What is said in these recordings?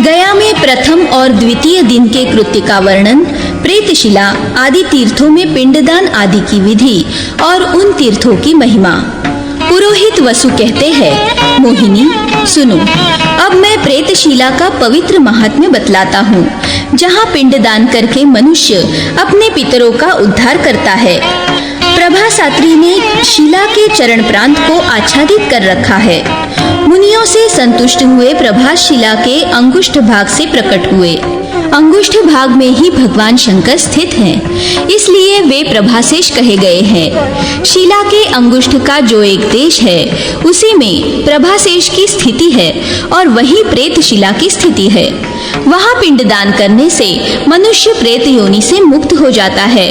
गया में प्रथम और द्वितीय दिन के कृत्य का वर्णन, प्रेतशिला आदि तीर्थों में पिंडदान आदि की विधि और उन तीर्थों की महिमा। पुरोहित वसु कहते हैं, मोहिनी सुनो, अब मैं प्रेतशिला का पवित्र महात्म्य बतलाता हूँ, जहाँ पिंडदान करके मनुष्य अपने पितरों का उद्धार करता है। प्रभासात्री ने शिला के चरण प्रांत को आच्छादित कर रखा है। मुनियों से संतुष्ट हुए प्रभास शिला के अंगुष्ठ भाग से प्रकट हुए। अंगुष्ठ भाग में ही भगवान शंकर स्थित हैं, इसलिए वे प्रभासेश कहे गए हैं। शिला के अंगुष्ठ का जो एक देश है, उसी में प्रभासेश की स्थिति है और वही प्रेत शिला की स्थिति है। वहाँ पिंडदान करने से मनुष्य प्रेत योनि से मुक्त हो जाता है,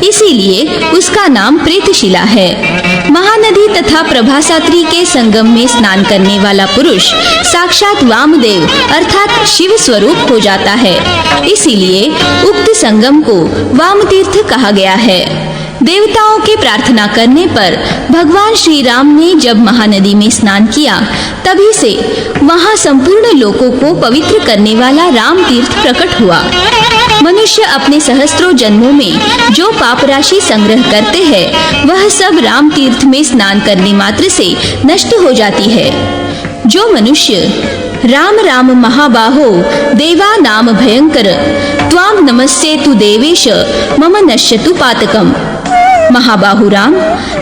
इसीलिए उसका नाम प्रेतशिला है। महानदी तथा प्रभासात्री के संगम में स्नान करने वाला पुरुष साक्षात वामदेव अर्थात शिव स्वरूप हो जाता है, इसीलिए उक्त संगम को वाम तीर्थ कहा गया है। देवताओं के प्रार्थना करने पर भगवान श्री राम ने जब महानदी में स्नान किया, तभी से वहां संपूर्ण लोकों को पवित्र करने वाला राम तीर्थ प्रकट हुआ। मनुष्य अपने सहस्त्रों जन्मों में जो पाप राशि संग्रह करते हैं, वह सब राम तीर्थ में स्नान करने मात्र से नष्ट हो जाती है। जो मनुष्य राम राम महाबाहो देवा नाम भयंकर त्वाम नमस्येतु देवेश मम नश्यतु पातकम। महाबाहु राम,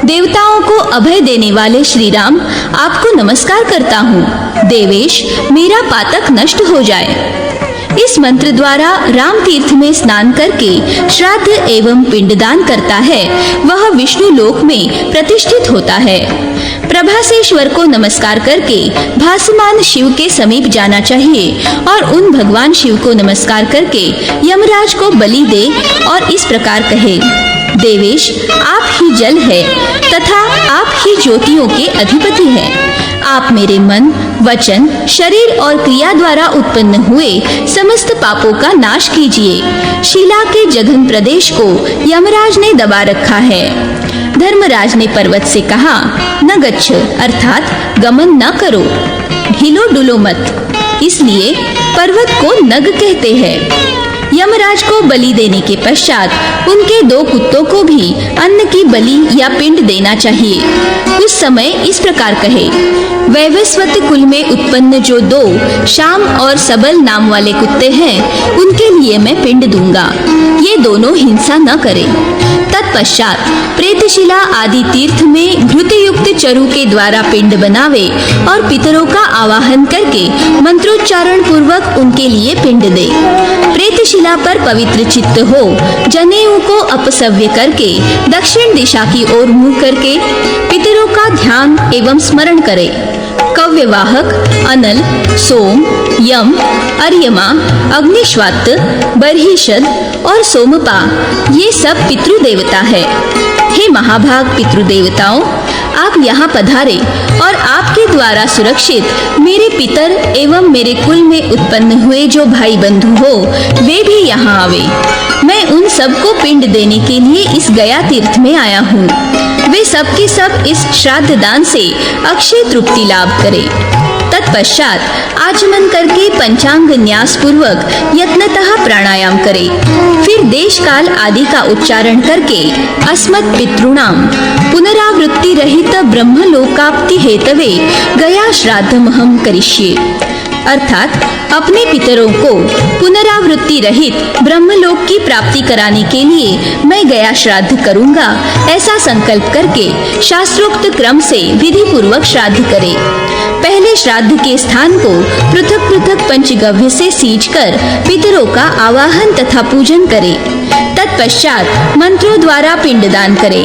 देवताओं को अभय देने वाले श्री राम, आपको नमस्कार करता हूँ। देवेश, मेरा पातक नष्ट हो जाए। इस मंत्र द्वारा राम तीर्थ में स्नान करके श्राद्ध एवं पिंडदान करता है, वह विष्णु लोक में प्रतिष्ठित होता है। प्रभासेश्वर को नमस्कार करके भासमान शिव के समीप जाना चाहिए और उन भगवान शिव को नमस्कार करके यमराज को बलि दे और इस प्रकार कहे, देवेश, आप ही जल है तथा आप ही ज्योतियों के अधिपति हैं। आप मेरे मन, वचन, शरीर और क्रिया द्वारा उत्पन्न हुए समस्त पापों का नाश कीजिए। शिला के जघन प्रदेश को यमराज ने दबा रखा है। धर्मराज ने पर्वत से कहा, न गच्छ अर्थात गमन न करो, ढिलो डुलो मत, इसलिए पर्वत को नग कहते हैं। यमराज को बलि देने के पश्चात उनके 2 कुत्तों को भी अन्न की बलि या पिंड देना चाहिए। उस समय इस प्रकार कहे, वैवस्वत कुल में उत्पन्न जो 2 शाम और सबल नाम वाले कुत्ते हैं, उनके लिए मैं पिंड दूंगा। ये दोनों हिंसा न करें। तत्पश्चात प्रेतशिला आदि तीर्थ में घृतयुक्त चरु के द्वारा पिंड बनावे और पितरों का आवाहन करके मंत्रोच्चारण पूर्वक उनके लिए पिंड दे। प्रेतशिला पर पवित्र चित्त हो जनेऊ को अपसव्य करके दक्षिण दिशा की ओर मुंह करके पितरों का ध्यान एवं स्मरण करे। कव्यवाहक, अनल, सोम, यम, अर्यमा, अग्निश्वात्त, बर्हिषद और सोमपा, ये सब पितृदेवता है। हे महाभाग पितृदेवताओं, आप यहाँ पधारे और आपके द्वारा सुरक्षित मेरे पितर एवं मेरे कुल में उत्पन्न हुए जो भाई बंधु हो, वे भी यहाँ आवे। मैं उन सबको पिंड देने के लिए इस गया तीर्थ में आया हूँ। वे सब के सब इस श्राद्ध दान से अक्षय तृप्ति लाभ करें। तत्पश्चात आचमन करके पंचांग न्यास पूर्वक यत्नतः प्राणायाम करे। फिर देश काल आदि का उच्चारण करके अस्मत् पितॄणाम पुनरावृत्ति रहित ब्रह्मलोकाप्ति हेतवे गया श्राद्धमहं करिष्ये, अर्थात अपने पितरों को पुनरावृत्ति रहित ब्रह्मलोक की प्राप्ति कराने के लिए मैं गया श्राद्ध करूंगा, ऐसा संकल्प करके शास्त्रोक्त क्रम से विधि पूर्वक श्राद्ध करे। पहले श्राद्ध के स्थान को पृथक पृथक पंचगव्य से सींचकर पितरों का आवाहन तथा पूजन करे। तत्पश्चात मंत्रों द्वारा पिंडदान करे।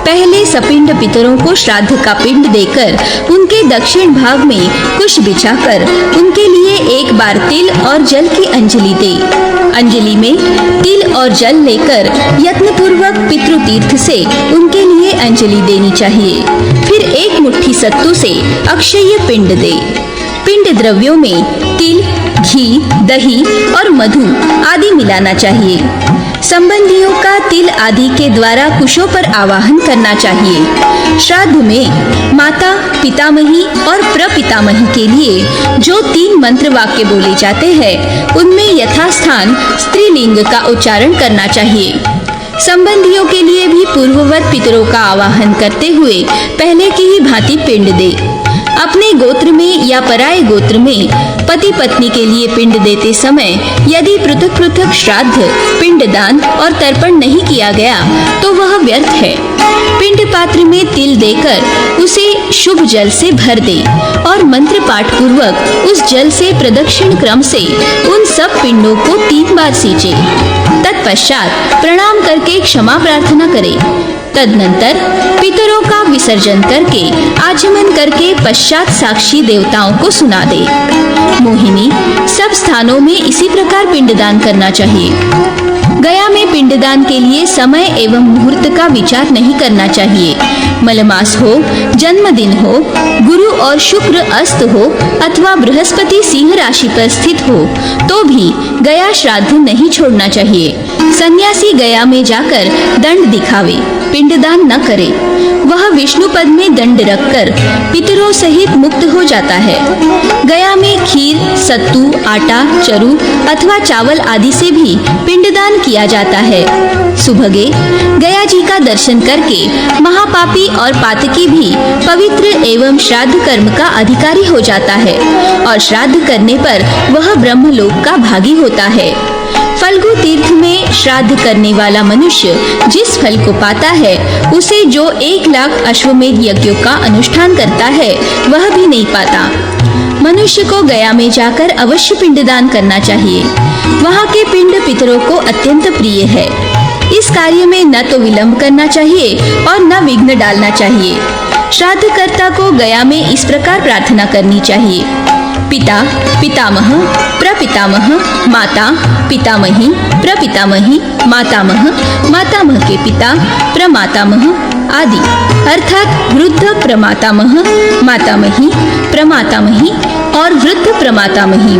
पहले सपिंड पितरों को श्राद्ध का पिंड देकर उनके दक्षिण भाग में कुश बिछाकर उनके लिए एक बार तिल और जल की अंजलि दे। अंजलि में तिल और जल लेकर यत्न पूर्वक पितृतीर्थ से उनके लिए अंजलि देनी चाहिए। फिर एक मुट्ठी सत्तू से अक्षय पिंड दे। पिंड द्रव्यों में तिल, घी, दही और मधु आदि मिलाना चाहिए। संबंधियों का तिल आदि के द्वारा कुशों पर आवाहन करना चाहिए। श्राद्ध में माता, पितामही और प्रपितामही के लिए जो 3 मंत्र वाक्य बोले जाते हैं, उनमें यथास्थान स्त्रीलिंग का उच्चारण करना चाहिए। संबंधियों के लिए भी पूर्ववत पितरों का आवाहन करते हुए पहले की ही भांति पिंड दे। अपने गोत्र में या पराये गोत्र में पति पत्नी के लिए पिंड देते समय यदि पृथक पृथक श्राद्ध, पिंडदान और तर्पण नहीं किया गया तो वह व्यर्थ है। पिंड पात्र में तिल देकर उसे शुभ जल से भर दे और मंत्र पाठ पूर्वक उस जल से प्रदक्षिण क्रम से उन सब पिंडों को 3 बार सींचे। तत्पश्चात प्रणाम करके क्षमा प्रार्थना करे। तदनंतर पितरों का विसर्जन करके आचमन करके पश्चात साक्षी देवताओं को सुना दे। मोहिनी, सब स्थानों में इसी प्रकार पिंडदान करना चाहिए। गया में पिंडदान के लिए समय एवं मुहूर्त का विचार नहीं करना चाहिए। मलमास हो, जन्मदिन हो, गुरु और शुक्र अस्त हो अथवा बृहस्पति सिंह राशि पर स्थित हो तो भी गया श्राद्ध नहीं छोड़ना चाहिए। सन्यासी गया में जाकर दंड दिखावे, पिंडदान न करे। वह विष्णु पद में दंड रखकर पितरों सहित मुक्त हो जाता है। गया में खीर, सत्तू, आटा, चरू अथवा चावल आदि से भी पिंडदान किया जाता है। सुभगे गया जी का दर्शन करके महापापी और पातकी भी पवित्र एवं श्राद्ध कर्म का अधिकारी हो जाता है और श्राद्ध करने पर वह ब्रह्मलोक का भागी होता है। फल्गु तीर्थ में श्राद्ध करने वाला मनुष्य जिस फल को पाता है उसे जो 1 लाख अश्वमेध यज्ञों का अनुष्ठान करता है वह भी नहीं पाता। मनुष्य को गया में जाकर अवश्य पिंडदान करना चाहिए। वहाँ के पिंड पितरों को अत्यंत प्रिय है। इस कार्य में न तो विलंब करना चाहिए और न विघ्न डालना चाहिए। श्राद्धकर्ता को गया में इस प्रकार प्रार्थना करनी चाहिए: पिता, पितामह, प्रपितामह, माता, पितामही, प्रपितामही, मातामह, मातामह के पिता, प्रमातामह आदि, अर्थात वृद्ध प्रमातामह, मातामही, प्रमातामही और वृद्ध प्रमातामही,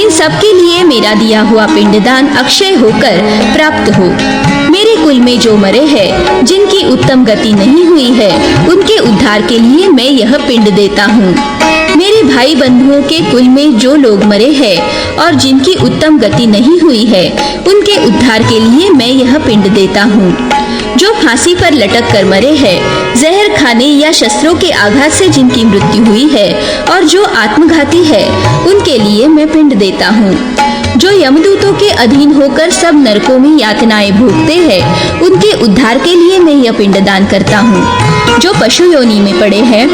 इन सब के लिए मेरा दिया हुआ पिंडदान अक्षय होकर प्राप्त हो। मेरे कुल में जो मरे हैं, जिनकी उत्तम गति नहीं हुई है, उनके उद्धार के लिए मैं यह पिंड देता हूँ। मेरे भाई बंधुओं के कुल में जो लोग मरे हैं और जिनकी उत्तम गति नहीं हुई है, उनके उद्धार के लिए मैं यह पिंड देता हूँ। जो फांसी पर लटक कर मरे हैं, जहर खाने या शस्त्रों के आघात से जिनकी मृत्यु हुई है और जो आत्मघाती है, उनके लिए मैं पिंड देता हूँ। जो यमदूतों के अधीन होकर सब नरकों में यातनाएं भोगते हैं, उनके उद्धार के लिए मैं यह पिंडदान करता हूँ। जो पशु योनि में पड़े हैं,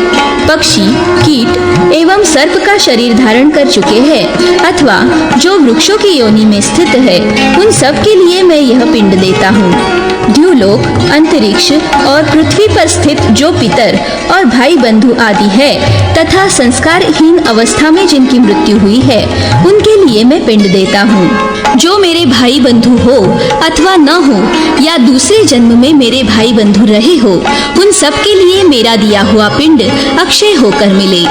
पक्षी, कीट एवं सर्प का शरीर धारण कर चुके हैं अथवा जो वृक्षों की योनि में स्थित है, उन सब के लिए मैं यह पिंड देता हूँ। द्युलोक, अंतरिक्ष और पृथ्वी पर स्थित जो पितर और भाई बंधु आदि है तथा संस्कारहीन अवस्था में जिनकी मृत्यु हुई है, उनके लिए मैं पिंड देता हूँ। जो मेरे भाई बंधु हो अथवा न हो या दूसरे जन्म में मेरे भाई बंधु रहे हो, उन सब के लिए मेरा दिया हुआ पिंड अक्षय होकर मिले।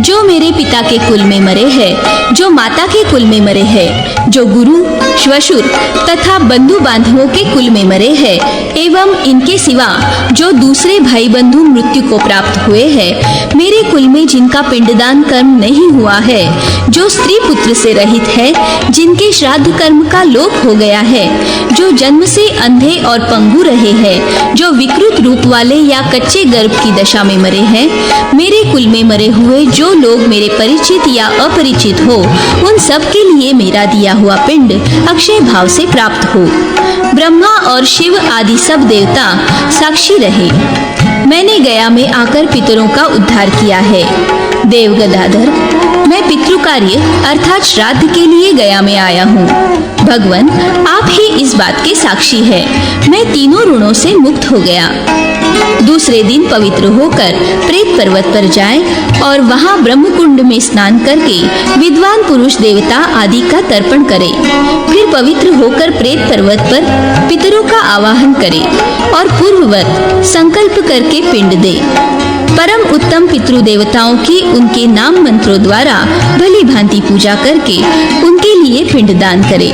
जो मेरे पिता के कुल में मरे हैं, जो माता के कुल में मरे हैं, जो गुरु, श्वशुर तथा बंधु बांधवों के कुल में मरे हैं एवं इनके सिवा जो दूसरे भाई बंधु मृत्यु को प्राप्त हुए हैं, मेरे कुल में जिनका पिंडदान कर्म नहीं हुआ है, जो स्त्री पुत्र से रहित है, जिनके श्राद्ध कर्म का लोप हो गया है, जो जन्म से अंधे और पंगु रहे हैं, जो विकृत रूप वाले या कच्चे गर्भ की दशा में मरे हैं, मेरे कुल में मरे हुए जो लोग मेरे परिचित या अपरिचित हो, उन सब के लिए मेरा दिया हुआ पिंड अक्षय भाव से प्राप्त हो। ब्रह्मा और शिव आदि सब देवता साक्षी रहे। मैंने गया में आकर पितरों का उद्धार किया है। देव गदाधर, मैं पितृ कार्य अर्थात श्राद्ध के लिए गया में आया हूँ। भगवान, आप ही इस बात के साक्षी है। मैं तीनों ऋणों से मुक्त हो गया। दूसरे दिन पवित्र होकर प्रेत पर्वत पर जाएं और वहां ब्रह्मकुंड में स्नान करके विद्वान पुरुष देवता आदि का तर्पण करें। फिर पवित्र होकर प्रेत पर्वत पर पितरों का आवाहन करें और पूर्ववत संकल्प करके पिंड दे। परम उत्तम पितृदेवताओं की उनके नाम मंत्रों द्वारा भली भांति पूजा करके उनके लिए पिंडदान करे।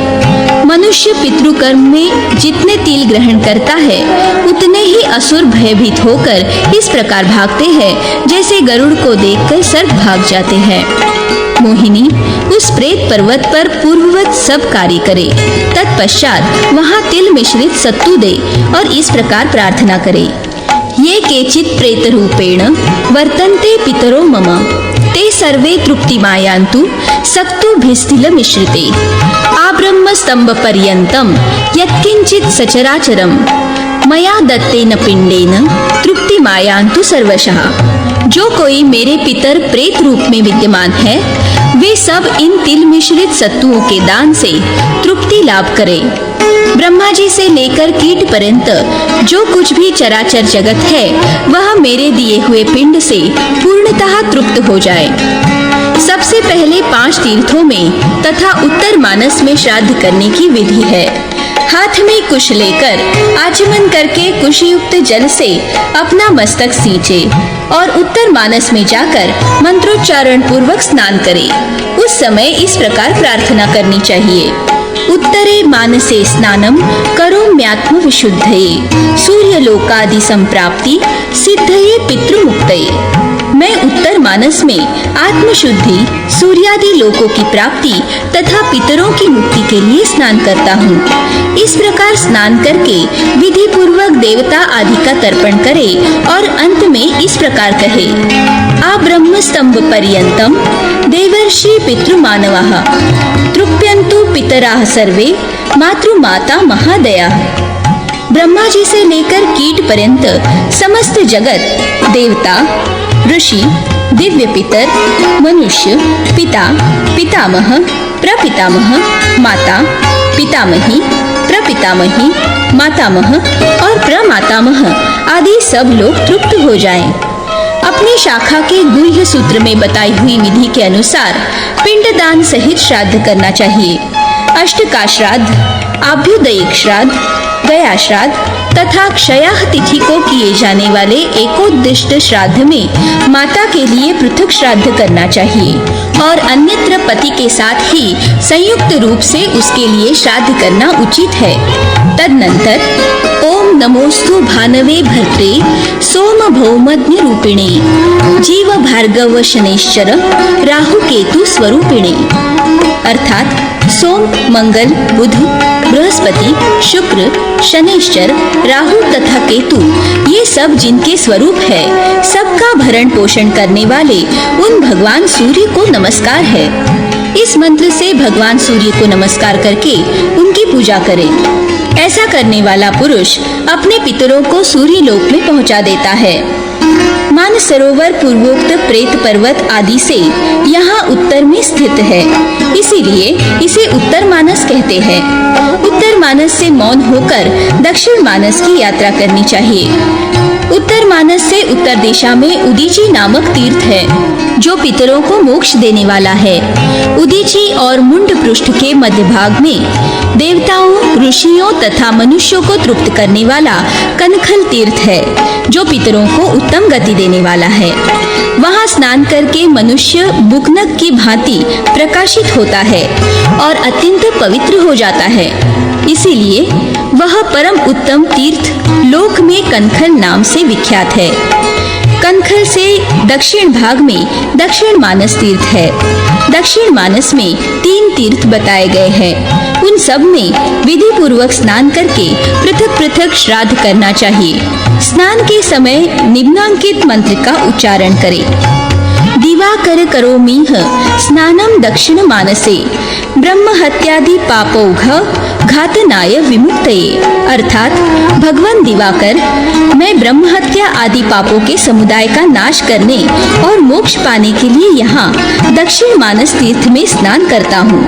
मनुष्य पितृकर्म में जितने तिल ग्रहण करता है उतने ही असुर भयभीत होकर इस प्रकार भागते हैं जैसे गरुड़ को देखकर सर्प भाग जाते हैं। मोहिनी उस प्रेत पर्वत पर पूर्ववत सब कार्य करे, तत्पश्चात वहाँ तिल मिश्रित सत्तू दे और इस प्रकार प्रार्थना करे। ये केचित् प्रेत रूपेण वर्तन्ते पितरो मम ते सर्वे तृप्तिमायान्तु सक्तुभिस्तिल मिश्रिते आब्रह्म स्तंभ पर्यन्तं यत्किंचित् सचराचरं मया दत्तेन पिंडेन तृप्तिमायान्तु सर्वशः। जो कोई मेरे पितर प्रेत रूप में विद्यमान है वे सब इन तिल मिश्रित सत्तुओं के दान से तृप्ति लाभ करे। ब्रह्मा जी से लेकर कीट पर्यंत जो कुछ भी चराचर जगत है वह मेरे दिए हुए पिंड से पूर्णतः तृप्त हो जाए। सबसे पहले 5 तीर्थों में तथा उत्तर मानस में श्राद्ध करने की विधि है। हाथ में कुश लेकर आचमन करके कुशयुक्त जल से अपना मस्तक सींचे और उत्तर मानस में जाकर मंत्रोच्चारण पूर्वक स्नान करे। उस समय इस प्रकार प्रार्थना करनी चाहिए। उत्तरे मानसे स्नानं करोम्यात्म विशुद्धये सूर्यलोकादि संप्राप्ति सिद्धये पितृमुक्तये। मैं उत्तर मानस में आत्मशुद्धि, सूर्यादि लोकों की प्राप्ति तथा पितरों की मुक्ति के लिए स्नान करता हूँ। इस प्रकार स्नान करके विधि पूर्वक देवता आदि का तर्पण करे और अंत में इस प्रकार कहे, आ ब्रह्म स्तंभ पर्यंतम देवर्षि पितृमानवाः तृप्यन्तु पितराः सर्वे मातृमाता महादया। ब्रह्मा जी से लेकर कीट पर्यंत समस्त जगत, देवता, ऋषि, दिव्य पितर, मनुष्य, पिता, पितामह, प्रपितामह, माता, पितामही, प्रपितामही, मातामह और प्रमातामह आदि सब लोग तृप्त हो जाएं। अपनी शाखा के गुह्य सूत्र में बताई हुई विधि के अनुसार पिंडदान सहित श्राद्ध करना चाहिए। अष्टका श्राद्ध, आभ्युदयिक श्राद्ध, गया श्राद्ध तथा क्षयाह तिथि को किए जाने वाले एकोद्दिष्ट श्राद्ध में माता के लिए पृथक श्राद्ध करना चाहिए और अन्यत्र पति के साथ ही संयुक्त रूप से उसके लिए श्राद्ध करना उचित है। तदनंतर ओम नमोस्तु भानवे भर्त्रे सोम भौमज्ञ रूपिणे जीव भार्गव शनैश्चर राहु केतु स्वरूपिणे। अर्थात सोम, मंगल, बुध, बृहस्पति, शुक्र, शनैश्चर, राहु तथा केतु ये सब जिनके स्वरूप है, सबका भरण पोषण करने वाले उन भगवान सूर्य को नमस्कार है। इस मंत्र से भगवान सूर्य को नमस्कार करके उनकी पूजा करें। ऐसा करने वाला पुरुष अपने पितरों को सूर्य लोक में पहुंचा देता है। मानसरोवर पूर्वोक्त प्रेत पर्वत आदि से यहाँ उत्तर में स्थित है, इसीलिए इसे उत्तर मानस कहते हैं। उत्तर मानस से मौन होकर दक्षिण मानस की यात्रा करनी चाहिए। उत्तर मानस से उत्तर दिशा में उदीची नामक तीर्थ है जो पितरों को मोक्ष देने वाला है। उदीची और मुंड पृष्ठ के मध्य भाग में देवताओं, ऋषियों तथा मनुष्यों को तृप्त करने वाला कनखल तीर्थ है जो पितरों को उत्तम गति देने वाला है। वहाँ स्नान करके मनुष्य बुकनक की भांति प्रकाशित होता है और अत्यंत पवित्र हो जाता है। इसीलिए वह परम उत्तम तीर्थ लोक में कनखल नाम से विख्यात है। कनखल से दक्षिण भाग में दक्षिण मानस तीर्थ है। दक्षिण मानस में 3 तीर्थ बताए गए हैं। उन सब में विधि पूर्वक स्नान करके पृथक पृथक श्राद्ध करना चाहिए। स्नान के समय निम्नांकित मंत्र का उच्चारण करें। दिवाकर करोमीह स्नानम दक्षिण मानसे ब्रह्म हत्यादि पापौघ घातनाय विमुक्तये। अर्थात भगवान दिवाकर, मैं ब्रह्म हत्या आदि पापों के समुदाय का नाश करने और मोक्ष पाने के लिए यहाँ दक्षिण मानस तीर्थ में स्नान करता हूँ।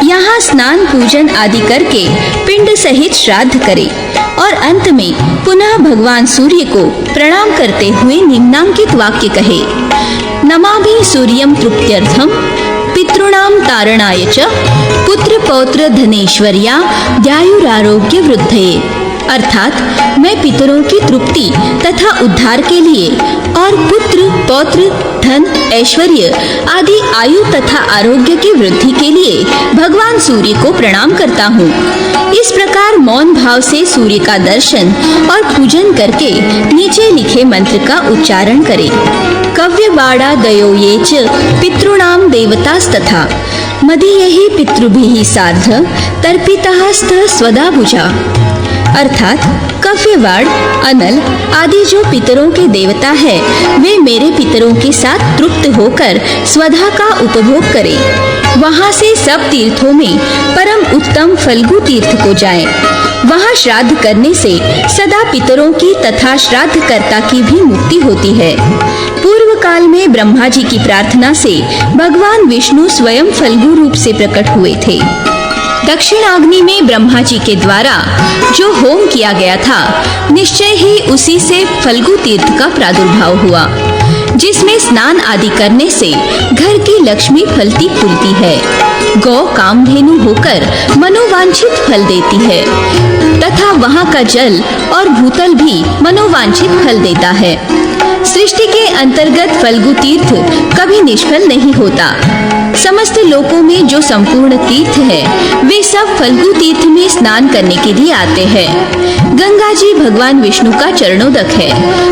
यहाँ स्नान पूजन आदि करके पिंड सहित श्राद्ध करे और अंत में पुनः भगवान सूर्य को प्रणाम करते हुए निम्नांकित वाक्य कहे, नमामि सूर्यं तृप्त्यर्थम पितॄणां तारणाय च पुत्र पौत्र धनेश्वर्या द्यायुरारोग्य वृद्धये। अर्थात मैं पितरों की तृप्ति तथा उद्धार के लिए और पुत्र पौत्र धन ऐश्वर्य आदि आयु तथा आरोग्य की वृद्धि के लिए भगवान सूर्य को प्रणाम करता हूँ। इस प्रकार मौन भाव से सूर्य का दर्शन और पूजन करके नीचे लिखे मंत्र का उच्चारण करें। कव्यवाड़ा दयो ये च पितॄणाम देवतास्तथा मदीयैः पितृभिः सार्ध तर्पितः स्तः स्वदा भुजा। अर्थात कव्यवाड़ अनल आदि जो पितरों के देवता है वे मेरे पितरों के साथ तृप्त होकर स्वधा का उपभोग करें। वहां से सब तीर्थों में परम उत्तम फल्गु तीर्थ को जाएं। वहां श्राद्ध करने से सदा पितरों की तथा श्राद्ध कर्ता की भी मुक्ति होती है। पूर्व काल में ब्रह्मा जी की प्रार्थना से भगवान विष्णु स्वयं फल्गु रूप से प्रकट हुए थे। दक्षिणाग्नि में ब्रह्मा जी के द्वारा जो होम किया गया था, निश्चय ही उसी से फल्गु तीर्थ का प्रादुर्भाव हुआ, जिसमें स्नान आदि करने से घर की लक्ष्मी फलती फूलती है। गौ कामधेनु होकर मनोवांछित फल देती है तथा वहाँ का जल और भूतल भी मनोवांछित फल देता है। सृष्टि के अंतर्गत फल्गु तीर्थ कभी निष्फल नहीं होता। समस्त लोकों में जो संपूर्ण तीर्थ है वे सब फल्गु तीर्थ में स्नान करने के लिए आते हैं। गंगा जी भगवान विष्णु का चरणोदक है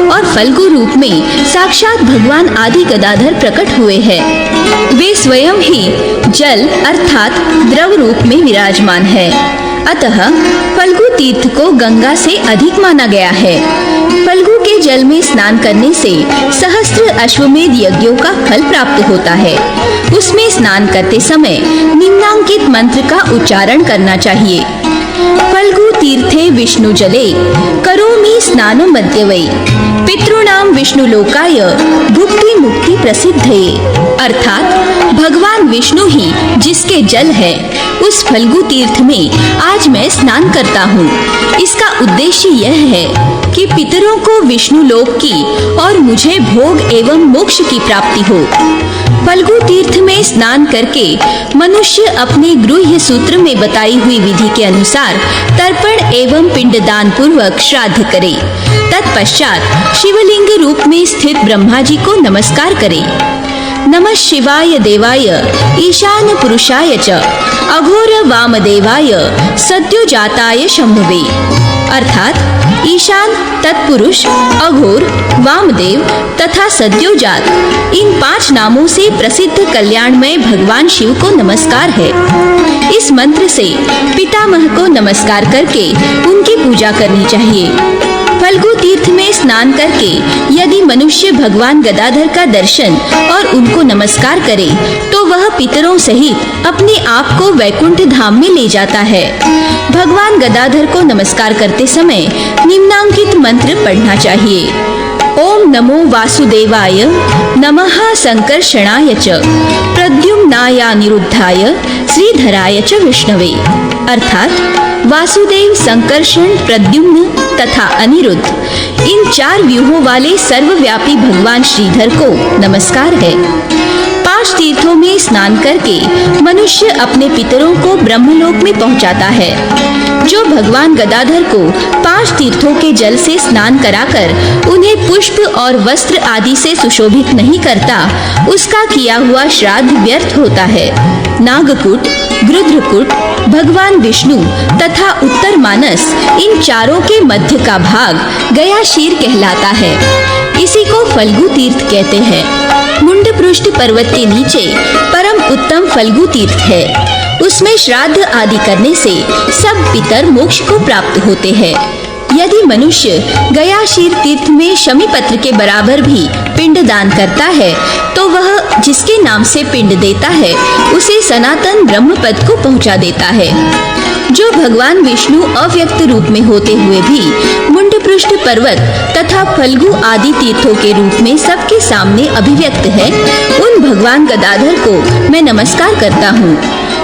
और फल्गु रूप में साक्षात भगवान आदि गदाधर प्रकट हुए हैं। वे स्वयं ही जल अर्थात द्रव रूप में विराजमान है। अतः फल्गु तीर्थ को गंगा से अधिक माना गया है। फल्गु के जल में स्नान करने से सहस्त्र अश्वमेध यज्ञों का फल प्राप्त होता है। उसमें स्नान करते समय निम्नांकित मंत्र का उच्चारण करना चाहिए। फल्गु तीर्थे विष्णु जले करोमि स्नानो मध्यवै पितॄणाम विष्णु लोकाय भुक्ति मुक्ति प्रसिद्धये। अर्थात भगवान विष्णु ही जिसके जल है उस फल्गु तीर्थ में आज मैं स्नान करता हूँ। इसका उद्देश्य यह है कि पितरों को विष्णु लोक की और मुझे भोग एवं मोक्ष की प्राप्ति हो। फल्गु तीर्थ में स्नान करके मनुष्य अपने गृह्य सूत्र में बताई हुई विधि के अनुसार तर्पण एवं पिंडदान पूर्वक श्राद्ध करे। तत्पश्चात शिवलिंग रूप में स्थित ब्रह्मा जी को नमस्कार करे। नमः शिवाय देवाय ईशान पुरुषाय च अघोर वामदेवाय सद्योजाताय शंभवे। अर्थात ईशान तत्पुरुष, अघोर, वामदेव तथा सद्योजात इन 5 नामों से प्रसिद्ध कल्याणमय भगवान शिव को नमस्कार है। इस मंत्र से पितामह को नमस्कार करके उनकी पूजा करनी चाहिए। फल्गु तीर्थ में स्नान करके यदि मनुष्य भगवान गदाधर का दर्शन और उनको नमस्कार करे तो वह पितरों सहित अपने आप को वैकुंठ धाम में ले जाता है। भगवान गदाधर को नमस्कार करते समय निम्नांकित मंत्र पढ़ना चाहिए। ओम नमो वासुदेवाय नमः संकर्षणाय च प्रद्युम्नाय निरुद्धाय श्रीधराय च विष्णवे। अर्थात वासुदेव, संकर्षण, प्रद्युम्न तथा अनिरुद्ध इन 4 व्यूहों वाले सर्वव्यापी भगवान श्रीधर को नमस्कार है। 5 तीर्थों में स्नान करके मनुष्य अपने पितरों को ब्रह्मलोक में पहुंचाता है। जो भगवान गदाधर को 5 तीर्थों के जल से स्नान कराकर उन्हें पुष्प और वस्त्र आदि से सुशोभित नहीं करता, उसका किया हुआ श्राद्ध व्यर्थ होता है। नागकूट, गृध्रकूट, भगवान विष्णु तथा उत्तर मानस इन चारों के मध्य का भाग गया शीर कहलाता है। इसी को फल्गु तीर्थ कहते हैं। मुंड पृष्ठ पर्वत के नीचे परम उत्तम फल्गु तीर्थ है। उसमें श्राद्ध आदि करने से सब पितर मोक्ष को प्राप्त होते हैं। यदि मनुष्य गया शीर तीर्थ में शमी पत्र के बराबर भी पिंड दान करता है तो वह जिसके नाम से पिंड देता है उसे सनातन ब्रह्म पद को पहुंचा देता है। जो भगवान विष्णु अव्यक्त रूप में होते हुए भी मुंड पृष्ठ पर्वत तथा फल्गु आदि तीर्थों के रूप में सबके सामने अभिव्यक्त है, उन भगवान गदाधर को मैं नमस्कार करता हूँ।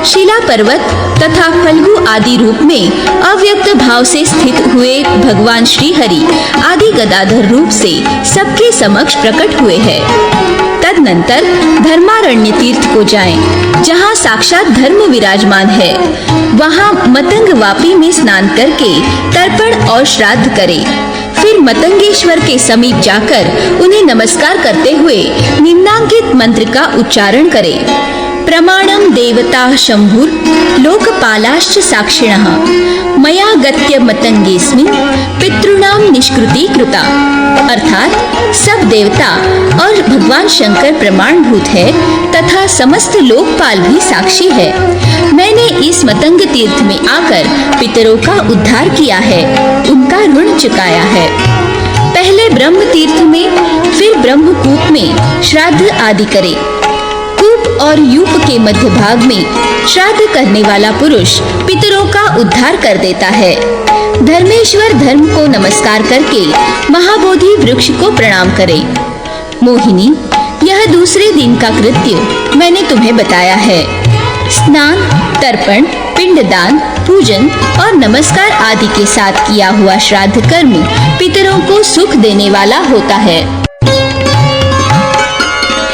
शिला पर्वत तथा फल्गु आदि रूप में अव्यक्त भाव से स्थित हुए भगवान श्री हरि आदि गदाधर रूप से सबके समक्ष प्रकट हुए हैं। तदनंतर धर्मारण्य तीर्थ को जाएं, जहां साक्षात धर्म विराजमान है। वहां मतंग वापी में स्नान करके तर्पण और श्राद्ध करें। फिर मतंगेश्वर के समीप जाकर उन्हें नमस्कार करते हुए निम्नांकित मंत्र का उच्चारण करें। प्रमाणम देवता शंभुर लोकपालाश्च साक्षिणः मया गत्य मतंगेस्मिन् पितॄणाम निष्कृति कृता। अर्थात सब देवता और भगवान शंकर प्रमाणभूत है तथा समस्त लोकपाल भी साक्षी है। मैंने इस मतंग तीर्थ में आकर पितरों का उद्धार किया है, उनका ऋण चुकाया है। पहले ब्रह्म तीर्थ में फिर ब्रह्मकूप में श्राद्ध आदि करे। कूप और यूप के मध्य भाग में श्राद्ध करने वाला पुरुष पितरों का उद्धार कर देता है। धर्मेश्वर धर्म को नमस्कार करके महाबोधि वृक्ष को प्रणाम करे। मोहिनी, यह दूसरे दिन का कृत्य मैंने तुम्हें बताया है। स्नान, तर्पण, पिंडदान, पूजन और नमस्कार आदि के साथ किया हुआ श्राद्ध कर्म पितरों को सुख देने वाला होता है।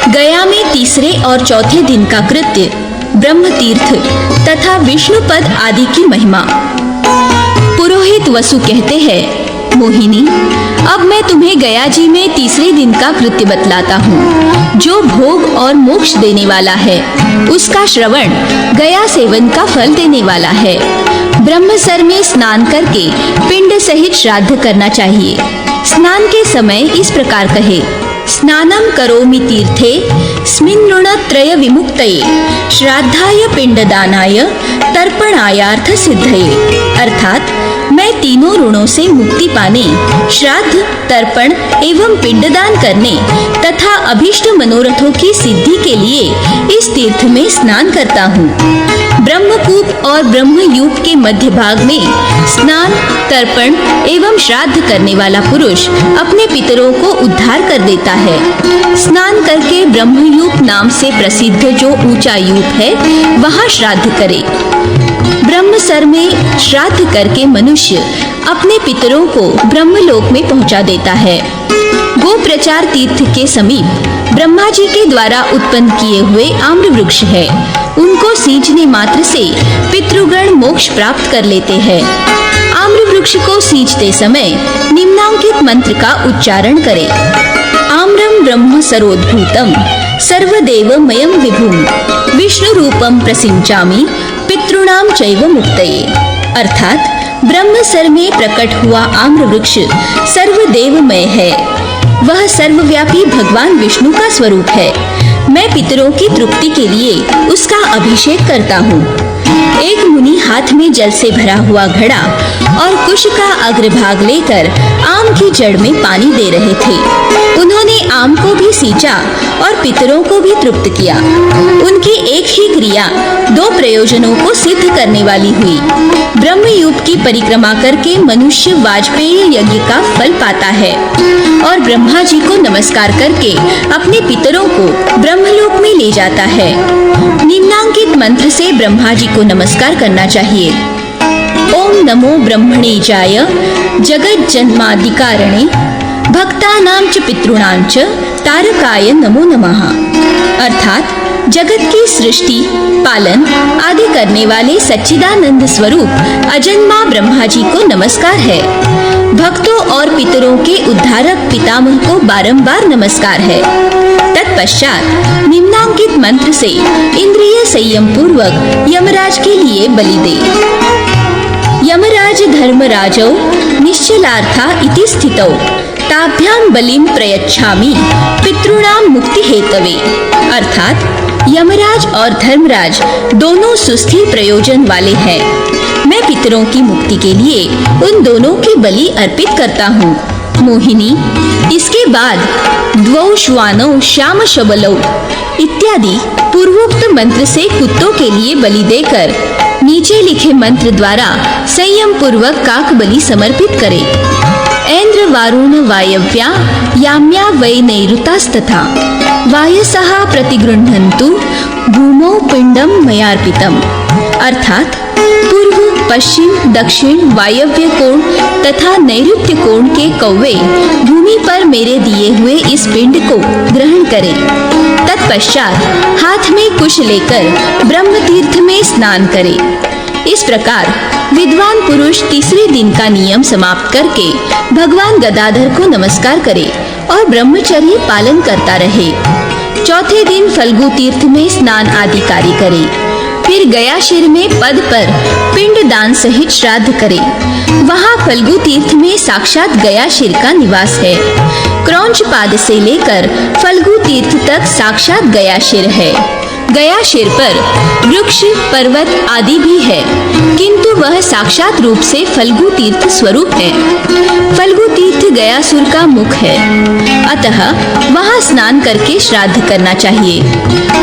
गया में तीसरे और चौथे दिन का कृत्य, ब्रह्म तीर्थ तथा विष्णुपद आदि की महिमा। पुरोहित वसु कहते हैं, मोहिनी, अब मैं तुम्हें गया जी में तीसरे दिन का कृत्य बतलाता हूँ, जो भोग और मोक्ष देने वाला है। उसका श्रवण गया सेवन का फल देने वाला है। ब्रह्मसर में स्नान करके पिंड सहित श्राद्ध करना चाहिए। स्नान के समय इस प्रकार कहे, स्नानं करोमि तीर्थे स्मिन् ऋणत्रय विमुक्तये श्राद्धाय पिंडदानाय तर्पणायार्थ सिद्धये। अर्थात मैं तीनों ऋणों से मुक्ति पाने, श्राद्ध, तर्पण एवं पिंडदान करने तथा अभीष्ट मनोरथों की सिद्धि के लिए इस तीर्थ में स्नान करता हूँ। ब्रह्मकूप और ब्रह्मयूप के मध्य भाग में स्नान, तर्पण एवं श्राद्ध करने वाला पुरुष अपने पितरों को उद्धार कर देता है। स्नान करके ब्रह्मयूप नाम से प्रसिद्ध जो ऊंचा यूप है वहाँ श्राद्ध करे। ब्रह्मसर में श्राद्ध करके मनुष्य अपने पितरों को ब्रह्मलोक में पहुंचा देता है। गोप्रचार तीर्थ के समीप ब्रह्मा जी के द्वारा उत्पन्न किए हुए आम्र वृक्ष है। उनको सींचने मात्र से पितृगण मोक्ष प्राप्त कर लेते हैं। आम्र वृक्ष को सींचते समय निम्नांकित मंत्र का उच्चारण करें। आम्रम ब्रह्म सरोद्भूतम सर्वदेवमयं विभुम विष्णु रूपम प्रसिंचामि पितॄणाम चैव मुक्तये। अर्थात ब्रह्मसर में प्रकट हुआ आम्र वृक्ष सर्वदेवमय है। वह सर्वव्यापी भगवान विष्णु का स्वरूप है। मैं पितरों की तृप्ति के लिए उसका अभिषेक करता हूँ। एक मुनि हाथ में जल से भरा हुआ घड़ा और कुश का अग्रभाग लेकर आम की जड़ में पानी दे रहे थे। उन्होंने आम को भी सींचा और पितरों को भी तृप्त किया। उनकी एक ही क्रिया दो प्रयोजनों को सिद्ध करने वाली हुई। ब्रह्मयूप की परिक्रमा करके मनुष्य वाजपेयी यज्ञ का फल पाता है और ब्रह्मा जी को नमस्कार करके अपने पितरों को ब्रह्मलोक में ले जाता है। निम्नांकित मंत्र से ब्रह्मा जी को नमस्कार करना चाहिए। ओम नमो ब्रह्मणे जाय जगत जन्मादिकारणे भक्तानां च पितॄणां च तारकाय नमो नमः। अर्थात जगत की सृष्टि, पालन आदि करने वाले सच्चिदानंद स्वरूप अजन्मा ब्रह्मा जी को नमस्कार है। भक्तों और पितरों के उद्धारक पितामह को बारंबार नमस्कार है। तत्पश्चात निम्नांकित मंत्र से इंद्रिय संयम पूर्वक यमराज के लिए बलि दे। यमराज धर्मराजौ निश्चलार्था इति स्थितौ ताभ्याम बलिम प्रयच्छामि पितॄणाम मुक्ति हेतवे। अर्थात यमराज और धर्मराज दोनों सुस्थिर प्रयोजन वाले हैं। मैं पितरों की मुक्ति के लिए उन दोनों की बलि अर्पित करता हूँ। मोहिनी, इसके बाद द्वौ श्वानौ श्याम शबलौ इत्यादि पूर्वोक्त मंत्र से कुत्तों के लिए बलि देकर नीचे लिखे मंत्र द्वारा संयम पूर्वक काक बलि समर्पित करे। ऐन्द्र वारुण वायव्या याम्या वै नैऋतास्तथा वायसः प्रतिगृह्णन्तु भूमौ पिंडम मयार्पितम। अर्थात पूर्व, पश्चिम, दक्षिण, वायव्य कोण तथा नैऋत्य कोण के कौवे भूमि पर मेरे दिए हुए इस पिंड को ग्रहण करें। तत्पश्चात हाथ में कुश लेकर ब्रह्म तीर्थ में स्नान करें। इस प्रकार विद्वान पुरुष तीसरे दिन का नियम समाप्त करके भगवान गदाधर को नमस्कार करे और ब्रह्मचर्य पालन करता रहे। चौथे दिन फल्गु तीर्थ में स्नान आदि कार्य करे। फिर गयाशिर में पद पर पिंड दान सहित श्राद्ध करे। वहाँ फल्गु तीर्थ में साक्षात गयाशिर का निवास है। क्रौंच पाद से लेकर फल्गु तीर्थ तक साक्षात गयाशिर है। गयाशिर पर वृक्ष, पर्वत आदि भी है, किंतु वह साक्षात रूप से फल्गु तीर्थ स्वरूप है। फल्गु तीर्थ गयासुर का मुख है, अतः वहाँ स्नान करके श्राद्ध करना चाहिए।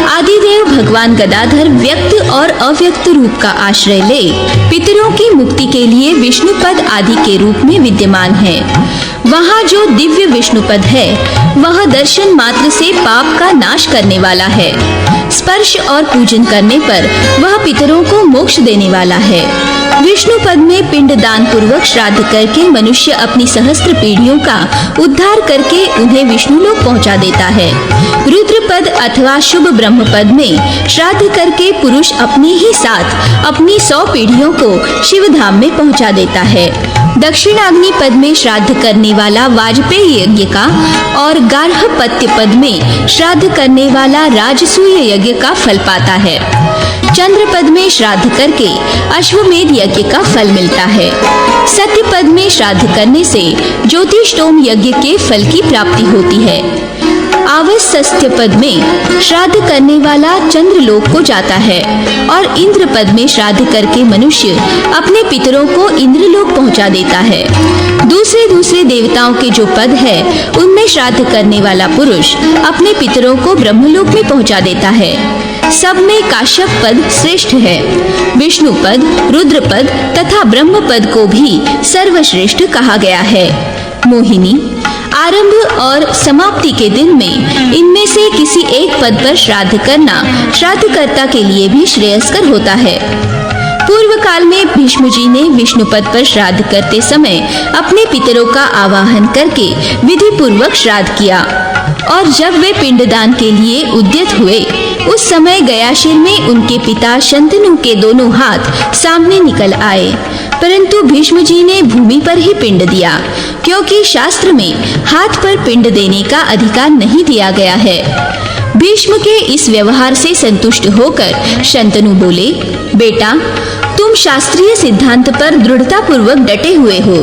आदिदेव भगवान गदाधर व्यक्त और अव्यक्त रूप का आश्रय ले पितरों की मुक्ति के लिए विष्णुपद आदि के रूप में विद्यमान है। वहाँ जो दिव्य विष्णुपद है वह दर्शन मात्र से पाप का नाश करने वाला है। स्पर्श और पूजन करने पर वह पितरों को मोक्ष देने वाला है। विष्णु पद में पिंड दान पूर्वक श्राद्ध करके मनुष्य अपनी सहस्त्र पीढ़ियों का उद्धार करके उन्हें विष्णु लोक पहुंचा देता है। रुद्र पद अथवा शुभ ब्रह्म पद में श्राद्ध करके पुरुष अपने ही साथ अपनी 100 पीढ़ियों को शिव धाम में पहुंचा देता है। दक्षिणाग्नि पद में श्राद्ध करने वाला वाजपेयी यज्ञ का और गार्हपत्य पद में श्राद्ध करने वाला राजसूय यज्ञ का फल पाता है। चंद्र पद में श्राद्ध करके अश्वमेध यज्ञ का फल मिलता है। सत्य पद में श्राद्ध करने से ज्योतिष्टोम यज्ञ के फल की प्राप्ति होती है। आवस्यस्त्य पद में श्राद्ध करने वाला चंद्रलोक को जाता है और इंद्र पद में श्राद्ध करके मनुष्य अपने पितरों को इंद्रलोक पहुंचा देता है। दूसरे देवताओं के जो पद है उनमें श्राद्ध करने वाला पुरुष अपने पितरों को ब्रह्मलोक में पहुंचा देता है। सब में काश्यप पद श्रेष्ठ है। विष्णु पद, रुद्र पद तथा ब्रह्म पद को भी सर्वश्रेष्ठ कहा गया है। मोहिनी, आरंभ और समाप्ति के दिन में इनमें से किसी एक पद पर श्राद्ध करना श्राद्धकर्ता के लिए भी श्रेयस्कर होता है। पूर्व काल में भीष्म जी ने विष्णु पद पर श्राद्ध करते समय अपने पितरों का आवाहन करके विधि पूर्वक श्राद्ध किया और जब वे पिंडदान के लिए उद्यत हुए उस समय गयाशिर में उनके पिता शंतनु के दोनों हाथ सामने निकल आए, परंतु भीष्म जी ने भूमि पर ही पिंड दिया, क्योंकि शास्त्र में हाथ पर पिंड देने का अधिकार नहीं दिया गया है। भीष्म के इस व्यवहार से संतुष्ट होकर शंतनु बोले, बेटा तुम शास्त्रीय सिद्धांत पर दृढ़ता पूर्वक डटे हुए हो,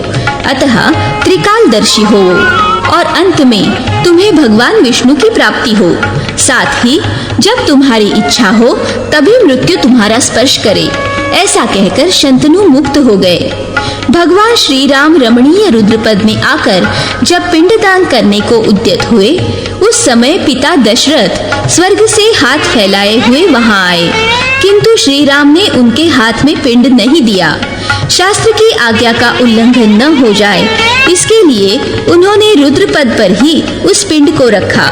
अतः त्रिकालदर्शी हो और अंत में तुम्हें भगवान विष्णु की प्राप्ति हो। साथ ही जब तुम्हारी इच्छा हो तभी मृत्यु तुम्हारा स्पर्श करे। ऐसा कहकर शंतनु मुक्त हो गए। भगवान श्री राम रमणीय रुद्रपद में आकर जब पिंडदान करने को उद्यत हुए उस समय पिता दशरथ स्वर्ग से हाथ फैलाए हुए वहां आए, किंतु श्री राम ने उनके हाथ में पिंड नहीं दिया। शास्त्र की आज्ञा का उल्लंघन न हो जाए इसके लिए उन्होंने रुद्रपद पर ही उस पिंड को रखा।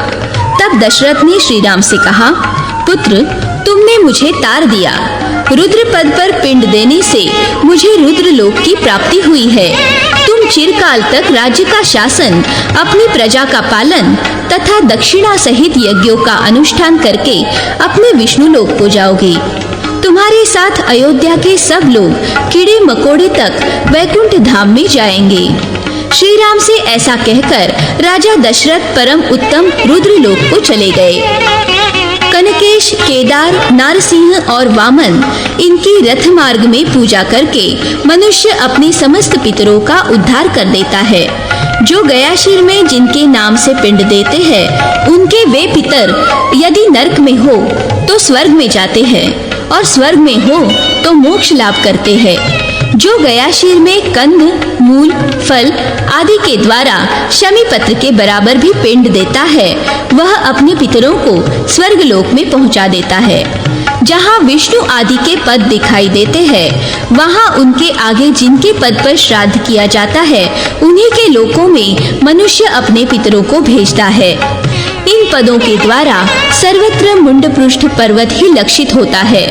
तब दशरथ ने श्री राम से कहा, पुत्र तुमने मुझे तार दिया। रुद्र पद पर पिंड देने से मुझे रुद्र लोक की प्राप्ति हुई है। तुम चिरकाल तक राज्य का शासन, अपनी प्रजा का पालन तथा दक्षिणा सहित यज्ञों का अनुष्ठान करके अपने विष्णु लोक को जाओगे। तुम्हारे साथ अयोध्या के सब लोग कीड़े मकोड़े तक वैकुंठ धाम में जाएंगे। श्री राम से ऐसा कहकर राजा दशरथ परम उत्तम रुद्र लोक को चले गए। कनकेश, केदार, नारसिंह और वामन इनकी रथ मार्ग में पूजा करके मनुष्य अपने समस्त पितरों का उद्धार कर देता है। जो गयाशिर में जिनके नाम से पिंड देते हैं उनके वे पितर यदि नरक में हो तो स्वर्ग में जाते हैं और स्वर्ग में हो तो मोक्ष लाभ करते हैं। जो गयाशिर में कंद, मूल, फल आदि के द्वारा शमी पत्र के बराबर भी पिंड देता है वह अपने पितरों को स्वर्ग लोक में पहुंचा देता है। जहाँ विष्णु आदि के पद दिखाई देते हैं वहाँ उनके आगे जिनके पद पर श्राद्ध किया जाता है उन्हीं के लोकों में मनुष्य अपने पितरों को भेजता है। इन पदों के द्वारा सर्वत्र मुंडपृष्ठ पर्वत ही लक्षित होता है।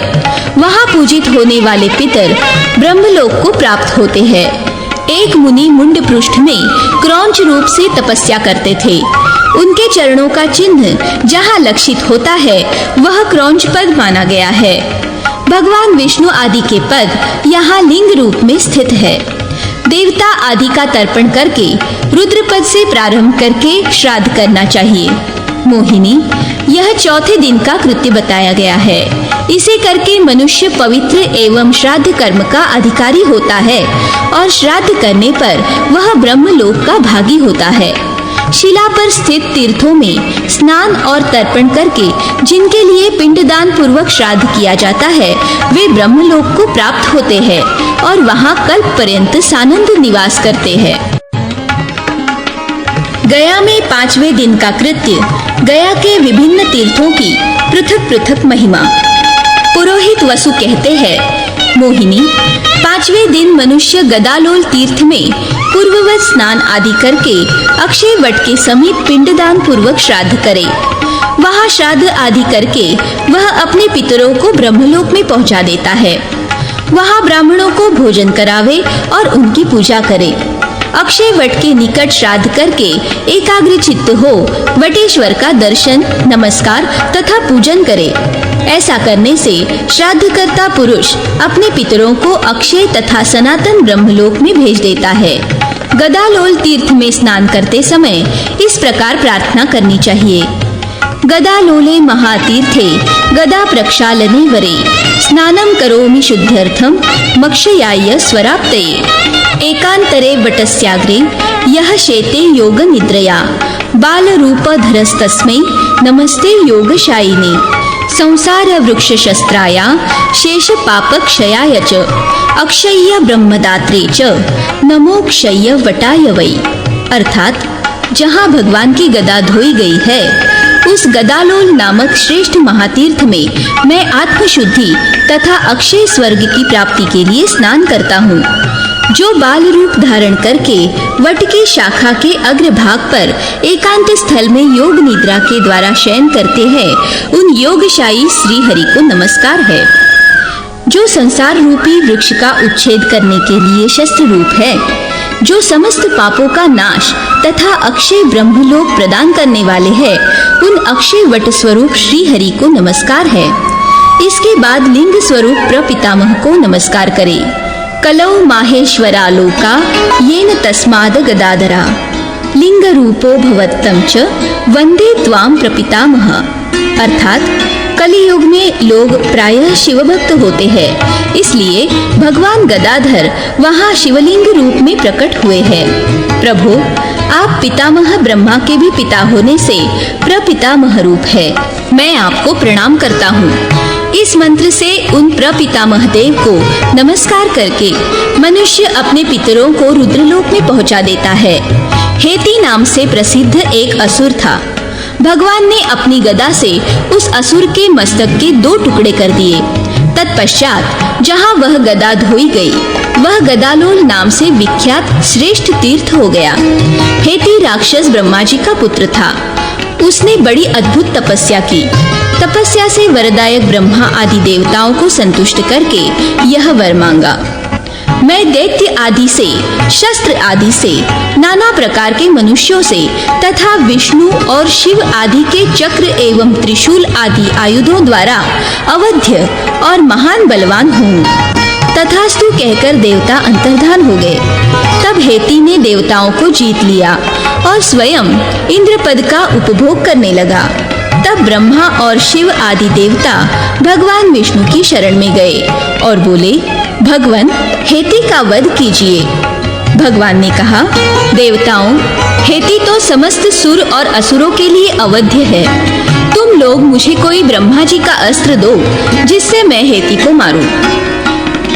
वहाँ पूजित होने वाले पितर ब्रह्मलोक को प्राप्त होते हैं। एक मुनि मुंडपृष्ठ में क्रौंच रूप से तपस्या करते थे। उनके चरणों का चिन्ह जहाँ लक्षित होता है वह क्रौंच पद माना गया है। भगवान विष्णु आदि के पद यहाँ लिंग रूप में स्थित है। देवता आदि का तर्पण करके रुद्र पद से प्रारंभ करके श्राद्ध करना चाहिए। मोहिनी, यह चौथे दिन का कृत्य बताया गया है। इसे करके मनुष्य पवित्र एवं श्राद्ध कर्म का अधिकारी होता है और श्राद्ध करने पर वह ब्रह्मलोक का भागी होता है। शिला पर स्थित तीर्थों में स्नान और तर्पण करके जिनके लिए पिंडदान पूर्वक श्राद्ध किया जाता है वे ब्रह्मलोक को प्राप्त होते हैं और वहाँ कल्प पर्यंत सानंद निवास करते हैं। गया में 5वें दिन का कृत्य, गया के विभिन्न तीर्थों की पृथक पृथक महिमा। पुरोहित वसु कहते हैं, मोहिनी, 5वें दिन मनुष्य गदालोल तीर्थ में पूर्ववत स्नान आदि करके अक्षय वट के समीप पिंडदान पूर्वक श्राद्ध करे। वहाँ श्राद्ध आदि करके वह अपने पितरों को ब्रह्मलोक में पहुँचा देता है। वहाँ ब्राह्मणों को भोजन करावे और उनकी पूजा करे। अक्षय वट के निकट श्राद्ध करके एकाग्र चित्त हो वटेश्वर का दर्शन, नमस्कार तथा पूजन करे। ऐसा करने से श्राद्धकर्ता पुरुष अपने पितरों को अक्षय तथा सनातन ब्रह्मलोक में भेज देता है। गदालोल तीर्थ में स्नान करते समय इस प्रकार प्रार्थना करनी चाहिए। गदालोले महातीर्थे गदा प्रक्षालने वरे स्नानं करोमि शुद्ध्यर्थं मक्षयाय स्वराप्तये। एकांतरे वटस्याग्रे यह शेते योग निद्रया बालरूपधरस्तस्मै नमस्ते योगशायिने संसार वृक्ष शस्त्राया शेष पापक्षयाय च अक्षय्य ब्रह्मदात्रे च नमोक्षय्य वटाय वै। अर्थात जहाँ भगवान की गदा धोई गई है उस गदालोल नामक श्रेष्ठ महातीर्थ में मैं आत्मशुद्धि तथा अक्षय स्वर्ग की प्राप्ति के लिए स्नान करता हूँ। जो बाल रूप धारण करके वट की शाखा के अग्रभाग पर एकांत स्थल में योग निद्रा के द्वारा शयन करते हैं उन योगशायी श्री हरि को नमस्कार है। जो संसार रूपी वृक्ष का उच्छेद करने के लिए शस्त्र रूप है, जो समस्त पापों का नाश तथा अक्षय ब्रह्मलोक प्रदान करने वाले हैं, उन अक्षय वट स्वरूप श्री हरि को नमस्कार है। इसके बाद लिंग स्वरूप प्रपितामह को नमस्कार करे। कलौ माहेश्वरालोका येन तस्माद गदाधरा लिंग रूपो भवत्तं च वंदे त्वाम प्रपितामह। अर्थात कलियुग में लोग प्रायः शिवभक्त होते हैं, इसलिए भगवान गदाधर वहाँ शिवलिंग रूप में प्रकट हुए हैं। प्रभु, आप पितामह ब्रह्मा के भी पिता होने से प्रपितामह रूप है। मैं आपको प्रणाम करता हूँ। इस मंत्र से उन प्रपितामह देव को नमस्कार करके मनुष्य अपने पितरों को रुद्रलोक में पहुँचा देता है। हेति नाम से प्रसिद्ध एक असुर था। भगवान ने अपनी गदा से उस असुर के मस्तक के 2 टुकड़े कर दिए। तत्पश्चात जहाँ वह गदा धोई गई, वह गदालोल नाम से विख्यात श्रेष्ठ तीर्थ हो गया। हेति राक्षस ब्रह्मा जी का पुत्र था। उसने बड़ी अद्भुत तपस्या की। तपस्या से वरदायक ब्रह्मा आदि देवताओं को संतुष्ट करके यह वर मांगा, मैं दैत्य आदि से, शस्त्र आदि से, नाना प्रकार के मनुष्यों से तथा विष्णु और शिव आदि के चक्र एवं त्रिशूल आदि आयुधों द्वारा अवध्य और महान बलवान हूँ। तथास्तु कहकर देवता अंतर्धान हो गए। तब हेति ने देवताओं को जीत लिया और स्वयं इंद्र पद का उपभोग करने लगा। तब ब्रह्मा और शिव आदि देवता भगवान विष्णु की शरण में गए और बोले, भगवान, हेति का वध कीजिए। भगवान ने कहा, देवताओं, हेति तो समस्त सुर और असुरों के लिए अवध्य है। तुम लोग मुझे कोई ब्रह्मा जी का अस्त्र दो जिससे मैं हेति को मारूं।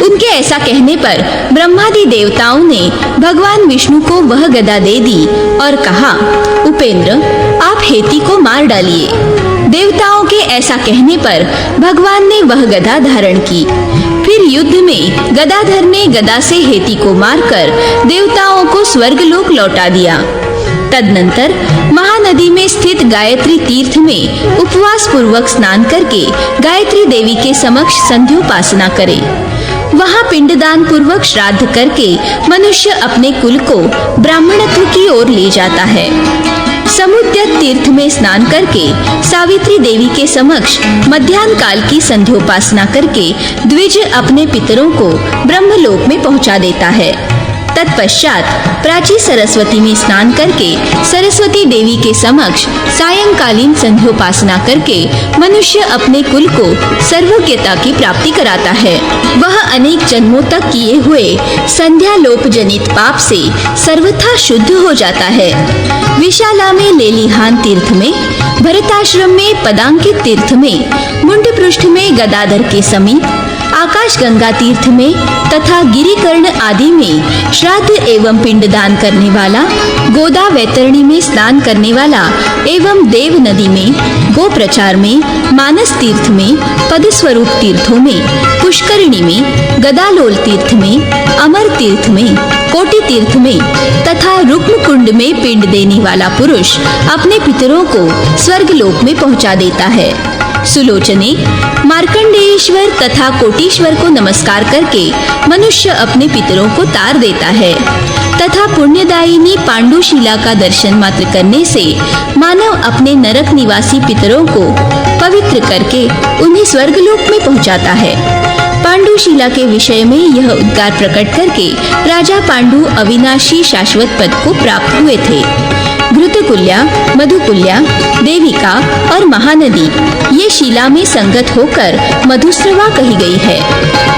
उनके ऐसा कहने पर ब्रह्मादि देवताओं ने भगवान विष्णु को वह गदा दे दी और कहा, उपेंद्र, आप हेति को मार डालिए। देवताओं के ऐसा कहने पर भगवान ने वह गदा धारण की। फिर युद्ध में गदाधर ने गदा से हेति को मारकर देवताओं को स्वर्गलोक लौटा दिया। तदनंतर महानदी में स्थित गायत्री तीर्थ में उपवास पूर्वक स्नान करके गायत्री देवी के समक्ष संध्योपासना करे। वहाँ पिंडदान पूर्वक श्राद्ध करके मनुष्य अपने कुल को ब्राह्मणत्व की ओर ले जाता है। समुद्यत तीर्थ में स्नान करके सावित्री देवी के समक्ष मध्याह्न काल की संध्योपासना करके द्विज अपने पितरों को ब्रह्मलोक में पहुंचा देता है। तत्पश्चात प्राची सरस्वती में स्नान करके सरस्वती देवी के समक्ष सायंकालीन संध्योपासना करके मनुष्य अपने कुल को सर्वज्ञता की प्राप्ति कराता है। वह अनेक जन्मों तक किए हुए संध्या लोप जनित पाप से सर्वथा शुद्ध हो जाता है। विशाला में लेलीहान तीर्थ में, भरताश्रम में पदांकित तीर्थ में, मुंडपृष्ठ में गदाधर के समीप, आकाश गंगा तीर्थ में तथा गिरिकर्ण आदि में श्राद्ध एवं पिंडदान करने वाला, गोदा वैतरणी में स्नान करने वाला एवं देव नदी में, गोप्रचार में, मानस तीर्थ में, पदस्वरूप तीर्थों में, पुष्करिणी में, गदालोल तीर्थ में, अमर तीर्थ में, कोटि तीर्थ में तथा रुक्म कुंड में पिंड देने वाला पुरुष अपने पितरों को स्वर्गलोक में पहुंचा देता है। सुलोचने, मार्कंडेयेश्वर तथा कोटीश्वर को नमस्कार करके मनुष्य अपने पितरों को तार देता है तथा पुण्यदायिनी पांडुशिला का दर्शन मात्र करने से मानव अपने नरक निवासी पितरों को पवित्र करके उन्हें स्वर्गलोक में पहुंचाता है। पांडुशिला के विषय में यह उद्गार प्रकट करके राजा पांडु अविनाशी शाश्वत पद को प्राप्त हुए थे। घृतकुल्या, मधुकुल्या, देविका और महानदी ये शिला में संगत होकर मधुस्रवा कही गई है।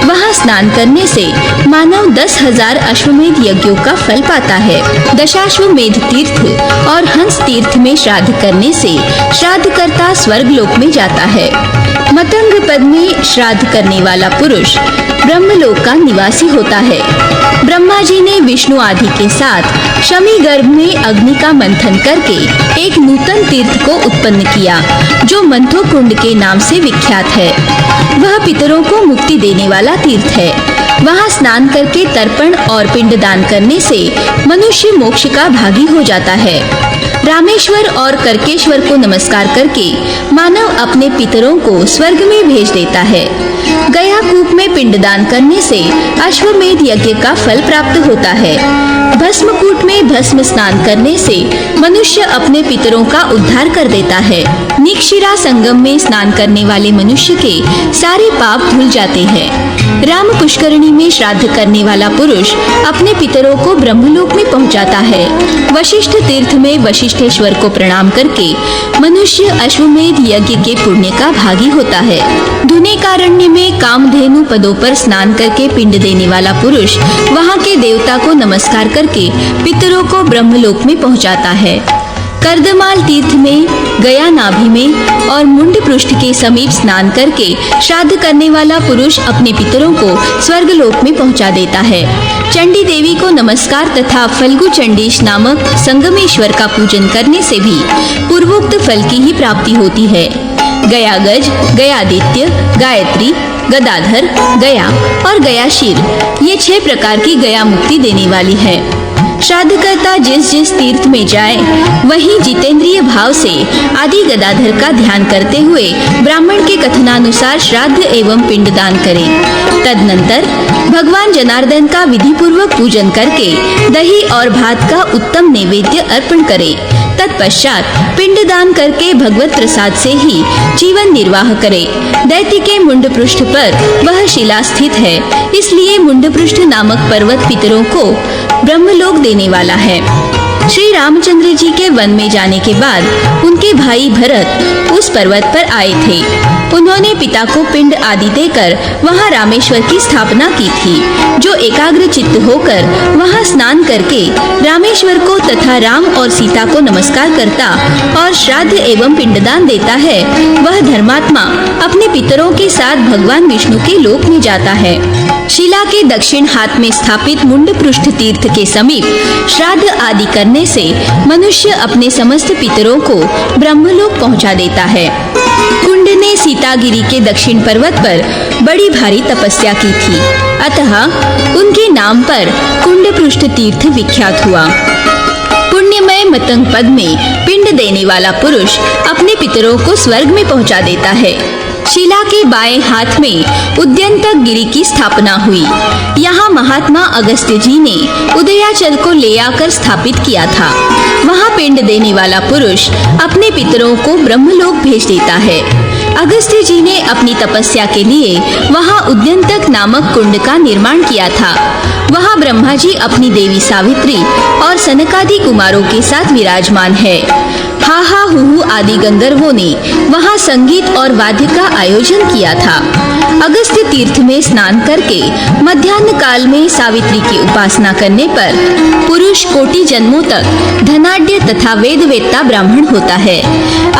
वहाँ स्नान करने से मानव 10,000 अश्वमेध यज्ञों का फल पाता है। दशाश्वमेध तीर्थ और हंस तीर्थ में श्राद्ध करने से श्राद्धकर्ता स्वर्गलोक में जाता है। मतंग पद में श्राद्ध करने वाला पुरुष ब्रह्मलोक का निवासी होता है। ब्रह्मा जी ने विष्णु आदि के साथ शमी गर्भ में अग्नि का मंथन करके एक नूतन तीर्थ को उत्पन्न किया जो मंथो कुंड के नाम से विख्यात है। वह पितरों को मुक्ति देने वाला तीर्थ है। वहाँ स्नान करके तर्पण और पिंडदान करने से मनुष्य मोक्ष का भागी हो जाता है। रामेश्वर और करकेश्वर को नमस्कार करके मानव अपने पितरों को स्वर्ग में भेज देता है। गया कूप में पिंडदान करने से अश्वमेध यज्ञ का फल प्राप्त होता है। भस्मकूट में भस्म स्नान करने से मनुष्य अपने पितरों का उद्धार कर देता है। निक्षिरा संगम में स्नान करने वाले मनुष्य के सारे पाप धुल जाते हैं। राम पुष्करिणी में श्राद्ध करने वाला पुरुष अपने पितरों को ब्रह्मलोक में पहुंचाता है। वशिष्ठ तीर्थ में वशिष्ठेश्वर को प्रणाम करके मनुष्य अश्वमेध यज्ञ के पुण्य का भागी होता है। धुनेकारण्य में कामधेनु पदों पर स्नान करके पिंड देने वाला पुरुष वहाँ के देवता को नमस्कार करके पितरों को ब्रह्मलोक में पहुंचाता है। कर्दमाल तीर्थ में, गया नाभि में और मुंड पृष्ठ के समीप स्नान करके श्राद्ध करने वाला पुरुष अपने पितरों को स्वर्गलोक में पहुंचा देता है। चंडी देवी को नमस्कार तथा फल्गु चंडीश नामक संगमेश्वर का पूजन करने से भी पूर्वोक्त फल की ही प्राप्ति होती है। गयागज, गयादित्य, गायत्री, गदाधर, गया और गयाशील ये 6 प्रकार की गया मुक्ति देने वाली है। श्राद्धकर्ता जिस जिस तीर्थ में जाए वहीं जितेंद्रिय भाव से आदि गदाधर का ध्यान करते हुए ब्राह्मण के कथनानुसार श्राद्ध एवं पिंडदान करे। तदनंतर भगवान जनार्दन का विधि पूर्वक पूजन करके दही और भात का उत्तम नैवेद्य अर्पण करे। तत्पश्चात पिंडदान करके भगवत प्रसाद से ही जीवन निर्वाह करे। दैत्य के मुंड पृष्ठ पर वह शिला स्थित है, इसलिए मुंड पृष्ठ नामक पर्वत पितरों को ब्रह्मलोक देने वाला है। श्री रामचंद्र जी के वन में जाने के बाद उनके भाई भरत उस पर्वत पर आए थे। उन्होंने पिता को पिंड आदि देकर वहां रामेश्वर की स्थापना की थी। जो एकाग्र चित्त होकर वहां स्नान करके रामेश्वर को तथा राम और सीता को नमस्कार करता और श्राद्ध एवं पिंडदान देता है, वह धर्मात्मा अपने पितरों के साथ भगवान विष्णु के लोक में जाता है। शिला के दक्षिण हाथ में स्थापित मुंड पृष्ठ तीर्थ के समीप श्राद्ध आदि करने से मनुष्य अपने समस्त पितरों को ब्रह्मलोक पहुंचा देता है। कुंड ने सीतागिरी के दक्षिण पर्वत पर बड़ी भारी तपस्या की थी, अतः उनके नाम पर कुंड पृष्ठ तीर्थ विख्यात हुआ। पुण्यमय मतंग पद में पिंड देने वाला पुरुष अपने पितरों को स्वर्ग में पहुंचा देता है। शिला के बाएं हाथ में उद्यंतक गिरी की स्थापना हुई। यहाँ महात्मा अगस्त्य जी ने उदयाचल को ले आकर स्थापित किया था। वहाँ पिंड देने वाला पुरुष अपने पितरों को ब्रह्मलोक भेज देता है। अगस्त्य जी ने अपनी तपस्या के लिए वहाँ उद्यंतक नामक कुंड का निर्माण किया था। वहाँ ब्रह्मा जी अपनी देवी सावित्री और सनकादि कुमारों के साथ विराजमान है। हाहा हुहु आदि गंधर्वों ने वहाँ संगीत और वाद्य का आयोजन किया था। अगस्त्य तीर्थ में स्नान करके मध्याह्न काल में सावित्री की उपासना करने पर पुरुष कोटि जन्मों तक धनाढ्य तथा वेदवेत्ता ब्राह्मण होता है।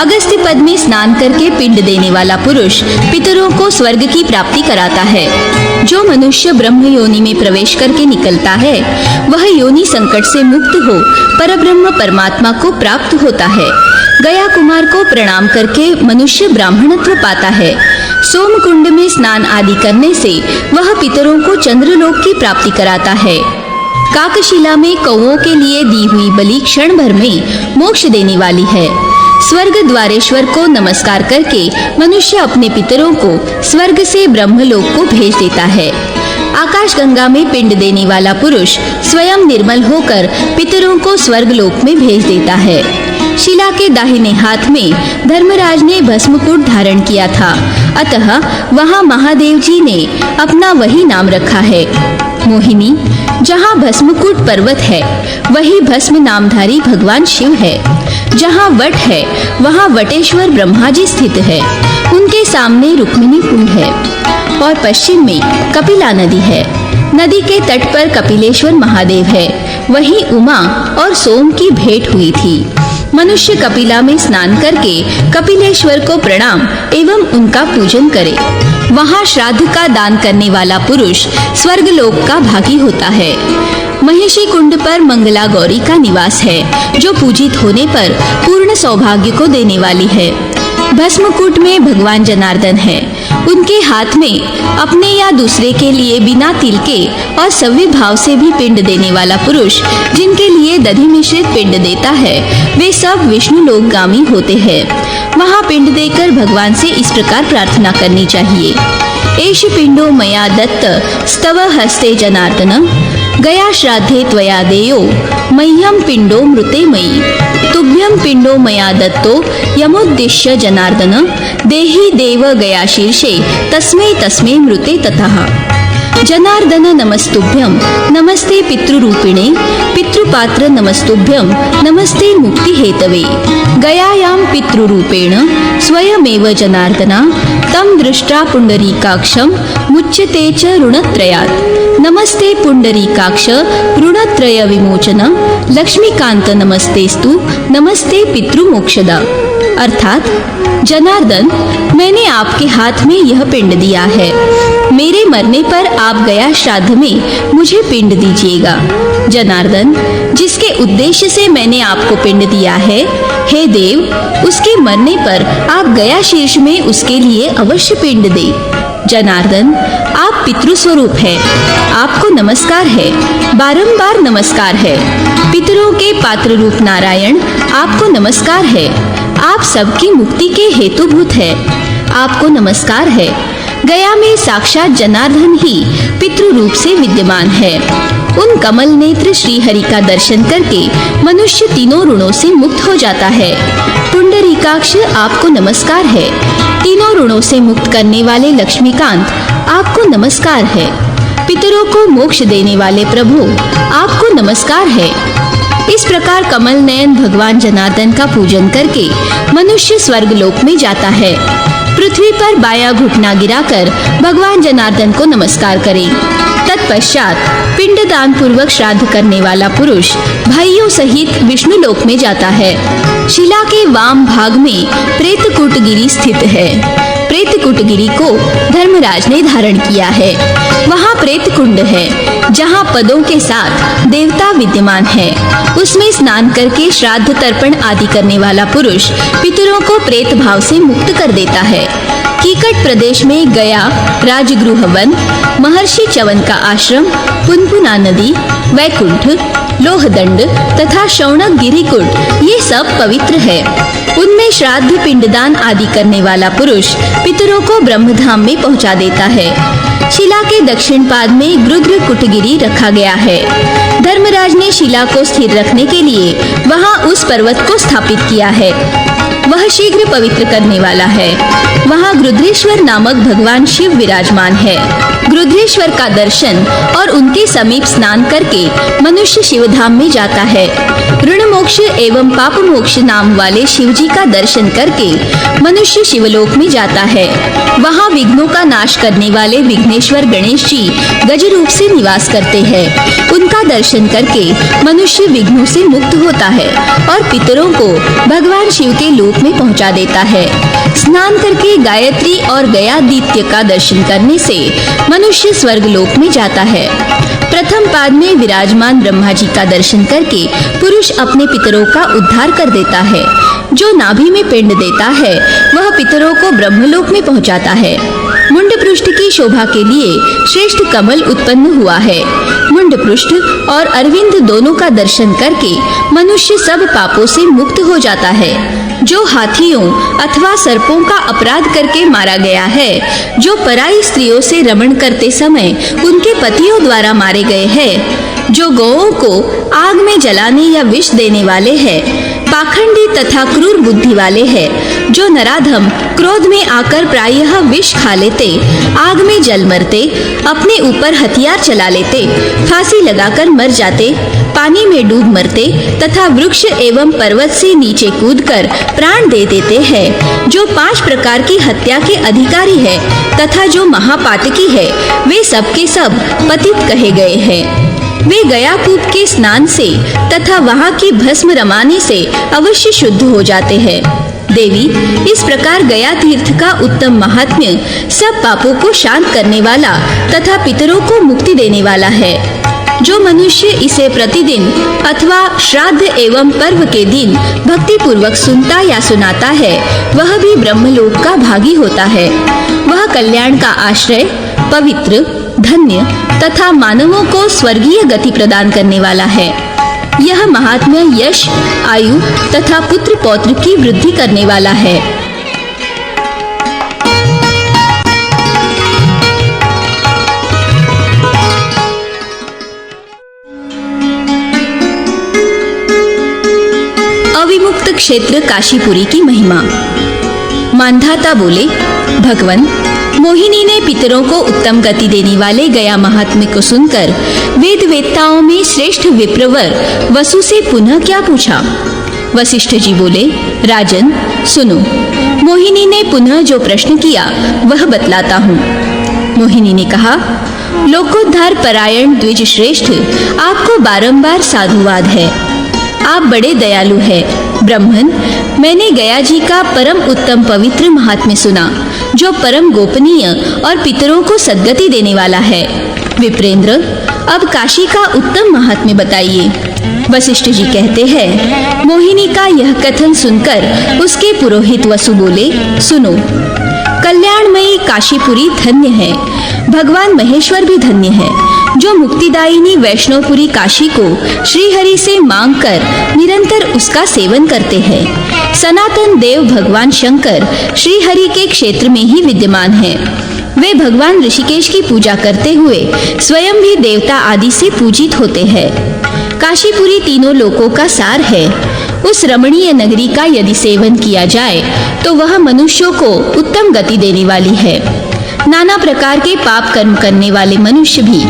अगस्त्य पद में स्नान करके पिंड देने वाला पुरुष पितरों को स्वर्ग की प्राप्ति कराता है। जो मनुष्य ब्रह्म योनि में प्रवेश करके निकलता है वह योनि संकट से मुक्त हो परब्रह्म परमात्मा को प्राप्त होता है। गया कुमार को प्रणाम करके मनुष्य ब्राह्मणत्व पाता है। सोमकुंड में स्नान आदि करने से वह पितरों को चंद्रलोक की प्राप्ति कराता है। काकशिला में कौओं के लिए दी हुई बलि क्षण भर में मोक्ष देने वाली है। स्वर्ग द्वारेश्वर को नमस्कार करके मनुष्य अपने पितरों को स्वर्ग से ब्रह्मलोक को भेज देता है। आकाश गंगा में पिंड देने वाला पुरुष स्वयं निर्मल होकर पितरों को स्वर्गलोक में भेज देता है। शिला के दाहिने हाथ में धर्मराज ने भस्मकुट धारण किया था, अतः वहाँ महादेव जी ने अपना वही नाम रखा है। मोहिनी, जहाँ भस्मकुट पर्वत है वही भस्म नामधारी भगवान शिव है। जहाँ वट है वहाँ वटेश्वर ब्रह्मा जी स्थित है। उनके सामने रुक्मिणी कुंड है और पश्चिम में कपिला नदी है। नदी के तट पर कपिलेश्वर महादेव है। वहीं उमा और सोम की भेंट हुई थी। मनुष्य कपिला में स्नान करके कपिलेश्वर को प्रणाम एवं उनका पूजन करे। वहाँ श्राद्ध का दान करने वाला पुरुष स्वर्गलोक का भागी होता है। महिषी कुंड पर मंगला गौरी का निवास है, जो पूजित होने पर पूर्ण सौभाग्य को देने वाली है। भस्मकुट में भगवान जनार्दन है। उनके हाथ में अपने या दूसरे के लिए बिना तिल के और सव्य भाव से भी पिंड देने वाला पुरुष जिनके लिए दधि मिश्रित पिंड देता है वे सब विष्णु लोकगामी होते हैं। वहाँ पिंड देकर भगवान से इस प्रकार प्रार्थना करनी चाहिए। एष पिंडो मया दत्त स्तव हस्ते जनार्दन गया श्राद्धे त्वया देयो मह्यम पिंडो मृते मयि तुभ्यम पिंडो मया दत्तो यमोद्दिश्य जनार्दन देहि देव गया शीर्षे तस्मै तस्मै मृते ततः। जनार्दन नमस्तुभ्यं नमस्ते पितृरूपिणे पितृपात्र नमस्तुभ्यं नमस्ते मुक्ति हेतवे गयायां पितृरूपेण स्वयमेव जनार्दना तं दृष्ट्वा पुंडरीकाक्षं मुच्यते च ऋणत्रयात् नमस्ते पुंडरीकाक्ष ऋणत्रय विमोचन लक्ष्मीकांत नमस्तेस्तु नमस्ते पितृमोक्षदा। अर्थात जनार्दन, मैंने आपके हाथ में यह पिंड दिया है। मेरे मरने पर आप गया श्राद्ध में मुझे पिंड दीजिएगा। जनार्दन, जिसके उद्देश्य से मैंने आपको पिंड दिया है, हे देव, उसके मरने पर आप गया शीर्ष में उसके लिए अवश्य पिंड दे। जनार्दन, आप पितृस्वरूप है, आपको नमस्कार है, बारंबार नमस्कार है। पितरों के पात्र रूप नारायण, आपको नमस्कार है। आप सबकी मुक्ति के हेतुभूत है, आपको नमस्कार है। गया में साक्षात जनार्दन ही पितृ रूप से विद्यमान है। उन कमल नेत्र श्री हरि का दर्शन करके मनुष्य तीनों ऋणों से मुक्त हो जाता है। पुंडरीकाक्ष, आपको नमस्कार है। तीनों ऋणों से मुक्त करने वाले लक्ष्मीकांत, आपको नमस्कार है। पितरों को मोक्ष देने वाले प्रभु, आपको नमस्कार है। इस प्रकार कमल नयन भगवान जनार्दन का पूजन करके मनुष्य स्वर्गलोक में जाता है। पृथ्वी पर बायां घुटना गिराकर भगवान जनार्दन को नमस्कार करें। तत्पश्चात पिंडदान पूर्वक श्राद्ध करने वाला पुरुष भाइयों सहित विष्णु लोक में जाता है। शिला के वाम भाग में प्रेतकूट गिरी स्थित है। प्रेतकूट गिरी को धर्मराज ने धारण किया है। वहाँ प्रेत कुंड है, जहाँ पदों के साथ देवता विद्यमान है। उसमें स्नान करके श्राद्ध तर्पण आदि करने वाला पुरुष पितरों को प्रेत भाव से मुक्त कर देता है। कीकट प्रदेश में गया राजगृह वन, महर्षि च्यवन का आश्रम, पुनपुना नदी, वैकुंठ, लोहदंड तथा शौनक गिरिकुट ये सब पवित्र है। उनमें श्राद्ध पिंडदान आदि करने वाला पुरुष पितरों को ब्रह्मधाम में पहुंचा देता है। शिला के दक्षिण पाद में गृध्र कुटगिरी रखा गया है। धर्मराज ने शिला को स्थिर रखने के लिए वहां उस पर्वत को स्थापित किया है। वह शीघ्र पवित्र करने वाला है। वहां गृध्रेश्वर नामक भगवान शिव विराजमान है। गृध्रेश्वर का दर्शन और उनके समीप स्नान करके मनुष्य शिवधाम में जाता है। ऋण मोक्ष एवं पाप मोक्ष नाम वाले शिवजी का दर्शन करके मनुष्य शिवलोक में जाता है। वहां विघ्नों का नाश करने वाले विघ्नेश्वर गणेश जी गज रूप से निवास करते हैं। उनका दर्शन करके मनुष्य विघ्नों से मुक्त होता है और पितरों को भगवान शिव के लोक में पहुंचा देता है। स्नान करके गायत्री और गयादित्य का दर्शन करने से मनुष्य स्वर्ग लोक में जाता है। प्रथम पाद में विराजमान ब्रह्मा जी का दर्शन करके पुरुष अपने पितरों का उद्धार कर देता है। जो नाभि में पिंड देता है वह पितरों को ब्रह्मलोक में पहुंचाता है। मुंड पृष्ठ की शोभा के लिए श्रेष्ठ कमल उत्पन्न हुआ है। मुंड पृष्ठ और अरविंद दोनों का दर्शन करके मनुष्य सब पापों से मुक्त हो जाता है। जो हाथियों अथवा सर्पों का अपराध करके मारा गया है, जो पराई स्त्रियों से रमण करते समय उनके पतियों द्वारा मारे गए हैं, जो गौओं को आग में जलाने या विष देने वाले हैं, पाखंडी तथा क्रूर बुद्धि वाले हैं, जो नराधम क्रोध में आकर प्रायः विष खा लेते, आग में जल मरते, अपने ऊपर हथियार चला लेते, फांसी लगाकर मर जाते, पानी में डूब मरते तथा वृक्ष एवं पर्वत से नीचे कूदकर प्राण दे देते हैं, जो 5 प्रकार की हत्या के अधिकारी है तथा जो महापातकी है, वे सब के सब पतित कहे गए हैं। वे गया कूप के स्नान से तथा वहां की भस्म रमाने से अवश्य शुद्ध हो जाते हैं। देवी, इस प्रकार गया तीर्थ का उत्तम महात्म्य सब पापों को शांत करने वाला तथा पितरों को मुक्ति देने वाला है। जो मनुष्य इसे प्रतिदिन अथवा श्राद्ध एवं पर्व के दिन भक्ति पूर्वक सुनता या सुनाता है, वह भी ब्रह्मलोक का भागी होता है। वह कल्याण का आश्रय, पवित्र, धन्य तथा मानवों को स्वर्गीय गति प्रदान करने वाला है। यह महात्म्य यश, आयु तथा पुत्र पौत्र की वृद्धि करने वाला है। अविमुक्त क्षेत्र काशीपुरी की महिमा। मानधाता बोले, भगवन, मोहिनी ने पितरों को उत्तम गति देने वाले गया महात्म्य को सुनकर वेद वेत्ताओं में श्रेष्ठ विप्रवर वसु से पुनः क्या पूछा। वशिष्ठ जी बोले, राजन सुनो, मोहिनी ने पुनः जो प्रश्न किया वह बतलाता हूँ। मोहिनी ने कहा, लोकोद्धार परायण द्विज श्रेष्ठ, आपको बारंबार साधुवाद है। आप बड़े दयालु हैं। ब्राह्मण, मैंने गया जी का परम उत्तम पवित्र महात्म्य सुना, जो परम गोपनीय और पितरों को सद्गति देने वाला है। विप्रेंद्र, अब काशी का उत्तम महात्म्य बताइए। वशिष्ठ जी कहते हैं, मोहिनी का यह कथन सुनकर उसके पुरोहित वसु बोले, सुनो, कल्याणमयी काशीपुरी धन्य है, भगवान महेश्वर भी धन्य है, जो मुक्तिदायिनी वैष्णवपुरी काशी को श्रीहरि से मांगकर निरंतर उसका सेवन करते हैं। सनातन देव भगवान शंकर श्रीहरि के क्षेत्र में ही विद्यमान है। वे भगवान ऋषिकेश की पूजा करते हुए स्वयं भी देवता आदि से पूजित होते हैं। काशीपुरी तीनों लोकों का सार है। उस रमणीय नगरी का यदि सेवन किया जाए तो वह मनुष्यों को उत्तम गति देने वाली है। नाना प्रकार के पाप कर्म करने वाले मनुष्य भी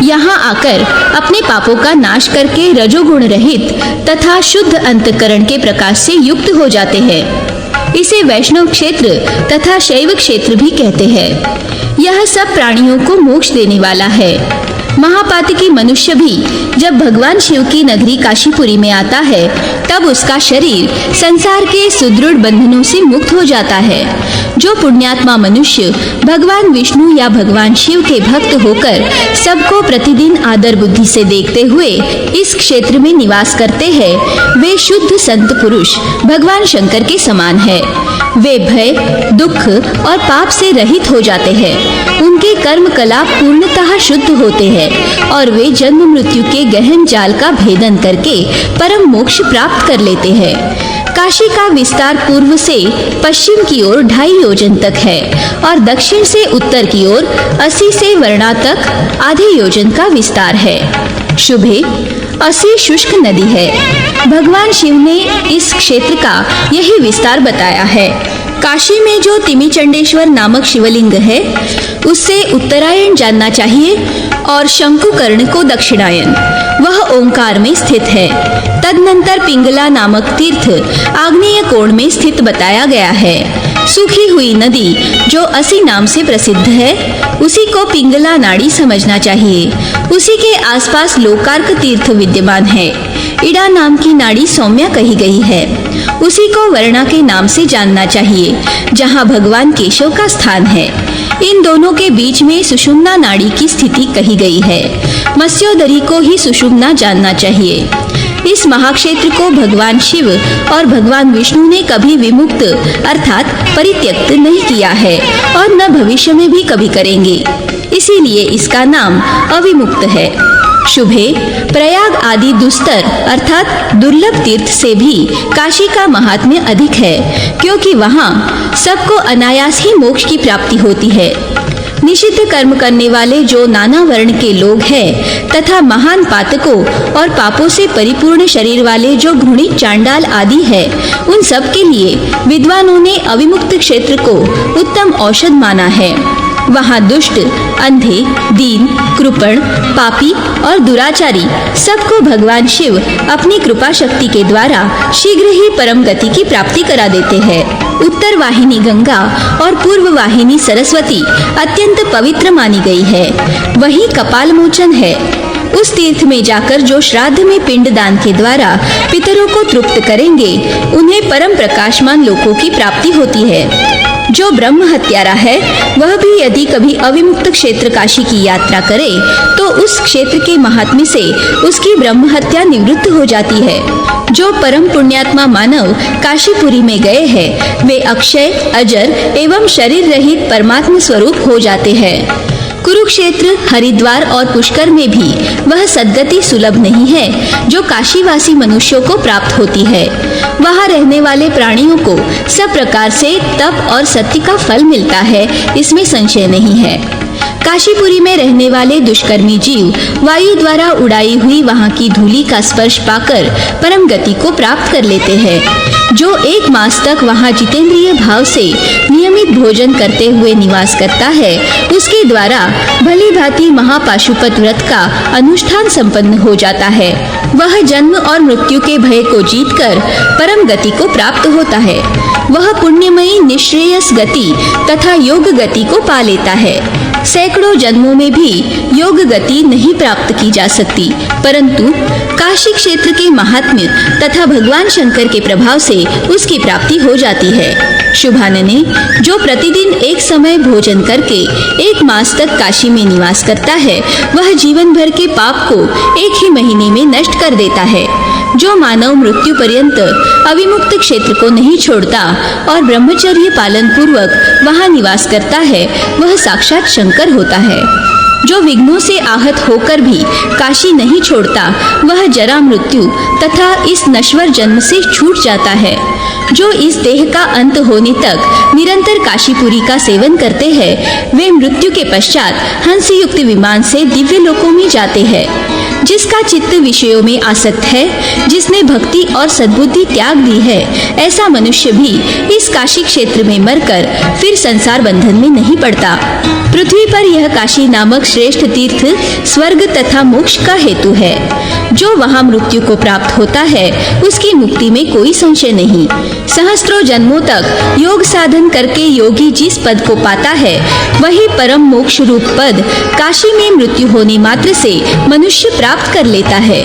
यहाँ आकर अपने पापों का नाश करके रजोगुण रहित तथा शुद्ध अंतकरण के प्रकाश से युक्त हो जाते हैं। इसे वैष्णव क्षेत्र तथा शैव क्षेत्र भी कहते हैं। यह सब प्राणियों को मोक्ष देने वाला है। महापातकी मनुष्य भी जब भगवान शिव की नगरी काशीपुरी में आता है, तब उसका शरीर संसार के सुदृढ़ बंधनों से मुक्त हो जाता है। जो पुण्यात्मा मनुष्य भगवान विष्णु या भगवान शिव के भक्त होकर सबको प्रतिदिन आदर बुद्धि से देखते हुए इस क्षेत्र में निवास करते हैं, वे शुद्ध संत पुरुष भगवान शंकर के समान है। वे भय, दुख और पाप से रहित हो जाते हैं। उनके कर्म कलाप पूर्णतः शुद्ध होते हैं और वे जन्म मृत्यु के गहन जाल का भेदन करके परम मोक्ष प्राप्त कर लेते हैं। काशी का विस्तार पूर्व से पश्चिम की ओर 2.5 योजन तक है और दक्षिण से उत्तर की ओर 80 से वर्णा तक आधे योजन का विस्तार है। शुभे 80 शुष्क नदी है। भगवान शिव ने इस क्षेत्र का यही विस्तार बताया है। काशी में जो तिमिचंडेश्वर नामक शिवलिंग है उससे उत्तरायण जानना चाहिए और शंकुकर्ण को दक्षिणायन। वह ओंकार में स्थित है। तदनंतर पिंगला नामक तीर्थ आग्नेय कोण में स्थित बताया गया है। सूखी हुई नदी जो 80 नाम से प्रसिद्ध है उसी को पिंगला नाड़ी समझना चाहिए। उसी के आसपास लोकार्क तीर्थ विद्यमान है। इड़ा नाम की नाड़ी सौम्या कही गई है। उसी को वर्णा के नाम से जानना चाहिए जहाँ भगवान केशव का स्थान है। इन दोनों के बीच में सुषुम्ना नाड़ी की स्थिति कही गई है। मत्स्योदरी को ही सुषुम्ना जानना चाहिए। इस महाक्षेत्र को भगवान शिव और भगवान विष्णु ने कभी विमुक्त अर्थात परित्यक्त नहीं किया है और न भविष्य में भी कभी करेंगे, इसीलिए इसका नाम अविमुक्त है। शुभे प्रयाग आदि दुस्तर अर्थात दुर्लभ तीर्थ से भी काशी का महात्म्य अधिक है, क्योंकि वहाँ सबको अनायास ही मोक्ष की प्राप्ति होती है। निषिद्ध कर्म करने वाले जो नाना वर्ण के लोग हैं तथा महान पातकों और पापों से परिपूर्ण शरीर वाले जो घृणित चांडाल आदि है, उन सब के लिए विद्वानों ने अविमुक्त क्षेत्र को उत्तम औषध माना है। वहाँ दुष्ट, अंधे, दीन, कृपण, पापी और दुराचारी सबको भगवान शिव अपनी कृपा शक्ति के द्वारा शीघ्र ही परम गति की प्राप्ति करा देते हैं। उत्तर वाहिनी गंगा और पूर्व वाहिनी सरस्वती अत्यंत पवित्र मानी गई है। वही कपाल मोचन है। उस तीर्थ में जाकर जो श्राद्ध में पिंड दान के द्वारा पितरों को तृप्त करेंगे उन्हें परम प्रकाशमान लोकों की प्राप्ति होती है। जो ब्रह्म हत्यारा है वह भी यदि कभी अविमुक्त क्षेत्र काशी की यात्रा करे तो उस क्षेत्र के महात्म्य से उसकी ब्रह्म हत्या निवृत्त हो जाती है। जो परम पुण्यात्मा मानव काशीपुरी में गए हैं वे अक्षय, अजर एवं शरीर रहित परमात्मा स्वरूप हो जाते हैं। कुरुक्षेत्र, हरिद्वार और पुष्कर में भी वह सद्गति सुलभ नहीं है जो काशीवासी मनुष्यों को प्राप्त होती है। वहाँ रहने वाले प्राणियों को सब प्रकार से तप और सत्य का फल मिलता है, इसमें संशय नहीं है। काशीपुरी में रहने वाले दुष्कर्मी जीव वायु द्वारा उड़ाई हुई वहाँ की धूलि का स्पर्श पाकर परम गति को प्राप्त कर लेते हैं। जो 1 मास तक वहाँ जितेंद्रिय भाव से नियमित भोजन करते हुए निवास करता है उसके द्वारा भली भांति महापाशुपत व्रत का अनुष्ठान संपन्न हो जाता है। वह जन्म और मृत्यु के भय को जीतकर परम गति को प्राप्त होता है। वह पुण्यमयी निश्रेयस गति तथा योग गति को पा लेता है। सैकड़ों जन्मों में भी योग गति नहीं प्राप्त की जा सकती, परंतु काशी क्षेत्र के महात्म्य तथा भगवान शंकर के प्रभाव से उसकी प्राप्ति हो जाती है। शुभानने, जो प्रतिदिन एक समय भोजन करके 1 मास तक काशी में निवास करता है वह जीवन भर के पाप को 1 ही महीने में नष्ट कर देता है। जो मानव मृत्यु पर्यंत अविमुक्त क्षेत्र को नहीं छोड़ता और ब्रह्मचर्य पालन पूर्वक वहाँ निवास करता है वह साक्षात शंकर होता है। जो विघ्नों से आहत होकर भी काशी नहीं छोड़ता वह जरा मृत्यु तथा इस नश्वर जन्म से छूट जाता है। जो इस देह का अंत होने तक निरंतर काशीपुरी का सेवन करते हैं वे मृत्यु के पश्चात हंस युक्त विमान से दिव्य लोकों में जाते हैं। जिसका चित्त विषयों में आसक्त है, जिसने भक्ति और सद्बुद्धि त्याग दी है, ऐसा मनुष्य भी इस काशी क्षेत्र में मरकर फिर संसार बंधन में नहीं पड़ता। पृथ्वी पर यह काशी नामक श्रेष्ठ तीर्थ स्वर्ग तथा मोक्ष का हेतु है। जो वहाँ मृत्यु को प्राप्त होता है उसकी मुक्ति में कोई संशय नहीं। सहस्त्रों जन्मों तक योग साधन करके योगी जिस पद को पाता है वही परम मोक्ष रूप पद काशी में मृत्यु होने मात्र से मनुष्य प्राप्त कर लेता है।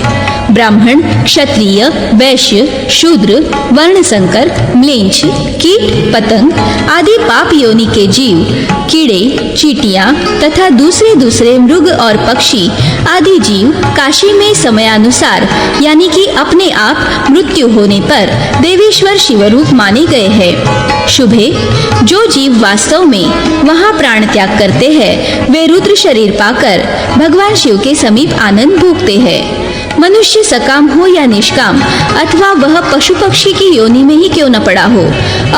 ब्राह्मण, क्षत्रिय, वैश्य, शूद्र, वर्ण संकर, म्लेच्छ, कीट, पतंग आदि पाप योनि के जीव, कीड़े, चींटियां तथा दूसरे मृग और पक्षी आदि जीव काशी में समयानुसार यानी कि अपने आप मृत्यु होने पर देवेश्वर शिवरूप माने गए हैं। शुभे जो जीव वास्तव में वहाँ प्राण त्याग करते हैं वे रुद्र शरीर पाकर भगवान शिव के समीप आनंद भोगते हैं। मनुष्य सकाम हो या निष्काम अथवा वह पशु पक्षी की योनि में ही क्यों न पड़ा हो,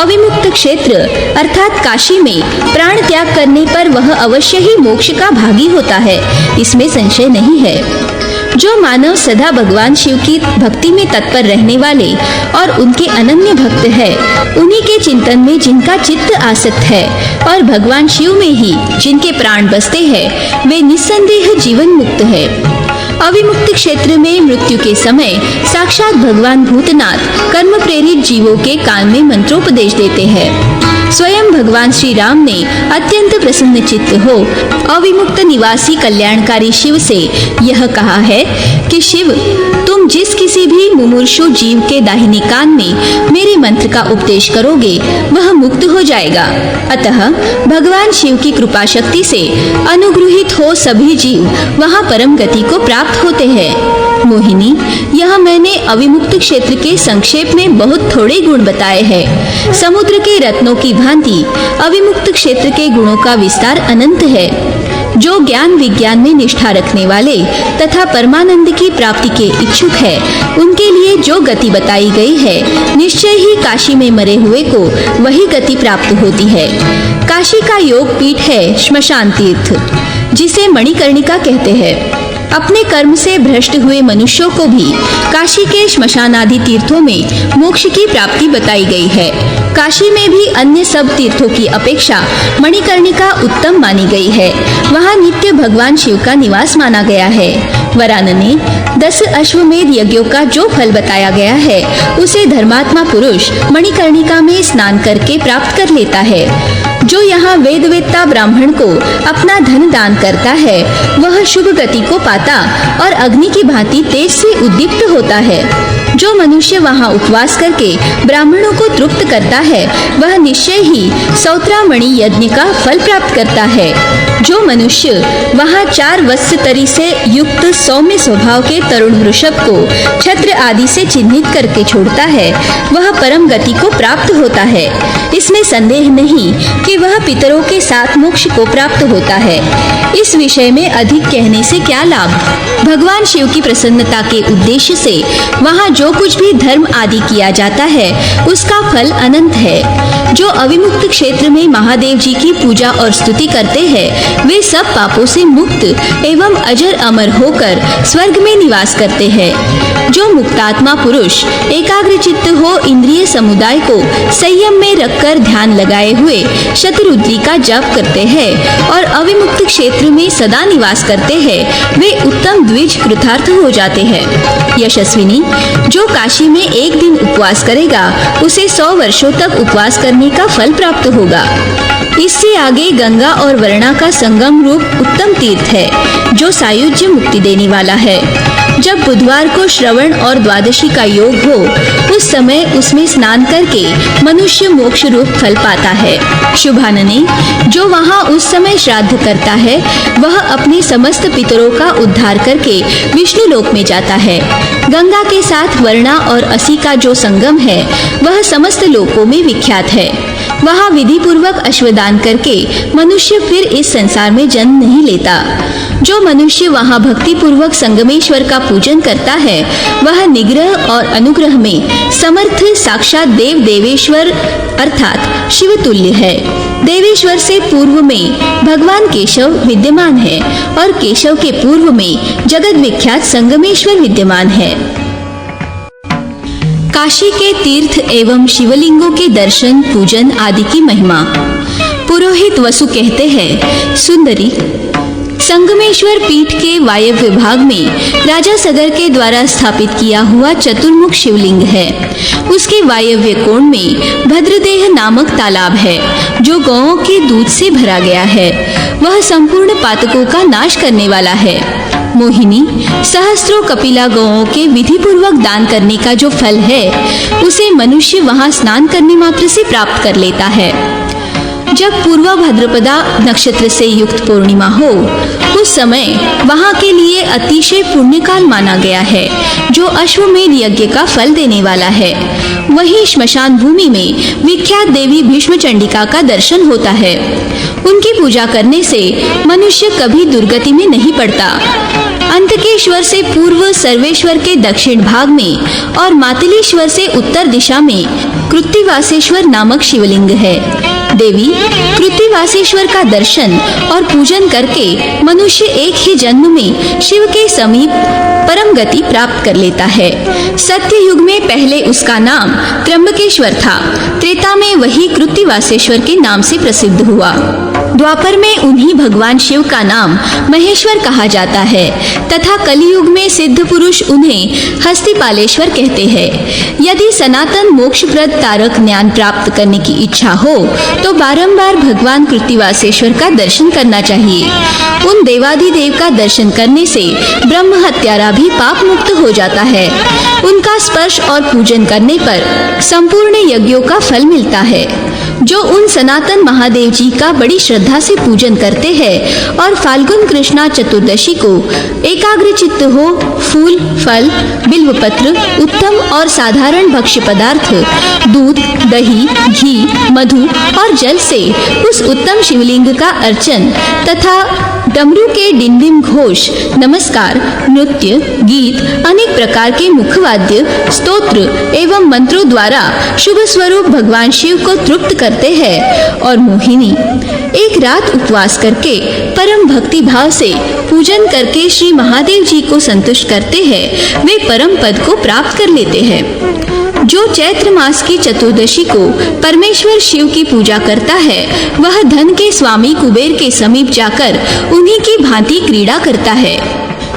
अविमुक्त क्षेत्र अर्थात काशी में प्राण त्याग करने पर वह अवश्य ही मोक्ष का भागी होता है, इसमें संशय नहीं है। जो मानव सदा भगवान शिव की भक्ति में तत्पर रहने वाले और उनके अनन्य भक्त है, उन्हीं के चिंतन में जिनका चित्त आसक्त है और भगवान शिव में ही जिनके प्राण बसते हैं, वे निस्संदेह जीवन मुक्त है। अविमुक्त क्षेत्र में मृत्यु के समय साक्षात भगवान भूतनाथ कर्म प्रेरित जीवों के कान में मंत्रोपदेश देते हैं। स्वयं भगवान श्री राम ने अत्यंत प्रसन्न चित्त हो अविमुक्त निवासी कल्याणकारी शिव से यह कहा है कि शिव, तुम जिस किसी भी मुमुर्षु जीव के दाहिने कान में मेरे मंत्र का उपदेश करोगे वह मुक्त हो जाएगा। अतः भगवान शिव की कृपा शक्ति से अनुग्रहित हो सभी जीव वहाँ परम गति को प्राप्त होते हैं। मोहिनी, यह मैंने अविमुक्त क्षेत्र के संक्षेप में बहुत थोड़े गुण बताए हैं। समुद्र के रत्नों की भांति अविमुक्त क्षेत्र के गुणों का विस्तार अनंत है। जो ज्ञान विज्ञान में निष्ठा रखने वाले तथा परमानंद की प्राप्ति के इच्छुक है, उनके लिए जो गति बताई गई है, निश्चय ही काशी में मरे हुए को वही गति प्राप्त होती है। काशी का योग पीठ है श्मशान तीर्थ, जिसे मणिकर्णिका कहते हैं। अपने कर्म से भ्रष्ट हुए मनुष्यों को भी काशी के श्मशान आदि तीर्थों में मोक्ष की प्राप्ति बताई गई है। काशी में भी अन्य सब तीर्थों की अपेक्षा मणिकर्णिका उत्तम मानी गई है। वहाँ नित्य भगवान शिव का निवास माना गया है। वरानने 10 अश्वमेध यज्ञों का जो फल बताया गया है, उसे धर्मात्मा पुरुष मणिकर्णिका में स्नान करके प्राप्त कर लेता है। जो यहाँ वेदवेत्ता ब्राह्मण को अपना धन दान करता है, वह शुभ गति को पाता और अग्नि की भांति तेज से उद्दीप्त होता है। जो मनुष्य वहाँ उपवास करके ब्राह्मणों को तृप्त करता है, वह निश्चय ही सौत्रामणि यज्ञ का फल प्राप्त करता है। जो मनुष्य वहाँ 4 वत्सतरी से युक्त सौम्य स्वभाव के तरुण वृषभ को छत्र आदि से चिन्हित करके छोड़ता है, वह परम गति को प्राप्त होता है। इसमें संदेह नहीं कि वह पितरों के साथ मोक्ष को प्राप्त होता है। इस विषय में अधिक कहने से क्या लाभ। भगवान शिव की प्रसन्नता के उद्देश्य से वहाँ जो कुछ भी धर्म आदि किया जाता है, उसका फल अनंत है। जो अविमुक्त क्षेत्र में महादेव जी की पूजा और स्तुति करते हैं, वे सब पापों से मुक्त एवं अजर अमर होकर स्वर्ग में निवास करते हैं। जो मुक्तात्मा पुरुष एकाग्रचित्त हो इंद्रिय समुदाय को संयम में रखकर ध्यान लगाए हुए शतरुद्री का जप करते हैं और अविमुक्त क्षेत्र में सदा निवास करते हैं, वे उत्तम द्विज कृतार्थ हो जाते हैं। यशस्विनी, जो काशी में एक दिन उपवास करेगा, उसे 100 वर्षों तक उपवास करने का फल प्राप्त होगा। इससे आगे गंगा और वरुणा का संगम रूप उत्तम तीर्थ है, जो सायुज्य मुक्ति देने वाला है। जब बुधवार को श्रवण और द्वादशी का योग हो, उस समय उसमें स्नान करके मनुष्य मोक्ष रूप फल पाता है। शुभानने, जो वहाँ उस समय श्राद्ध करता है, वह अपने समस्त पितरों का उद्धार करके विष्णु लोक में जाता है। गंगा के साथ वरुणा और असी का जो संगम है, वह समस्त लोकों में विख्यात है। वहाँ विधि पूर्वक अश्वदान करके मनुष्य फिर इस संसार में जन्म नहीं लेता। जो मनुष्य वहाँ भक्ति पूर्वक संगमेश्वर का पूजन करता है, वह निग्रह और अनुग्रह में समर्थ साक्षात देव देवेश्वर अर्थात शिव तुल्य है। देवेश्वर से पूर्व में भगवान केशव विद्यमान है और केशव के पूर्व में जगत विख्यात संगमेश्वर विद्यमान है। काशी के तीर्थ एवं शिवलिंगों के दर्शन पूजन आदि की महिमा। पुरोहित वसु कहते हैं, सुंदरी, संगमेश्वर पीठ के वायव्य भाग में राजा सगर के द्वारा स्थापित किया हुआ चतुर्मुख शिवलिंग है। उसके वायव्य कोण में भद्रदेह नामक तालाब है, जो गौओं के दूध से भरा गया है। वह संपूर्ण पातकों का नाश करने वाला है। मोहिनी, सहस्त्रों कपिला गौओं के विधि पूर्वक दान करने का जो फल है, उसे मनुष्य वहां स्नान करने मात्र से प्राप्त कर लेता है। जब पूर्व भाद्रपदा नक्षत्र से युक्त पूर्णिमा हो, उस समय वहाँ के लिए अतिशय पुण्यकाल माना गया है, जो अश्वमेध यज्ञ का फल देने वाला है। वहीं श्मशान भूमि में विख्यात देवी भीष्म चंडिका का दर्शन होता है। उनकी पूजा करने से मनुष्य कभी दुर्गति में नहीं पड़ता। अंतकेश्वर से पूर्व सर्वेश्वर के दक्षिण भाग में और मातलीश्वर से उत्तर दिशा में कृत्तिवासेश्वर नामक शिवलिंग है। देवी कृत्तिवासेश्वर का दर्शन और पूजन करके मनुष्य एक ही जन्म में शिव के समीप परम गति प्राप्त कर लेता है। सत्य युग में पहले उसका नाम त्र्यंबकेश्वर था। त्रेता में वही कृत्तिवासेश्वर के नाम से प्रसिद्ध हुआ। द्वापर में उन्हीं भगवान शिव का नाम महेश्वर कहा जाता है तथा कलियुग में सिद्ध पुरुष उन्हें हस्तिपालेश्वर कहते हैं। यदि सनातन मोक्षप्रद तारक ज्ञान प्राप्त करने की इच्छा हो तो बारंबार भगवान कृत्तिवासेश्वर का दर्शन करना चाहिए। उन देवाधिदेव का दर्शन करने से ब्रह्म हत्यारा भी पाप मुक्त हो जाता है। उनका स्पर्श और पूजन करने पर संपूर्ण यज्ञों का फल मिलता है। जो उन सनातन महादेव जी का बड़ी श्रद्धा से पूजन करते हैं और फाल्गुन कृष्णा चतुर्दशी को एकाग्र चित्त हो फूल, फल, बिल्वपत्र, उत्तम और साधारण भक्ष्य पदार्थ, दूध, दही, घी, मधु और जल से उस उत्तम शिवलिंग का अर्चन तथा डमरू के डिंडिम घोष, नमस्कार, नृत्य, गीत, अनेक प्रकार के मुखवाद्य, स्तोत्र एवं मंत्रों द्वारा शुभ स्वरूप भगवान शिव को तृप्त करते हैं और मोहिनी एक रात उपवास करके परम भक्ति भाव से पूजन करके श्री महादेव जी को संतुष्ट करते हैं, वे परम पद को प्राप्त कर लेते हैं। जो चैत्र मास की चतुर्दशी को परमेश्वर शिव की पूजा करता है, वह धन के स्वामी कुबेर के समीप जाकर उन्हीं की भांति क्रीड़ा करता है।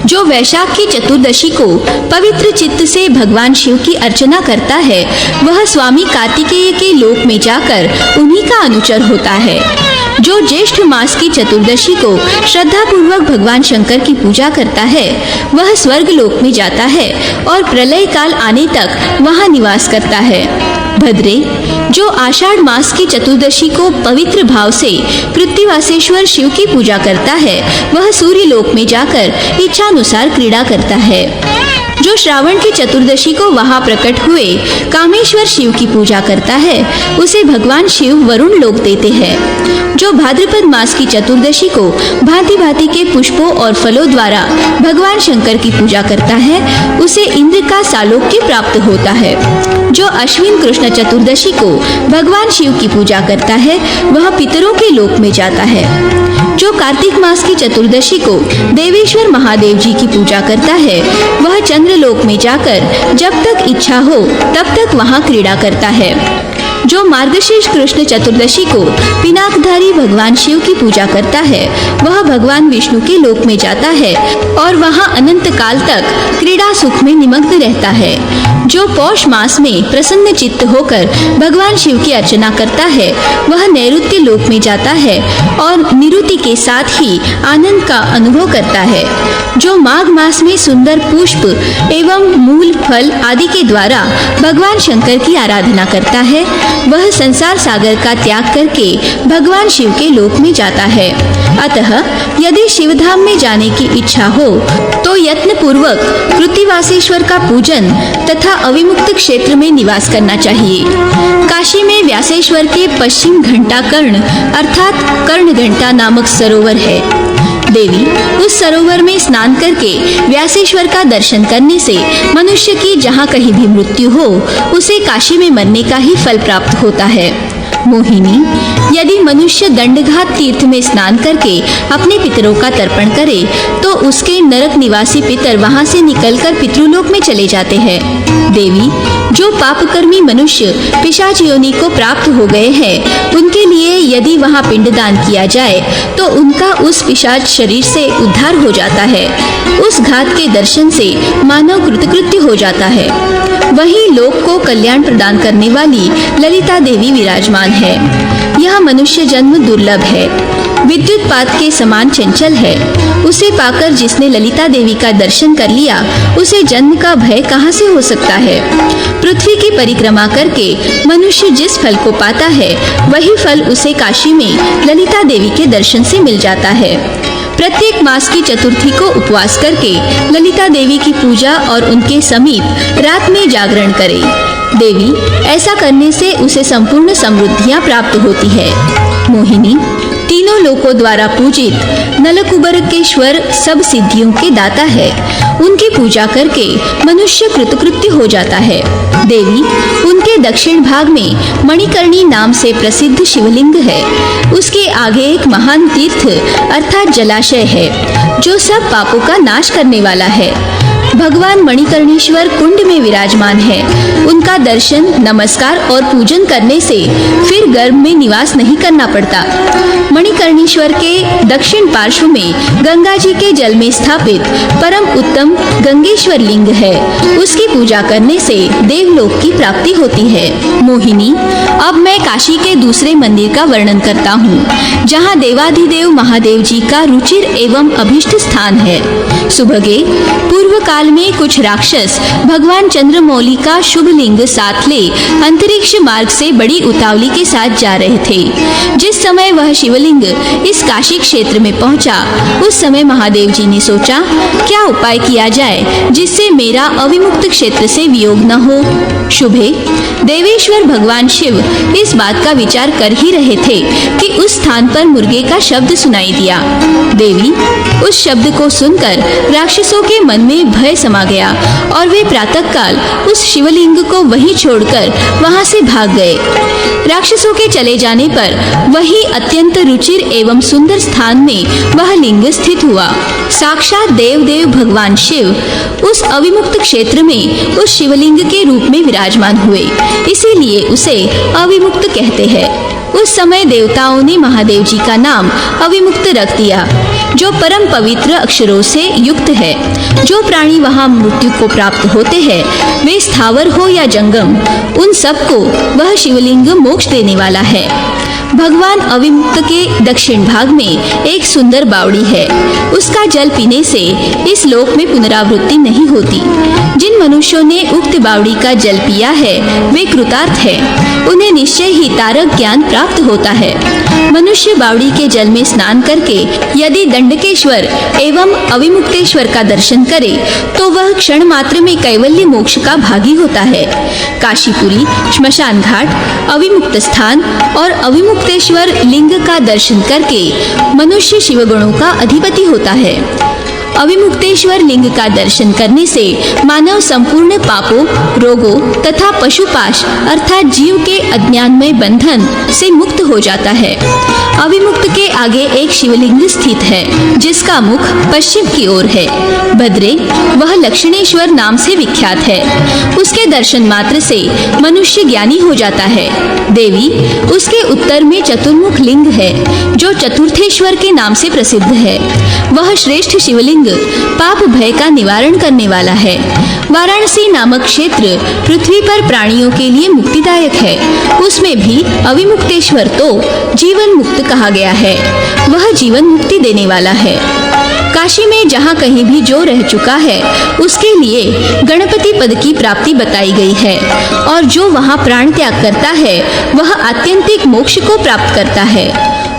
जो वैशाख की चतुर्दशी को पवित्र चित्त से भगवान शिव की अर्चना करता है, वह स्वामी कार्तिकेय के लोक में जाकर उन्हीं का अनुचर होता है। जो ज्येष्ठ मास की चतुर्दशी को श्रद्धा पूर्वक भगवान शंकर की पूजा करता है, वह स्वर्ग लोक में जाता है और प्रलय काल आने तक वहां निवास करता है। भद्रे, जो आषाढ़ मास की चतुर्दशी को पवित्र भाव से कृत्तिवासेश्वर शिव की पूजा करता है, वह सूर्य लोक में जाकर इच्छानुसार क्रीड़ा करता है। जो श्रावण की चतुर्दशी को वहां प्रकट हुए कामेश्वर शिव की पूजा करता है, उसे भगवान शिव वरुण लोक देते हैं। जो भाद्रपद मास की चतुर्दशी को भांति भांति के पुष्पों और फलों द्वारा भगवान शंकर की पूजा करता है, उसे इंद्र का सालोक्य प्राप्त होता है। जो अश्विन कृष्ण चतुर्दशी को भगवान शिव की पूजा करता है, वह पितरों के लोक में जाता है। जो कार्तिक मास की चतुर्दशी को देवेश्वर महादेव जी की पूजा करता है, वह चंद्रलोक में जाकर जब तक इच्छा हो तब तक वहां क्रीड़ा करता है। जो मार्गशीर्ष कृष्ण चतुर्दशी को पिनाकधारी भगवान शिव की पूजा करता है, वह भगवान विष्णु के लोक में जाता है और वहां अनंत काल तक क्रीड़ा सुख में निमग्न रहता है। जो पौष मास में प्रसन्न चित्त होकर भगवान शिव की अर्चना करता है, वह नैऋत्य लोक में जाता है और निरुति के साथ ही आनंद का अनुभव करता है। जो माघ मास में सुंदर पुष्प एवं मूल, फल आदि के द्वारा भगवान शंकर की आराधना करता है, वह संसार सागर का त्याग करके भगवान शिव के लोक में जाता है। अतः यदि शिवधाम में जाने की इच्छा हो तो यत्न पूर्वक कृत्तिवासेश्वर का पूजन तथा अविमुक्त क्षेत्र में निवास करना चाहिए। काशी में व्यासेश्वर के पश्चिम घंटा कर्ण अर्थात कर्ण घंटा नामक सरोवर है। देवी, उस सरोवर में स्नान करके व्यासेश्वर का दर्शन करने से मनुष्य की जहाँ कहीं भी मृत्यु हो, उसे काशी में मरने का ही फल प्राप्त होता है। मोहिनी, यदि मनुष्य दंडघाट तीर्थ में स्नान करके अपने पितरों का तर्पण करे तो उसके नरक निवासी पितर वहां से निकलकर पितृलोक में चले जाते हैं। देवी, जो पापकर्मी मनुष्य पिशाच योनि को प्राप्त हो गए हैं, उनके लिए यदि वहां पिंडदान किया जाए तो उनका उस पिशाच शरीर से उद्धार हो जाता है। उस घाट के दर्शन से मानव कृतकृत्य हो जाता है। वही लोक को कल्याण प्रदान करने वाली ललिता देवी विराजमान है। यह मनुष्य जन्म दुर्लभ है, विद्युत पात के समान चंचल है। उसे पाकर जिसने ललिता देवी का दर्शन कर लिया, उसे जन्म का भय कहाँ से हो सकता है। पृथ्वी की परिक्रमा करके मनुष्य जिस फल को पाता है, वही फल उसे काशी में ललिता देवी के दर्शन से मिल जाता है। प्रत्येक मास की चतुर्थी को उपवास करके ललिता देवी की पूजा और उनके समीप रात में जागरण करे। देवी ऐसा करने से उसे संपूर्ण समृद्धियां प्राप्त होती है। मोहिनी तीनों लोकों द्वारा पूजित नलकुबरकेश्वर सब सिद्धियों के दाता है। उनकी पूजा करके मनुष्य कृतकृत्य हो जाता है। देवी उनके दक्षिण भाग में मणिकर्णी नाम से प्रसिद्ध शिवलिंग है। उसके आगे एक महान तीर्थ अर्थात जलाशय है जो सब पापों का नाश करने वाला है। भगवान मणिकर्णेश्वर कुंड में विराजमान है। उनका दर्शन, नमस्कार और पूजन करने से फिर गर्भ में निवास नहीं करना पड़ता। मणिकर्णेश्वर के दक्षिण पार्श्व में गंगा जी के जल में स्थापित परम उत्तम गंगेश्वर लिंग है। उसकी पूजा करने से देवलोक की प्राप्ति होती है। मोहिनी, अब मैं काशी के दूसरे मंदिर का वर्णन करता हूँ, जहाँ देवाधिदेव महादेव जी का रुचिर एवं अभिष्ट स्थान है। सुभगे पूर्व काल में कुछ राक्षस भगवान चंद्रमौली का शुभ लिंग साथ ले अंतरिक्ष मार्ग से बड़ी उतावली के साथ जा रहे थे। जिस समय वह शिवलिंग इस काशी क्षेत्र में पहुंचा, उस समय महादेव जी ने सोचा, क्या उपाय किया जाए जिससे मेरा अविमुक्त क्षेत्र से वियोग न हो। शुभे देवेश्वर भगवान शिव इस बात का विचार कर ही रहे थे कि उस स्थान पर मुर्गे का शब्द सुनाई दिया। देवी उस शब्द को सुनकर राक्षसों के मन में भय समा गया और वे प्रातःकाल उस शिवलिंग को वहीं छोड़कर वहां से भाग गए। राक्षसों के चले जाने पर वही अत्यंत रुचिर एवं सुंदर स्थान में वह लिंग स्थित हुआ। साक्षात देव भगवान शिव उस अविमुक्त क्षेत्र में उस शिवलिंग के रूप में विराजमान हुए, इसीलिए उसे अविमुक्त कहते हैं। उस समय देवताओं ने महादेव जी का नाम अविमुक्त रख दिया, जो परम पवित्र अक्षरों से युक्त है। जो प्राणी वहां मृत्यु को प्राप्त होते हैं, वे स्थावर हो या जंगम, उन सबको वह शिवलिंग मोक्ष देने वाला है। भगवान अविमुक्त के दक्षिण भाग में एक सुंदर बावड़ी है। उसका जल पीने से इस लोक में पुनरावृत्ति नहीं होती। जिन मनुष्यों ने उक्त बावड़ी का जल पिया है, वे कृतार्थ है। उन्हें निश्चय ही तारक ज्ञान प्राप्त होता है। मनुष्य बावड़ी के जल में स्नान करके यदि दंडकेश्वर एवं अविमुक्तेश्वर का दर्शन करे, तो वह क्षण मात्र में कैवल्य मोक्ष का भागी होता है। काशीपुरी, श्मशान घाट, अविमुक्त स्थान और अविमुक्तेश्वर लिंग का दर्शन करके मनुष्य शिवगुणों का अधिपति होता है। अविमुक्तेश्वर लिंग का दर्शन करने से मानव संपूर्ण पापों, रोगों तथा पशुपाश अर्थात जीव के अज्ञानमय बंधन से मुक्त हो जाता है। अविमुक्त के आगे एक शिवलिंग स्थित है, जिसका मुख पश्चिम की ओर है। भद्रे वह लक्षणेश्वर नाम से विख्यात है। उसके दर्शन मात्र से मनुष्य ज्ञानी हो जाता है। देवी उसके उत्तर में चतुर्मुख लिंग है, जो चतुर्थेश्वर के नाम से प्रसिद्ध है। वह श्रेष्ठ शिवलिंग पाप भय का निवारण करने वाला है। वाराणसी नामक क्षेत्र पृथ्वी पर प्राणियों के लिए मुक्तिदायक है। उसमें भी अविमुक्तेश्वर तो जीवन मुक्त कहा गया है। वह जीवन मुक्ति देने वाला है। काशी में जहाँ कहीं भी जो रह चुका है, उसके लिए गणपति पद की प्राप्ति बताई गई है, और जो वहाँ प्राण त्याग करता है, वह आत्यंतिक मोक्ष को प्राप्त करता है।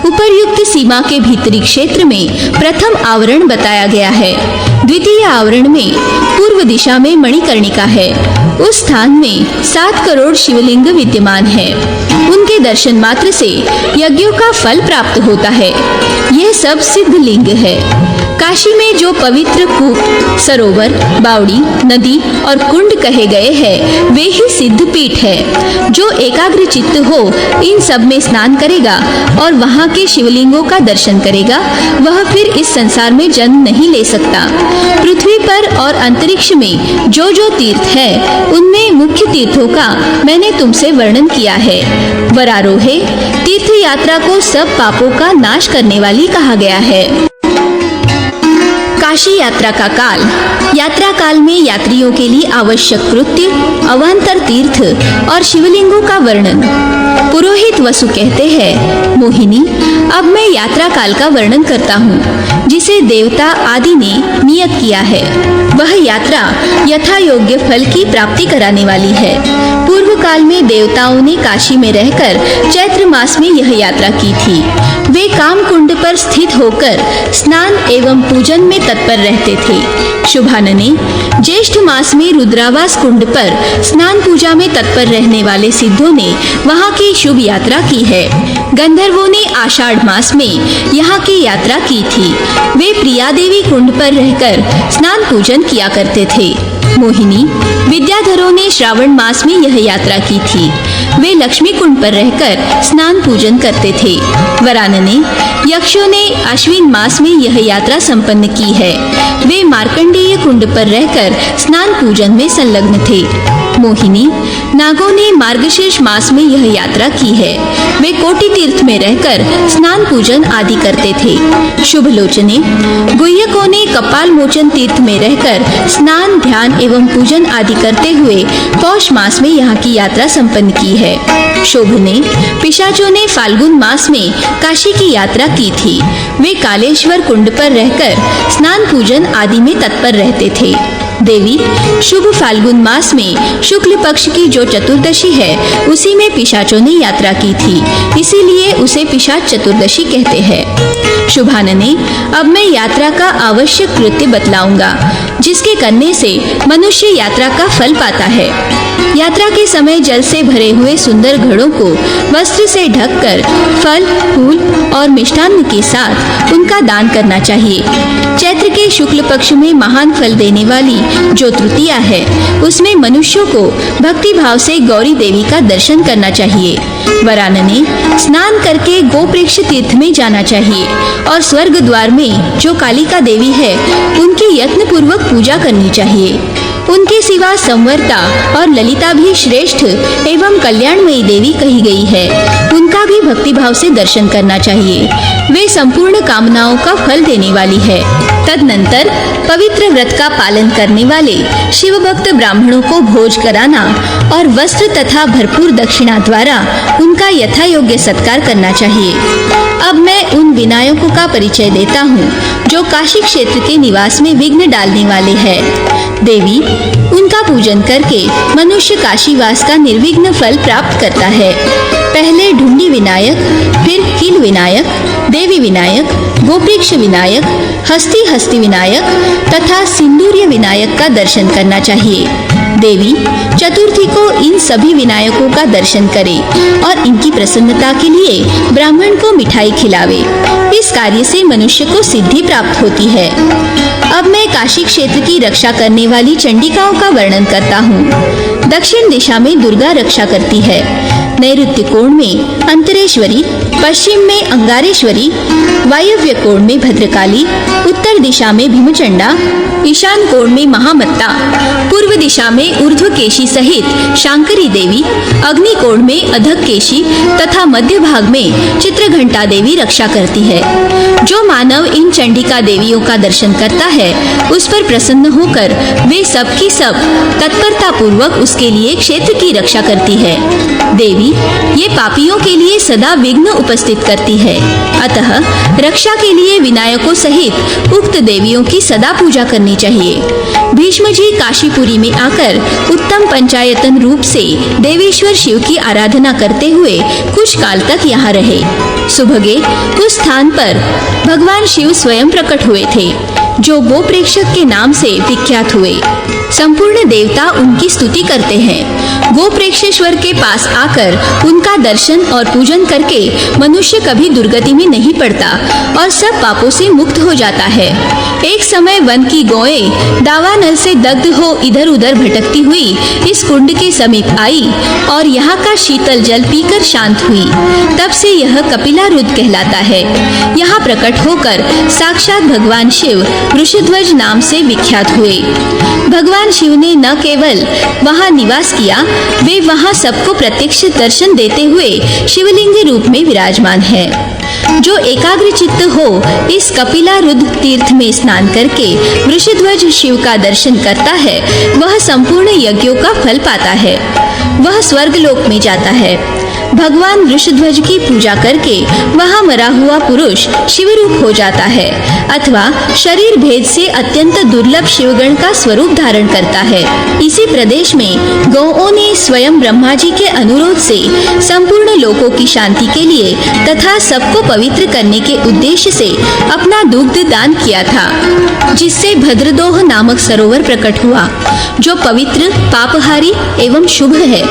उपर्युक्त सीमा के भीतरी क्षेत्र में प्रथम आवरण बताया गया है। द्वितीय आवरण में पूर्व दिशा में मणिकर्णिका है। उस स्थान में 7 करोड़ शिवलिंग विद्यमान है। उनके दर्शन मात्र से यज्ञों का फल प्राप्त होता है। यह सब सिद्ध लिंग है। काशी में जो पवित्र कूप, सरोवर, बावड़ी, नदी और कुंड कहे गए हैं, वे ही सिद्ध पीठ है। जो एकाग्र चित्त हो इन सब में स्नान करेगा और वहाँ के शिवलिंगों का दर्शन करेगा, वह फिर इस संसार में जन्म नहीं ले सकता। पृथ्वी पर और अंतरिक्ष में जो जो तीर्थ है, उनमें मुख्य तीर्थों का मैंने तुमसे वर्णन किया है। वरारोहे तीर्थ यात्रा को सब पापों का नाश करने वाली कहा गया है। काशी यात्रा का काल। यात्रा काल में यात्रियों के लिए आवश्यक कृत्य, अवान्तर तीर्थ और शिवलिंगों का वर्णन। पुरोहित वसु कहते हैं, मोहिनी, अब मैं यात्रा काल का वर्णन करता हूँ जिसे देवता आदि ने नियत किया है। वह यात्रा यथा योग्य फल की प्राप्ति कराने वाली है। पूर्व काल में देवताओं ने काशी में रहकर चैत्र मास में यह यात्रा की थी। वे काम कुंड पर स्थित होकर स्नान एवं पूजन में तत्पर रहते थे। शुभानने, ज्येष्ठ मास में रुद्रावास कुंड पर स्नान पूजा में तत्पर रहने वाले सिद्धों ने वहाँ की शुभ यात्रा की है। गंधर्वों ने आषाढ़ मास में यहाँ की यात्रा की थी। वे प्रिया देवी कुंड पर रहकर स्नान पूजन किया करते थे। मोहिनी, विद्याधरों ने श्रावण मास में यह यात्रा की थी। वे लक्ष्मी कुंड पर रहकर स्नान पूजन करते थे। वरानने, यक्षों ने अश्विन मास में यह यात्रा संपन्न की है। वे मार्कंडेय कुंड पर रहकर स्नान पूजन में संलग्न थे। मोहिनी, नागों ने मार्गशीर्ष मास में यह यात्रा की है। वे कोटि तीर्थ में रहकर स्नान पूजन आदि करते थे। शुभलोचने, गुह्यकों ने कपाल मोचन तीर्थ में रहकर स्नान, ध्यान एवं पूजन आदि करते हुए पौष मास में यहाँ की यात्रा संपन्न की है। शोभने, पिशाचों ने फाल्गुन मास में काशी की यात्रा की थी। वे कालेश्वर कुंड पर रहकर स्नान पूजन आदि में तत्पर रहते थे। देवी, शुभ फाल्गुन मास में शुक्ल पक्ष की जो चतुर्दशी है उसी में पिशाचों ने यात्रा की थी, इसीलिए उसे पिशाच चतुर्दशी कहते हैं। शुभानने, अब मैं यात्रा का आवश्यक कृत्य बतलाऊंगा जिसके करने से मनुष्य यात्रा का फल पाता है। यात्रा के समय जल से भरे हुए सुंदर घड़ों को वस्त्र से ढककर फल, फूल और मिष्टान्न के साथ उनका दान करना चाहिए। चैत्र के शुक्ल पक्ष में महान फल देने वाली जो तृतीया है उसमें मनुष्यों को भक्ति भाव से गौरी देवी का दर्शन करना चाहिए। वरानने, स्नान करके गोप्रेक्ष तीर्थ में जाना चाहिए और स्वर्ग द्वार में जो कालिका देवी है उनकी यत्न पूर्वक पूजा करनी चाहिए। उनके सिवा संवर्ता और ललिता भी श्रेष्ठ एवं कल्याणमयी देवी कही गई है। उनका भी भक्ति भाव से दर्शन करना चाहिए। वे संपूर्ण कामनाओं का फल देने वाली है। तदनंतर पवित्र व्रत का पालन करने वाले शिव भक्त ब्राह्मणों को भोज कराना और वस्त्र तथा भरपूर दक्षिणा द्वारा उनका यथा योग्य सत्कार करना चाहिए। अब मैं उन विनायकों का परिचय देता हूँ जो काशी क्षेत्र के निवास में विघ्न डालने वाले हैं। देवी, उनका पूजन करके मनुष्य काशीवास का निर्विघ्न फल प्राप्त करता है। पहले ढूंढी विनायक, फिर कील विनायक, देवी विनायक, गोप्रेक्ष विनायक, हस्ती विनायक तथा सिंदूर्य विनायक का दर्शन करना चाहिए। देवी, चतुर्थी को इन सभी विनायकों का दर्शन करे और इनकी प्रसन्नता के लिए ब्राह्मण को मिठाई खिलावे। इस कार्य से मनुष्य को सिद्धि प्राप्त होती है। अब मैं काशी क्षेत्र की रक्षा करने वाली चंडिकाओं का वर्णन करता हूँ। दक्षिण दिशा में दुर्गा रक्षा करती है। नैऋत्य कोण में अंतरेश्वरी, पश्चिम में अंगारेश्वरी, वायव्य कोण में भद्रकाली, उत्तर दिशा में भीमचंडा, ईशान कोण में महामत्ता, पूर्व दिशा में ऊर्ध्वकेशी सहित शांकरी देवी, अग्नि कोण में अधकेशी तथा मध्य भाग में चित्रघंटा देवी रक्षा करती है। जो मानव इन चंडिका देवियों का दर्शन करता है उस पर प्रसन्न होकर वे सब की सब तत्परता पूर्वक उसके लिए क्षेत्र की रक्षा करती है। देवी ये पापियों के लिए सदा विघ्न उपस्थित करती है। अतः रक्षा के लिए विनायकों सहित उक्त देवियों की सदा पूजा करनी चाहिए। भीष्म जी काशीपुरी में आकर उत्तम पंचायतन रूप से देवेश्वर शिव की आराधना करते हुए कुछ काल तक यहाँ रहे। सुभगे उस स्थान पर भगवान शिव स्वयं प्रकट हुए थे जो गोप्रेक्षक के नाम से विख्यात हुए। संपूर्ण देवता उनकी स्तुति करते हैं। गोप्रेक्षेश्वर के पास आकर उनका दर्शन और पूजन करके मनुष्य कभी दुर्गति में नहीं पड़ता और सब पापों से मुक्त हो जाता है। एक समय वन की गौएं दावानल से दग्ध हो इधर उधर भटकती हुई इस कुंड के समीप आई और यहाँ का शीतल जल पीकर शांत हुई। तब से यह कपिलारुद्र कहलाता है। यहाँ प्रकट होकर साक्षात भगवान शिव वृषध्वज नाम से विख्यात हुए। भगवान भगवान शिव ने न केवल वहां निवास किया, वे वहां सबको प्रत्यक्ष दर्शन देते हुए शिवलिंग रूप में विराजमान है। जो एकाग्र चित्त हो इस कपिलारुद्र तीर्थ में स्नान करके वृषध्वज शिव का दर्शन करता है, वह संपूर्ण यज्ञों का फल पाता है, वह स्वर्गलोक में जाता है। भगवान वृषध्वज की पूजा करके वहां मरा हुआ पुरुष शिवरूप हो जाता है अथवा शरीर भेद से अत्यंत दुर्लभ शिवगण का स्वरूप धारण करता है। इसी प्रदेश में गौओं ने स्वयं ब्रह्मा जी के अनुरोध से संपूर्ण लोकों की शांति के लिए तथा सबको पवित्र करने के उद्देश्य से अपना दुग्ध दान किया था, जिससे भद्रदोह नामक सरोवर प्रकट हुआ, जो पवित्र, पापहारी एवं शुभ है।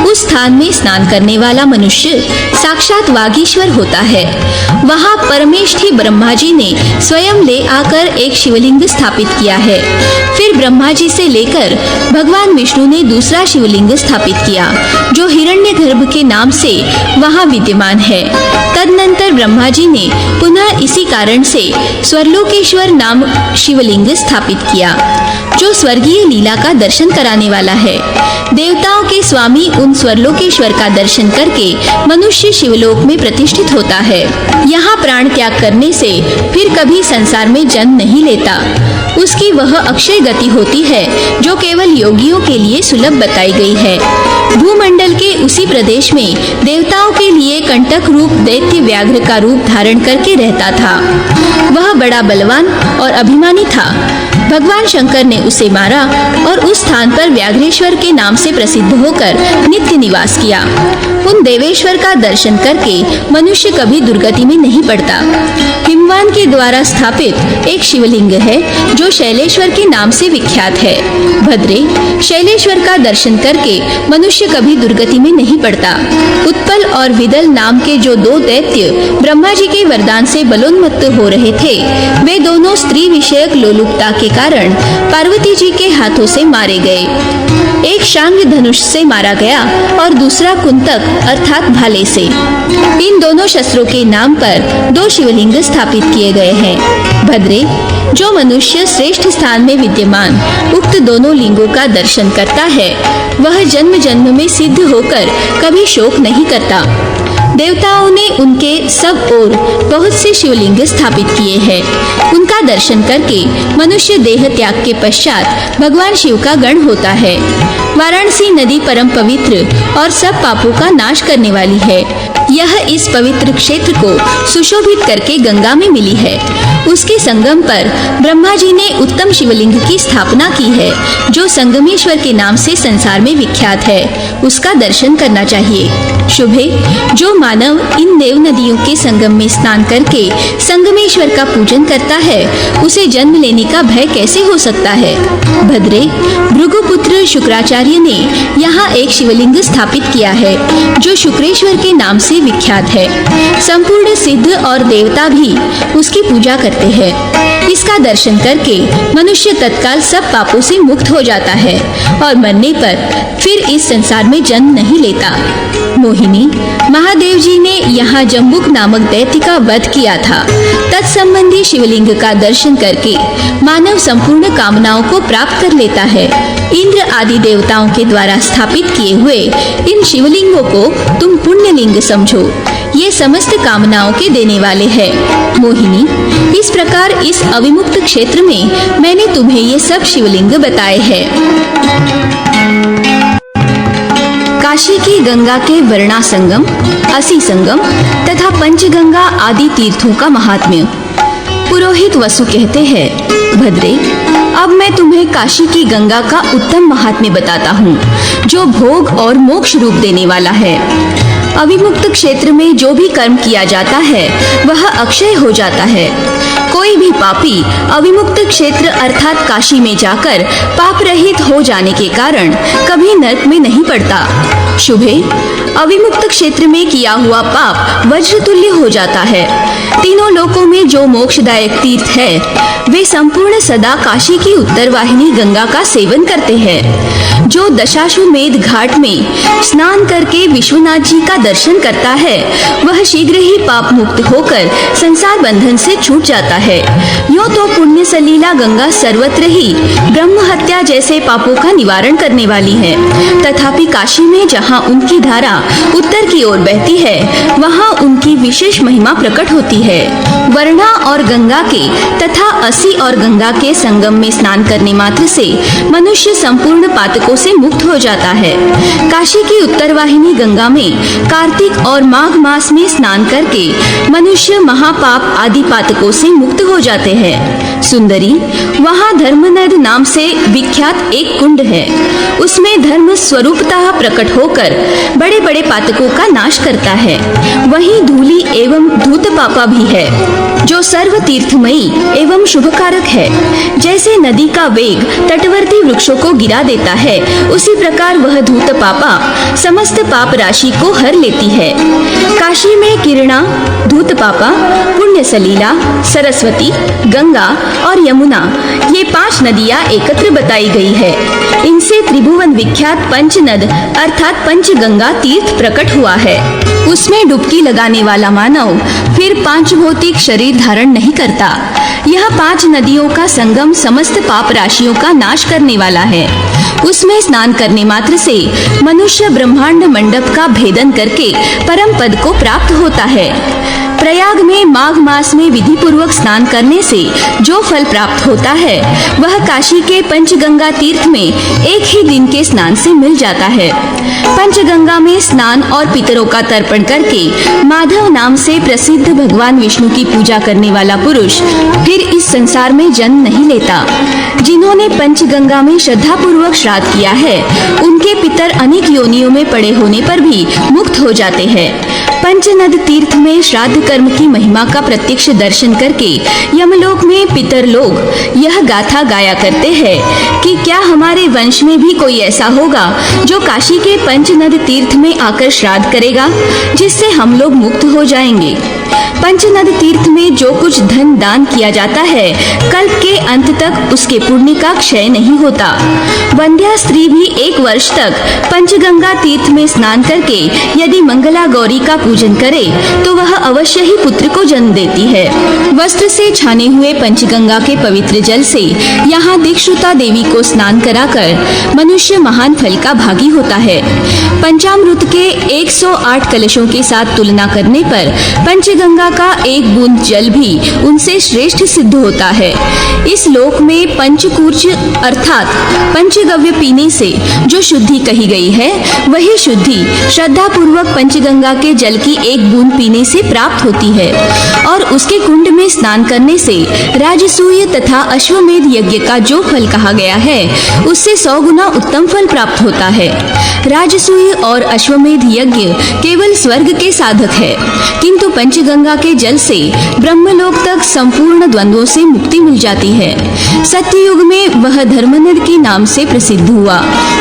उस स्थान में स्नान करने वाला मनुष्य साक्षात वागीश्वर होता है। वहां परमेष्ठी ब्रह्मा जी ने स्वयं ले आकर एक शिवलिंग स्थापित किया है। फिर ब्रह्मा जी से लेकर भगवान विष्णु ने दूसरा शिवलिंग स्थापित किया, जो हिरण्यगर्भ के नाम से वहां विद्यमान है। तदनंतर ब्रह्मा जी ने पुनः इसी कारण से स्वर्लोकेश्वर नाम शिवलिंग स्थापित किया, जो स्वर्गीय लीला का दर्शन कराने वाला है। देवताओं के स्वामी उन स्वर्लोकेश्वर का दर्शन करके मनुष्य शिवलोक में प्रतिष्ठित होता है। यहाँ प्राण त्याग करने से फिर कभी संसार में जन्म नहीं लेता। उसकी वह अक्षय गति होती है जो केवल योगियों के लिए सुलभ बताई गई है। भूमंडल के उसी प्रदेश में देवताओं के लिए कंटक रूप दैत्य व्याघ्र का रूप धारण करके रहता था। वह बड़ा बलवान और अभिमानी था। भगवान शंकर ने उसे मारा और उस स्थान पर व्याघ्रेश्वर के नाम से प्रसिद्ध होकर नित्य निवास किया। उन देवेश्वर का दर्शन करके मनुष्य कभी दुर्गति में नहीं पड़ता। हिमवान के द्वारा स्थापित एक शिवलिंग है जो शैलेश्वर के नाम से विख्यात है। भद्रे, शैलेश्वर का दर्शन करके मनुष्य कभी दुर्गति में नहीं पड़ता। उत्पल और विदल नाम के जो दो दैत्य ब्रह्मा जी के वरदान से बलोन्मत्त हो रहे थे, वे दोनों स्त्री विषयक लोलुपता के कारण पार्वती जी के हाथों से मारे गए। एक शांग धनुष से मारा गया और दूसरा कुंतक अर्थात भाले से। इन दोनों शस्त्रों के नाम पर दो शिवलिंग स्थापित किए गए हैं। भद्रे, जो मनुष्य श्रेष्ठ स्थान में विद्यमान उक्त दोनों लिंगों का दर्शन करता है, वह जन्म जन्म में सिद्ध होकर कभी शोक नहीं करता। देवताओं ने उनके सब ओर बहुत से शिवलिंग स्थापित किए हैं। उनका दर्शन करके मनुष्य देह त्याग के पश्चात भगवान शिव का गण होता है। वाराणसी नदी परम पवित्र और सब पापों का नाश करने वाली है। यह इस पवित्र क्षेत्र को सुशोभित करके गंगा में मिली है। उसके संगम पर ब्रह्मा जी ने उत्तम शिवलिंग की स्थापना की है, जो संगमेश्वर के नाम से संसार में विख्यात है। उसका दर्शन करना चाहिए। शुभे, जो मानव इन देव नदियों के संगम में स्नान करके संगमेश्वर का पूजन करता है, उसे जन्म लेने का भय कैसे हो सकता है। भद्रे, भृगुपुत्र शुक्राचार्य ने यहाँ एक शिवलिंग स्थापित किया है, जो शुक्रेश्वर के नाम से विख्यात है। संपूर्ण सिद्ध और देवता भी उसकी पूजा करते हैं। इसका दर्शन करके मनुष्य तत्काल सब पापों से मुक्त हो जाता है और मरने पर फिर इस संसार में जन्म नहीं लेता। मोहिनी, महादेव जी ने यहाँ जम्बुक नामक दैत्य का वध किया था। तत्संबंधी शिवलिंग का दर्शन करके मानव संपूर्ण कामनाओं को प्राप्त कर लेता है। इंद्र आदि देवताओं के द्वारा स्थापित किए हुए इन शिवलिंगों को तुम पुण्यलिंग समझो। ये समस्त कामनाओं के देने वाले हैं। मोहिनी, इस प्रकार इस अविमुक्त क्षेत्र में मैंने तुम्हें ये सब शिवलिंग बताए हैं। काशी की गंगा के वर्णा संगम, असी संगम तथा पंचगंगा आदि तीर्थों का महात्म्य। पुरोहित वसु कहते हैं, भद्रे, अब मैं तुम्हें काशी की गंगा का उत्तम महात्म्य बताता हूँ, जो भोग और मोक्ष रूप देने वाला है। अविमुक्त क्षेत्र में जो भी कर्म किया जाता है वह अक्षय हो जाता है। कोई भी पापी अविमुक्त क्षेत्र अर्थात काशी में जाकर पाप रहित हो जाने के कारण कभी नरक में नहीं पड़ता। शुभे, अविमुक्त क्षेत्र में किया हुआ पाप वज्र तुल्य हो जाता है। तीनों लोकों में जो मोक्षदायक तीर्थ है, वे संपूर्ण सदा काशी की उत्तर वाहिनी गंगा का सेवन करते हैं। जो दशाश्वमेध घाट में स्नान करके विश्वनाथ जी का दर्शन करता है वह शीघ्र ही पाप मुक्त होकर संसार बंधन से छूट जाता है। यूं तो पुण्य सलीला गंगा सर्वत्र ही ब्रह्म हत्या जैसे पापों का निवारण करने वाली है, तथापि काशी में जहाँ उनकी धारा उत्तर की ओर बहती है वहाँ उनकी विशेष महिमा प्रकट होती है। वर्णा और गंगा के तथा असी और गंगा के संगम में स्नान करने मात्र से मनुष्य संपूर्ण पातकों से मुक्त हो जाता है। काशी की उत्तर वाहिनी गंगा में कार्तिक और माघ मास में स्नान करके मनुष्य महापाप आदि पातकों से मुक्त हो जाते हैं। सुंदरी, वहाँ धर्मनद नाम से विख्यात एक कुंड है। उसमें धर्म स्वरूपतः प्रकट होकर बड़े बड़े पातकों का नाश करता है। वहीं धूली एवं धूत पापा भी है जो सर्व तीर्थमयी एवं शुभकारक है। जैसे नदी का वेग तटवर्ती वृक्षों को गिरा देता है, उसी प्रकार वह धूत पापा समस्त पाप राशि को हर लेती है। काशी में किरणा, धूत पापा, पुण्य सलीला, सरस्वती, गंगा और यमुना ये 5 नदियाँ एकत्र बताई गई है। इनसे त्रिभुवन विख्यात पंचनद अर्थात पंचगंगा तीर्थ प्रकट हुआ है। उसमें डुबकी लगाने वाला मानव फिर 5 भौतिक शरीर धारण नहीं करता। यह 5 नदियों का संगम समस्त पाप राशियों का नाश करने वाला है। उसमें स्नान करने मात्र से मनुष्य ब्रह्मांड मंडप का भेदन करके परम पद को प्राप्त होता है। प्रयाग में माघ मास में विधि पूर्वक स्नान करने से जो फल प्राप्त होता है वह काशी के पंचगंगा तीर्थ में एक ही दिन के स्नान से मिल जाता है। पंचगंगा में स्नान और पितरों का तर्पण करके माधव नाम से प्रसिद्ध भगवान विष्णु की पूजा करने वाला पुरुष फिर इस संसार में जन्म नहीं लेता। जिन्होंने पंचगंगा में श्रद्धा पूर्वक श्राद्ध किया है उनके पितर अनेक योनियों में पड़े होने पर भी मुक्त हो जाते हैं। पंचनद तीर्थ में श्राद्ध कर्म की महिमा का प्रत्यक्ष दर्शन करके यमलोक में पितर लोग यह गाथा गाया करते हैं कि क्या हमारे वंश में भी कोई ऐसा होगा जो काशी के पंचनद तीर्थ में आकर श्राद्ध करेगा, जिससे हम लोग मुक्त हो जाएंगे। पंचनद तीर्थ में जो कुछ धन दान किया जाता है कल्प के अंत तक उसके पुण्य का क्षय नहीं होता। वंध्या स्त्री भी 1 वर्ष तक पंचगंगा तीर्थ में स्नान करके यदि मंगला गौरी का पूजन करे तो वह अवश्य ही पुत्र को जन्म देती है। वस्त्र से छाने हुए पंचगंगा के पवित्र जल से यहाँ दीक्षुता देवी को स्नान कराकर मनुष्य महान फल का भागी होता है। पंचामृत के 108 कलशों के साथ तुलना करने पर पंचगंगा का एक बूंद जल भी उनसे श्रेष्ठ सिद्ध होता है। इस लोक में पंचकूर्च अर्थात पंचगव्य पीने से जो शुद्धि कही गई है वही शुद्धि श्रद्धा पूर्वक पंचगंगा के जल की एक बूंद पीने से प्राप्त होती है और उसके कुंड में स्नान करने से राजसूय तथा अश्वमेध यज्ञ का जो फल कहा गया है उससे 100 गुना उत्तम फल प्राप्त होता है। राजसूय और अश्वमेध यज्ञ केवल स्वर्ग के साधक है, किंतु पंचगंगा के जल से ब्रह्मलोक तक संपूर्ण द्वंद्वों से मुक्ति मिल जाती है। सत्ययुग में वह धर्मनद के नाम से प्रसिद्ध हुआ,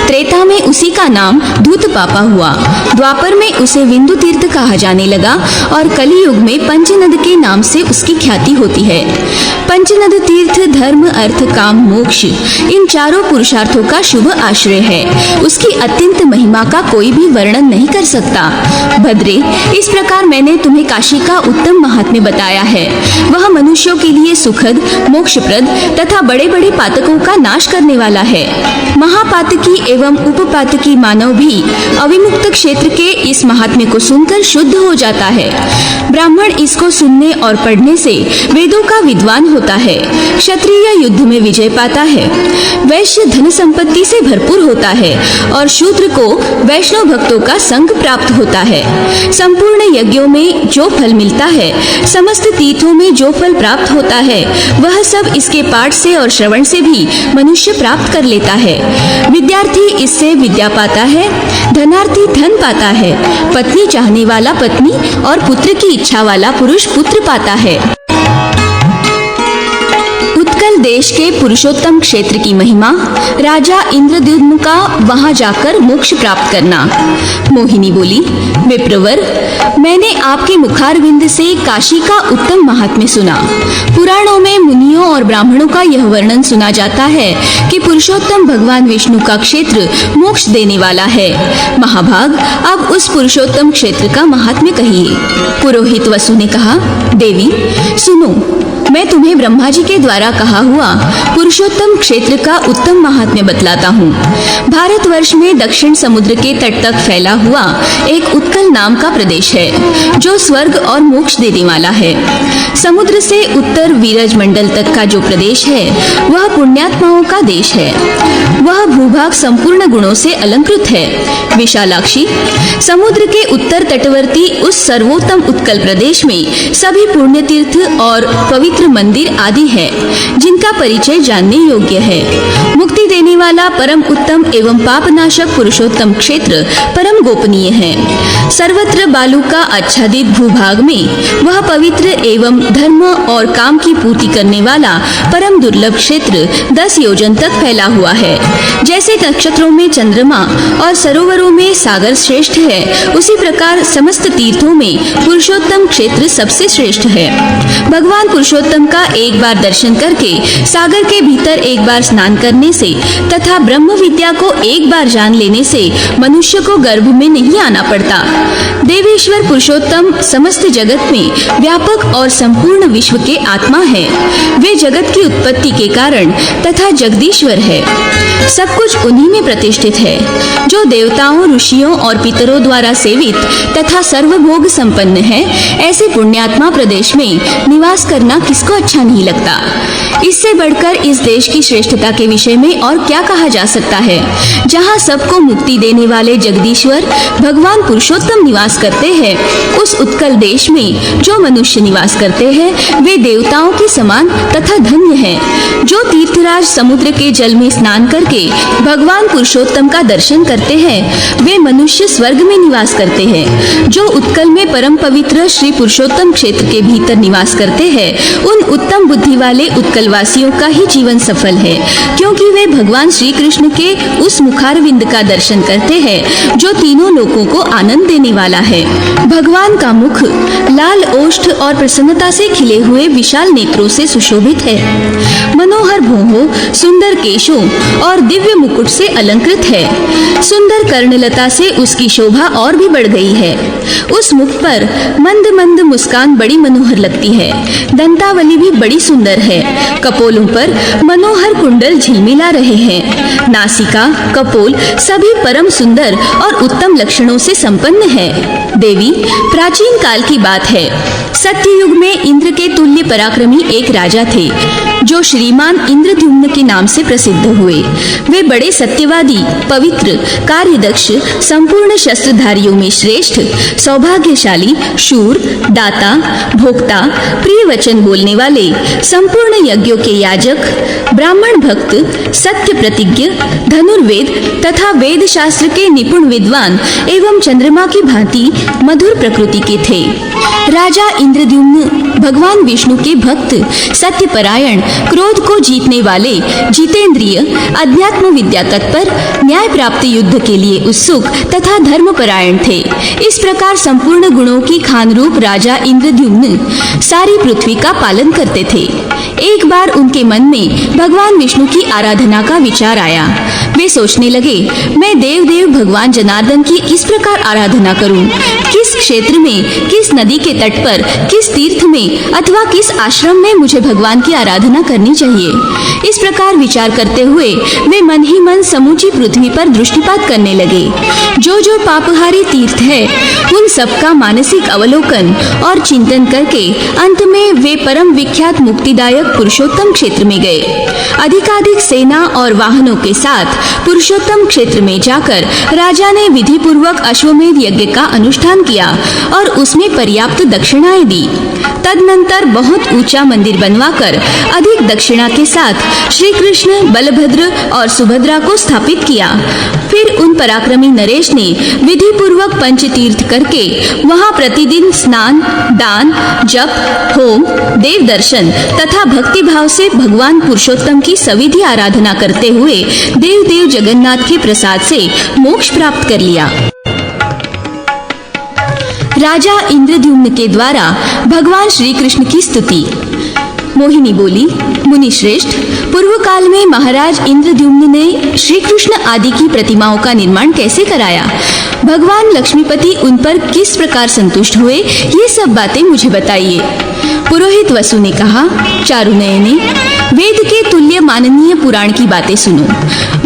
त्रेता में उसी का नाम धूत पापा हुआ, द्वापर में उसे विंदु तीर्थ कहा जाने लगा और कलियुग में पंचनद के नाम से उसकी ख्याति होती है। पंचनद तीर्थ धर्म, अर्थ, काम, मोक्ष इन चारों पुरुषार्थों का शुभ आश्रय है। उसकी अत्यंत महिमा का कोई भी वर्णन नहीं कर सकता। भद्रे, इस प्रकार मैंने तुम्हें काशी का उत्तम महात्म्य बताया है। वह मनुष्यों के लिए सुखद, मोक्षप्रद तथा बड़े बड़े पातकों का नाश करने वाला है। महापातकी एवं उपपातकी मानव भी अविमुक्त क्षेत्र के इस महात्म्य को सुनकर शुद्ध हो जाता है। ब्राह्मण इसको सुनने और पढ़ने से वेदों का विद्वान होता है। क्षत्रिय युद्ध में विजय पाता है। वैश्य धन संपत्ति से भरपूर होता है और शूद्र को वैष्णव भक्तों का संग प्राप्त होता है। संपूर्ण यज्ञों में जो फल मिलता है, समस्त तीर्थों में जो फल प्राप्त होता है, वह सब इसके पाठ से और श्रवण से भी मनुष्य प्राप्त कर लेता है। विद्यार्थी इससे विद्या पाता है, धनार्थी धन पाता है, पत्नी चाहने वाला पत्नी और पुत्र की इच्छा वाला पुरुष पुत्र पाता है। उत्कल देश के पुरुषोत्तम क्षेत्र की महिमा, राजा इंद्रद्युम्न का वहां जाकर मोक्ष प्राप्त करना। मोहिनी बोली, विप्रवर, मैंने आपके मुखारविंद से काशी का उत्तम महात्म्य सुना। पुराणों में मुनियों और ब्राह्मणों का यह वर्णन सुना जाता है कि पुरुषोत्तम भगवान विष्णु का क्षेत्र मोक्ष देने वाला है। महाभाग, अब उस पुरुषोत्तम क्षेत्र का महात्म्य कहिए। पुरोहित वसु ने कहा, देवी सुनो, मैं तुम्हें ब्रह्मा जी के द्वारा कहा हुआ पुरुषोत्तम क्षेत्र का उत्तम महात्म्य बतलाता हूँ। भारतवर्ष में दक्षिण समुद्र के तट तक फैला हुआ एक उत्कल नाम का प्रदेश है, जो स्वर्ग और मोक्ष देने वाला है। समुद्र से उत्तर वीरज मंडल तक का जो प्रदेश है, वह पुण्यात्माओं का देश है। वह भूभाग संपूर्ण गुणों से अलंकृत है। विशालाक्षी, समुद्र के उत्तर तटवर्ती उस सर्वोत्तम उत्कल प्रदेश में सभी पुण्य तीर्थ और पवित्र मंदिर आदि है, जिनका परिचय जानने योग्य है। मुक्ति देने वाला परम उत्तम एवं पापनाशक पुरुषोत्तम क्षेत्र परम गोपनीय है। सर्वत्र बालू का आच्छादित भूभाग में वह पवित्र एवं धर्म और काम की पूर्ति करने वाला परम दुर्लभ क्षेत्र 10 योजन तक फैला हुआ है। जैसे नक्षत्रों में चंद्रमा और सरोवरों में सागर श्रेष्ठ है, उसी प्रकार समस्त तीर्थों में पुरुषोत्तम क्षेत्र सबसे श्रेष्ठ है। भगवान पुरुषोत्तम का एक बार दर्शन करके सागर के भीतर एक बार स्नान करने से तथा ब्रह्म विद्या को एक बार जान लेने से मनुष्य को गर्भ में नहीं आना पड़ता। देवेश्वर पुरुषोत्तम समस्त जगत में व्यापक और संपूर्ण विश्व के आत्मा है। वे जगत की उत्पत्ति के कारण तथा जगदीश्वर है। सब कुछ उन्हीं में प्रतिष्ठित है, जो देवताओं, ऋषियों और पितरों द्वारा सेवित तथा सर्वभोग संपन्न है। ऐसे पुण्यात्मा प्रदेश में निवास करना किसको अच्छा नहीं लगता। इससे बढ़कर इस देश की श्रेष्ठता के विषय में और क्या कहा जा सकता है। जहाँ सबको मुक्ति देने वाले जगदीश्वर भगवान पुरुषोत्तम निवास करते हैं, उस उत्कल देश में जो मनुष्य निवास करते हैं, वे देवताओं के समान तथा धन्य हैं। जो तीर्थराज समुद्र के जल में स्नान करके भगवान पुरुषोत्तम का दर्शन करते हैं, वे मनुष्य स्वर्ग में निवास करते हैं। जो उत्कल में परम पवित्र श्री पुरुषोत्तम क्षेत्र के भीतर निवास करते हैं, उन उत्तम बुद्धि वाले उत्कलवासियों का ही जीवन सफल है, क्योंकि वे भगवान श्री कृष्ण के उस मुखारविंद का दर्शन करते हैं, जो तीनों लोकों को आनंद देने वाला है। भगवान का मुख लाल ओष्ठ और प्रसन्नता से खिले हुए विशाल नेत्रों से सुशोभित है। मनोहर भौहों, सुंदर केशों और दिव्य मुकुट से अलंकृत है। सुंदर कर्णलता से उसकी शोभा और भी बढ़ गई है। उस मुख पर मंद मंद मुस्कान बड़ी मनोहर लगती है। दंतावली भी बड़ी सुंदर है। कपोलों पर मनोहर कुंडल झिलमिला रहे हैं। नासिका, कपोल सभी परम सुंदर और उत्तम लक्षणों से संपन्न है। देवी, प्राचीन काल की बात है। सत्ययुग में इंद्र के तुल्य पराक्रमी एक राजा थे, जो श्रीमान इंद्रद्युम्न के नाम से प्रसिद्ध हुए। वे बड़े सत्यवादी, पवित्र, कार्यदक्ष, संपूर्ण शस्त्रधारियों में श्रेष्ठ, सौभाग्यशाली, शूर, दाता, भोक्ता, प्रिय वचन बोलने वाले, संपूर्ण यज्ञों के याजक, ब्राह्मण भक्त, सत्य प्रतिज्ञ, धनुर्वेद तथा वेद शास्त्र के निपुण विद्वान एवं चंद्रमा की भांति मधुर प्रकृति के थे। राजा इंद्रद्युम्न भगवान विष्णु के भक्त, सत्यपरायण, क्रोध को जीतने वाले, जितेंद्रिय, अध्यात्म विद्या तत्पर, न्याय प्राप्त युद्ध के लिए उत्सुक तथा धर्मपरायण थे। इस प्रकार संपूर्ण गुणों की खान रूप राजा इंद्रद्युम्न सारी पृथ्वी का पालन करते थे। एक बार उनके मन में भगवान विष्णु की आराधना का विचार आया। वे सोचने लगे, मैं देव देव भगवान जनार्दन की इस प्रकार आराधना करूं। किस क्षेत्र में, किस नदी के तट पर, किस तीर्थ में अथवा किस आश्रम में मुझे भगवान की आराधना करनी चाहिए। इस प्रकार विचार करते हुए वे मन ही मन समूची पृथ्वी पर दृष्टिपात करने लगे। जो जो पापहारी तीर्थ है, उन सबका मानसिक अवलोकन और चिंतन करके अंत में वे परम विख्यात मुक्तिदायक पुरुषोत्तम क्षेत्र में गए। अधिकाधिक सेना और वाहनों के साथ पुरुषोत्तम क्षेत्र में जाकर राजा ने विधि पूर्वक अश्वमेध यज्ञ का अनुष्ठान किया और उसमें पर्याप्त दक्षिणाएं दी। तदनंतर बहुत ऊंचा मंदिर बनवाकर अधिक दक्षिणा के साथ श्री कृष्ण, बलभद्र और सुभद्रा को स्थापित किया। फिर फिर उन पराक्रमी नरेश ने विधि पूर्वक पंचतीर्थ करके वहां प्रतिदिन स्नान, दान, जप, होम, देव दर्शन तथा भक्ति भाव से भगवान पुरुषोत्तम की सविधि आराधना करते हुए देव जगन्नाथ के प्रसाद से मोक्ष प्राप्त कर लिया। राजा इंद्रद्युम्न के द्वारा भगवान श्री कृष्ण की स्तुति। मोहिनी बोली, मुनि श्रेष्ठ, पूर्व काल में महाराज इंद्रद्युम्न ने श्री कृष्ण आदि की प्रतिमाओं का निर्माण कैसे कराया? भगवान लक्ष्मीपति उन पर किस प्रकार संतुष्ट हुए? ये सब बातें मुझे बताइए। पुरोहित वसु ने कहा, चारुनयने, वेद के तुल्य माननीय पुराण की बातें सुनो।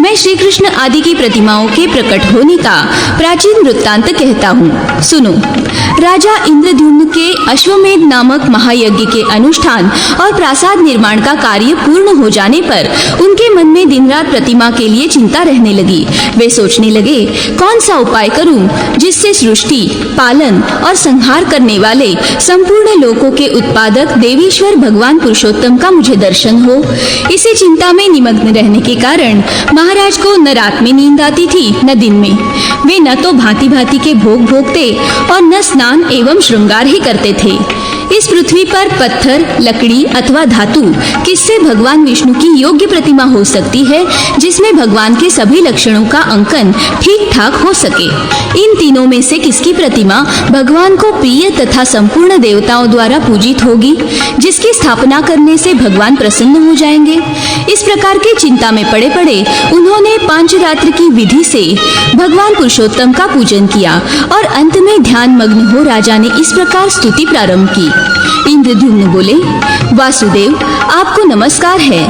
मैं श्री कृष्ण आदि की प्रतिमाओं के प्रकट होने का प्राचीन वृत्तांत कहता हूँ, सुनो। राजा इंद्रद्युम्न के अश्वमेध नामक महायज्ञ के अनुष्ठान और प्रासाद निर्माण का कार्य पूर्ण हो जाने पर उनके मन में दिन रात प्रतिमा के लिए चिंता रहने लगी। वे सोचने लगे, कौन सा उपाय करूं जिससे सृष्टि, पालन और संहार करने वाले संपूर्ण लोकों के उत्पादक देवीश्वर भगवान पुरुषोत्तम का मुझे दर्शन हो। इसी चिंता में निमग्न रहने के कारण महाराज को न रात में नींद आती थी न दिन में। वे न तो भांति भांति के भोग भोगते और न स्नान एवं श्रृंगार ही करते थे। इस पृथ्वी पर पत्थर, लकड़ी अथवा धातु किससे भगवान विष्णु की योग्य प्रतिमा हो सकती है जिसमें भगवान के सभी लक्षणों का अंकन ठीक ठाक हो सके? इन तीनों में से किसकी प्रतिमा भगवान को प्रिय तथा संपूर्ण देवताओं द्वारा पूजित होगी, जिसकी स्थापना करने से भगवान प्रसन्न हो जाएंगे? इस प्रकार की चिंता में पड़े पड़े उन्होंने पांचरात्र की विधि से भगवान पुरुषोत्तम का पूजन किया और अंत में ध्यान मग्न हो राजा ने इस प्रकार स्तुति प्रारंभ की। इंद्रद्युम्न बोले, वासुदेव, आपको नमस्कार है।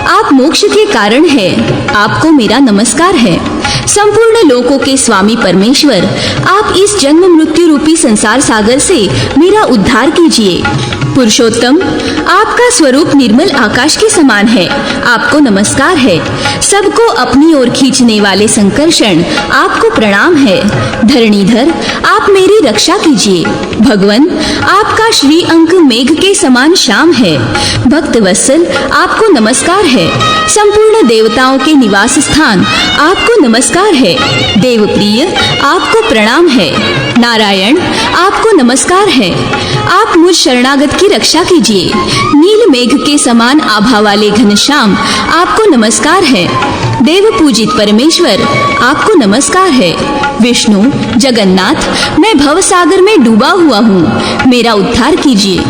आप मोक्ष के कारण हैं। आपको मेरा नमस्कार है। संपूर्ण लोकों के स्वामी परमेश्वर, आप इस जन्म मृत्यु रूपी संसार सागर से मेरा उद्धार कीजिए। पुरुषोत्तम, आपका स्वरूप निर्मल आकाश के समान है। आपको नमस्कार है। सबको अपनी ओर खींचने वाले संकर्षण, आपको प्रणाम है। धरणीधर, आप मेरी रक्षा कीजिए। भगवन, आपका श्री अंक मेघ के समान श्याम है। भक्त वत्सल, आपको नमस्कार है। संपूर्ण देवताओं के निवास स्थान, आपको नमस्कार है। देवप्रिय, आपको प्रणाम है। नारायण, आपको नमस्कार है। आप मुझ शरणागत की रक्षा कीजिए। नील मेघ के समान आभा वाले घनश्याम, आपको नमस्कार है। देव पूजित परमेश्वर, आपको नमस्कार है। विष्णु, जगन्नाथ, मैं भव सागर में डूबा हुआ हूँ, मेरा उद्धार कीजिए।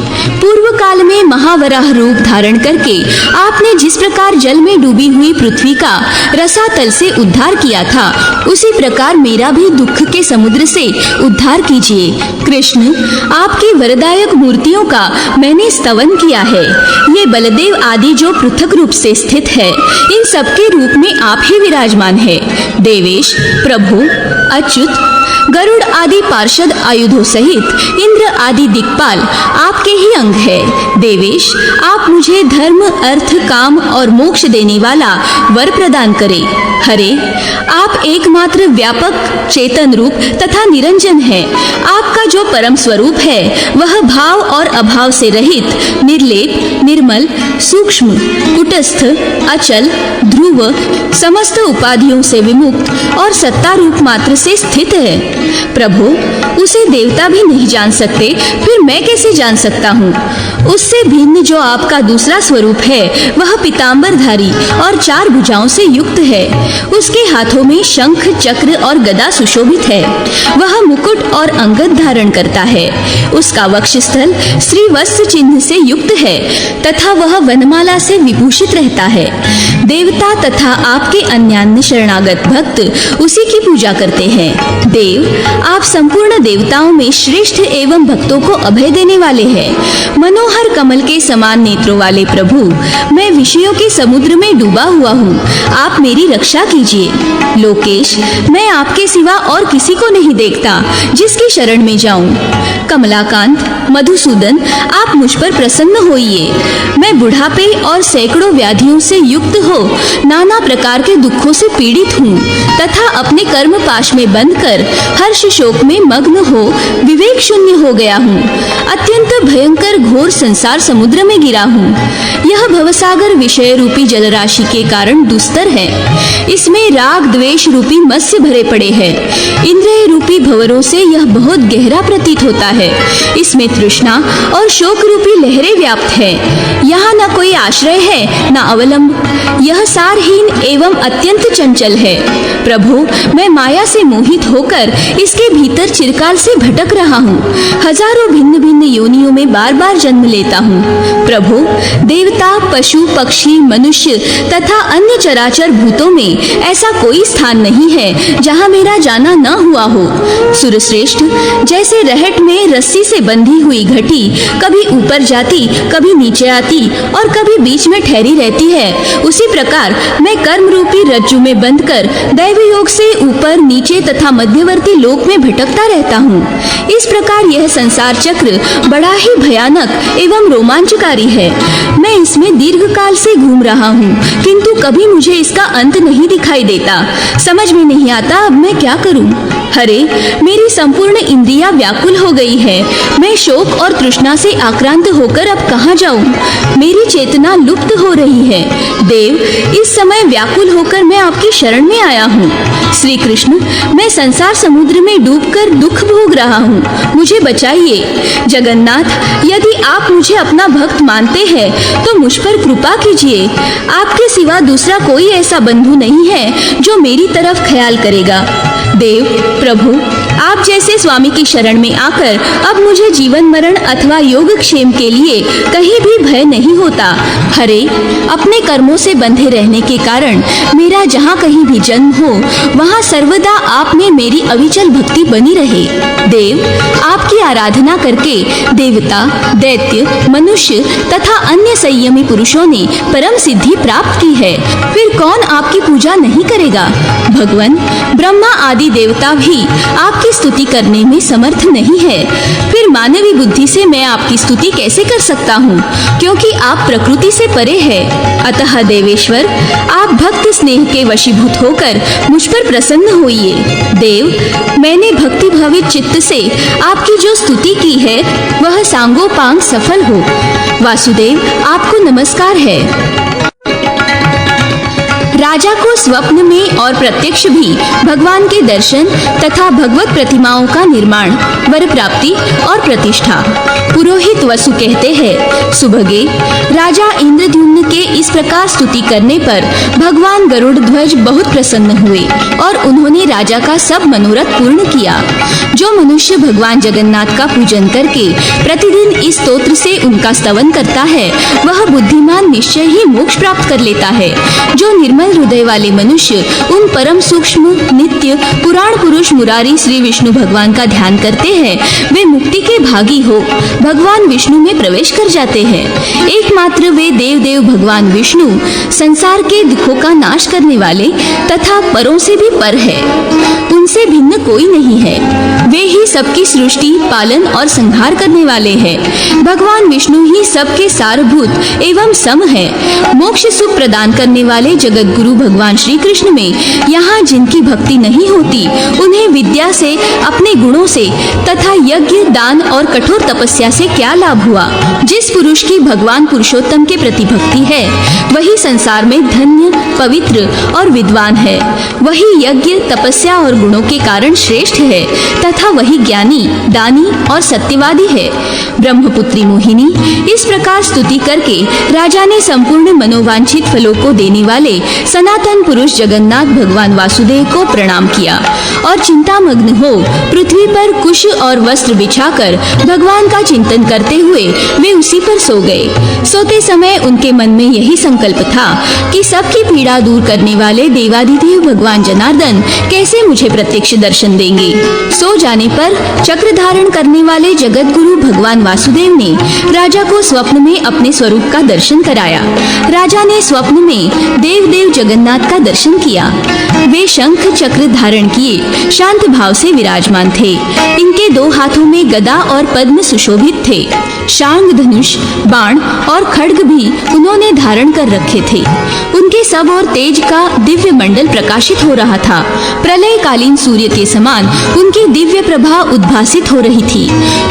पूर्व काल में महावराह रूप धारण करके आपने जिस प्रकार जल में डूबी हुई पृथ्वी का रसातल से उद्धार किया था, उसी प्रकार मेरा भी दुख के समुद्र से उद्धार कीजिए। कृष्ण, आपकी वरदायक मूर्तियों का मैंने स्तवन किया है। ये बलदेव आदि जो पृथक रूप से स्थित है, इन सबके रूप में आप ही विराजमान है। देवेश, प्रभु, अच्युत, गरुड़ आदि पार्षद आयुधों सहित इंद्र आदि दिक्पाल आपके ही अंग है। देवेश, आप मुझे धर्म, अर्थ, काम और मोक्ष देने वाला वर प्रदान करें। हरे, आप एकमात्र व्यापक चेतन रूप तथा निरंजन है। आपका जो परम स्वरूप है वह भाव और अभाव से रहित, निर्लेप, निर्मल, सूक्ष्म, कुटस्थ, अचल, ध्रुव, समस्त उपाधियों से विमुक्त और सत्ता रूप मात्र से स्थित है। प्रभु, उसे देवता भी नहीं जान सकते, फिर मैं कैसे जान सकता हूँ? उससे भिन्न जो आपका दूसरा स्वरूप है वह पीतांबरधारी और चार भुजाओं से युक्त है। उसके हाथों में शंख, चक्र और गदा सुशोभित है। वह मुकुट और अंगद धारण करता है। उसका वक्षस्थल श्रीवत्स चिन्ह से युक्त है तथा वह वनमाला से विभूषित रहता है। देवता तथा आपके अन्यान्य शरणागत भक्त उसी की पूजा करते हैं। देव, आप संपूर्ण देवताओं में श्रेष्ठ एवं भक्तों को अभय देने वाले हैं। मनोहर कमल के समान नेत्रों वाले प्रभु, मैं विषयों के समुद्र में डूबा हुआ हूँ, आप मेरी रक्षा कीजिए। लोकेश, मैं आपके सिवा और किसी को नहीं देखता जिसकी शरण में जाऊं। कमलाकांत, मधुसूदन, आप मुझ पर प्रसन्न होइए। मैं बुढ़ापे और सैकड़ों व्याधियों से युक्त हो नाना प्रकार के दुखों से पीड़ित हूँ तथा अपने कर्म पाश में बंध कर हर्ष शोक में मग्न हो विवेक शून्य हो गया हूँ। अत्यंत भयंकर घोर संसार समुद्र में गिरा हूँ। यह भवसागर विषय रूपी जलराशि के कारण दुस्तर है। इसमें राग द्वेष रूपी मत्स्य भरे पड़े हैं। इंद्रिय रूपी भंवरों से यह बहुत गहरा प्रतीत होता है। इसमें तृष्णा और शोक रूपी लहरें व्याप्त है। यहाँ न कोई आश्रय है न अवलंब। यह सारहीन एवं अत्यंत चंचल है। प्रभु, मैं माया से मोहित होकर इसके भीतर चिरकाल से भटक रहा हूँ। हजारों भिन्न भिन्न योनियों में बार बार जन्म लेता हूँ। प्रभु, देवता, पशु, पक्षी, मनुष्य तथा अन्य चराचर भूतों में ऐसा कोई स्थान नहीं है जहाँ मेरा जाना न हुआ हो। सुरश्रेष्ठ, जैसे रहट में रस्सी से बंधी हुई घटी कभी ऊपर जाती, कभी नीचे आती और कभी बीच में ठहरी रहती है, उसी प्रकार मैं कर्म रूपी रज्जु में बंधकर दैव योग से ऊपर, नीचे तथा मध्यवर्ती लोक में भटकता रहता हूँ। इस प्रकार यह संसार चक्र बड़ा ही भयानक एवं रोमांचकारी है। मैं इसमें दीर्घ काल से घूम रहा हूँ, किंतु कभी मुझे इसका अंत नहीं दिखाई देता। समझ में नहीं आता अब मैं क्या करूँ। हरे, मेरी संपूर्ण इंद्रियां व्याकुल हो गई है। मैं शोक और तृष्णा से आक्रांत होकर अब कहाँ जाऊँ। मेरी चेतना लुप्त हो रही है। देव, इस समय व्याकुल होकर मैं आपकी शरण में आया हूँ। श्री कृष्ण, मैं संसार समुद्र में डूबकर दुख भोग रहा हूँ, मुझे बचाइए। जगन्नाथ, यदि आप मुझे अपना भक्त मानते हैं तो मुझ पर कृपा कीजिए। आपके सिवा दूसरा कोई ऐसा बंधु नहीं है जो मेरी तरफ ख्याल करेगा। देव, प्रभु, आप जैसे स्वामी की शरण में आकर अब मुझे जीवन मरण अथवा योग क्षेम के लिए कहीं भी भय नहीं होता। हरे, अपने कर्मों से बंधे रहने के कारण मेरा जहाँ कहीं भी जन्म हो वहाँ सर्वदा आप में मेरी अविचल भक्ति बनी रहे। देव, आपकी आराधना करके देवता, दैत्य, मनुष्य तथा अन्य संयमी पुरुषों ने परम सिद्धि प्राप्त की है, फिर कौन आपकी पूजा नहीं करेगा। भगवान, ब्रह्मा आदि देवता भी आपकी स्तुति करने में समर्थ नहीं है, फिर मानवी बुद्धि से मैं आपकी स्तुति कैसे कर सकता हूँ, क्योंकि आप प्रकृति से परे हैं। अतः देवेश्वर, आप भक्त स्नेह के वशीभूत होकर मुझ पर प्रसन्न होइए। देव, मैंने भक्ति भावित चित्त से आपकी जो स्तुति की है वह सांगोपांग सफल हो। वासुदेव, आपको नमस्कार है। राजा को स्वप्न में और प्रत्यक्ष भी भगवान के दर्शन तथा भगवत प्रतिमाओं का निर्माण, वर प्राप्ति और प्रतिष्ठा। पुरोहित वसु कहते हैं, सुभगे, राजा इंद्रद्युम्न के इस प्रकार स्तुति करने पर भगवान गरुड़ ध्वज बहुत प्रसन्न हुए और उन्होंने राजा का सब मनोरथ पूर्ण किया। जो मनुष्य भगवान जगन्नाथ का पूजन करके प्रतिदिन इस स्तोत्र से उनका स्तवन करता है वह बुद्धिमान निश्चय ही मोक्ष प्राप्त कर लेता है। जो निर्मल हृदय वाले मनुष्य उन परम सूक्ष्म नित्य पुराण पुरुष मुरारी श्री विष्णु भगवान का ध्यान करते हैं वे मुक्ति के भागी हो भगवान विष्णु में प्रवेश कर जाते हैं। एकमात्र वे देव भगवान विष्णु संसार के दुखों का नाश करने वाले तथा परों से भी पर है, उनसे भिन्न कोई नहीं है। वे ही सबकी सृष्टि, पालन और संहार करने वाले हैं। भगवान विष्णु ही सबके सारभूत एवं सम है। मोक्ष सुख प्रदान करने वाले जगत गुरु भगवान श्री कृष्ण में यहाँ जिनकी भक्ति नहीं होती उन्हें विद्या से, अपने गुणों से तथा यज्ञ, दान और कठोर तपस्या से क्या लाभ हुआ। जिस पुरुष की भगवान पुरुषोत्तम के प्रति भक्ति है वही संसार में धन्य, पवित्र और विद्वान है। वही यज्ञ, तपस्या और गुणों के कारण श्रेष्ठ है तथा वही ज्ञानी, दानी और सत्यवादी है। ब्रह्मपुत्री मोहिनी इस प्रकार स्तुति करके राजा ने संपूर्ण मनोवांछित फलों को देने वाले सनातन पुरुष जगन्नाथ भगवान वासुदेव को प्रणाम किया और चिंतामग्न हो पृथ्वी पर कुश और वस्त्र बिछाकर भगवान का चिंतन करते हुए वे उसी पर सो गए। सोते समय उनके मन में यही संकल्प था कि सबकी पीड़ा दूर करने वाले देवाधिदेव भगवान जनार्दन कैसे मुझे प्रत्यक्ष दर्शन देंगे। सो जाने पर चक्र धारण करने वाले जगत गुरु भगवान वासुदेव ने राजा को स्वप्न में अपने स्वरूप का दर्शन कराया। राजा ने स्वप्न में देव जगन्नाथ का दर्शन किया। वे शंख चक्र धारण किए शांत भाव से विराजमान थे। इनके दो हाथों में गदा और पद्म सुशोभित थे। शांग, धनुष, बाण और खड्ग भी उन्होंने धारण कर रखे थे। उनके सब और तेज का दिव्य मंडल प्रकाशित हो रहा था। प्रलय कालीन स्वाधीन सूर्य के समान उनकी दिव्य प्रभा उद्भासित हो रही थी।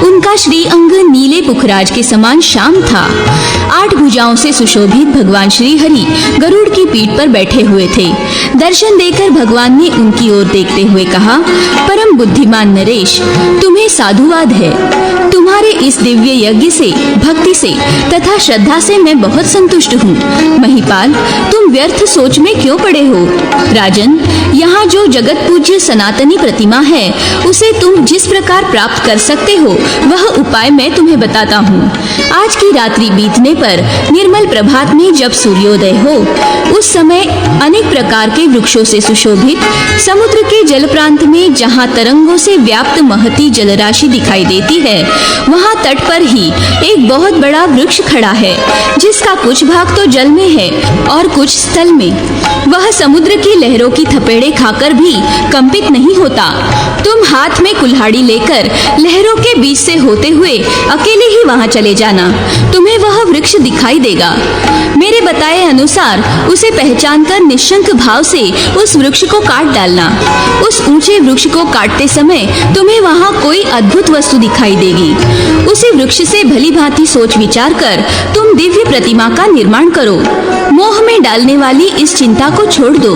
उनका श्रीअंग नीले पुखराज के समान श्याम था। 8 भुजाओं से सुशोभित भगवान श्री हरि गरुड़ की पीठ पर बैठे हुए थे। दर्शन देकर भगवान ने उनकी ओर देखते हुए कहा, परम बुद्धिमान नरेश, तुम्हें साधुवाद है। तुम्हारे इस दिव्य यज्ञ से, भक्ति से तथा श्रद्धा से मैं बहुत संतुष्ट हूँ। महिपाल, तुम व्यर्थ सोच में क्यों पड़े हो? राजन, यहाँ जो जगत पूज्य सनातनी प्रतिमा है, उसे तुम जिस प्रकार प्राप्त कर सकते हो, वह उपाय मैं तुम्हें बताता हूँ। आज की रात्रि बीतने पर निर्मल प्रभात में जब सूर्योदय हो, उस समय अनेक प्रकार के वृक्षों से सुशोभित समुद्र के जल प्रांत में जहाँ तरंगों से व्याप्त महती जलराशि दिखाई देती है, वहाँ तट पर ही एक बहुत बड़ा वृक्ष खड़ा है, जिसका कुछ भाग तो जल में है और कुछ स्थल में। वह समुद्र की लहरों की थपेड़े खाकर भी कंपित नहीं होता। तुम हाथ में कुल्हाड़ी लेकर लहरों के बीच से होते हुए अकेले ही वहाँ चले जाना, तुम्हें वह वृक्ष दिखाई देगा। मेरे बताए अनुसार उसे पहचानकर निशंक भाव से उस वृक्ष को काट डालना। उस ऊंचे वृक्ष को काटते समय तुम्हें वहाँ कोई अद्भुत वस्तु दिखाई देगी। उसी वृक्ष से भली भांति सोच विचार कर तुम दिव्य प्रतिमा का निर्माण करो। मोह में डालने वाली इस चिंता को छोड़ दो।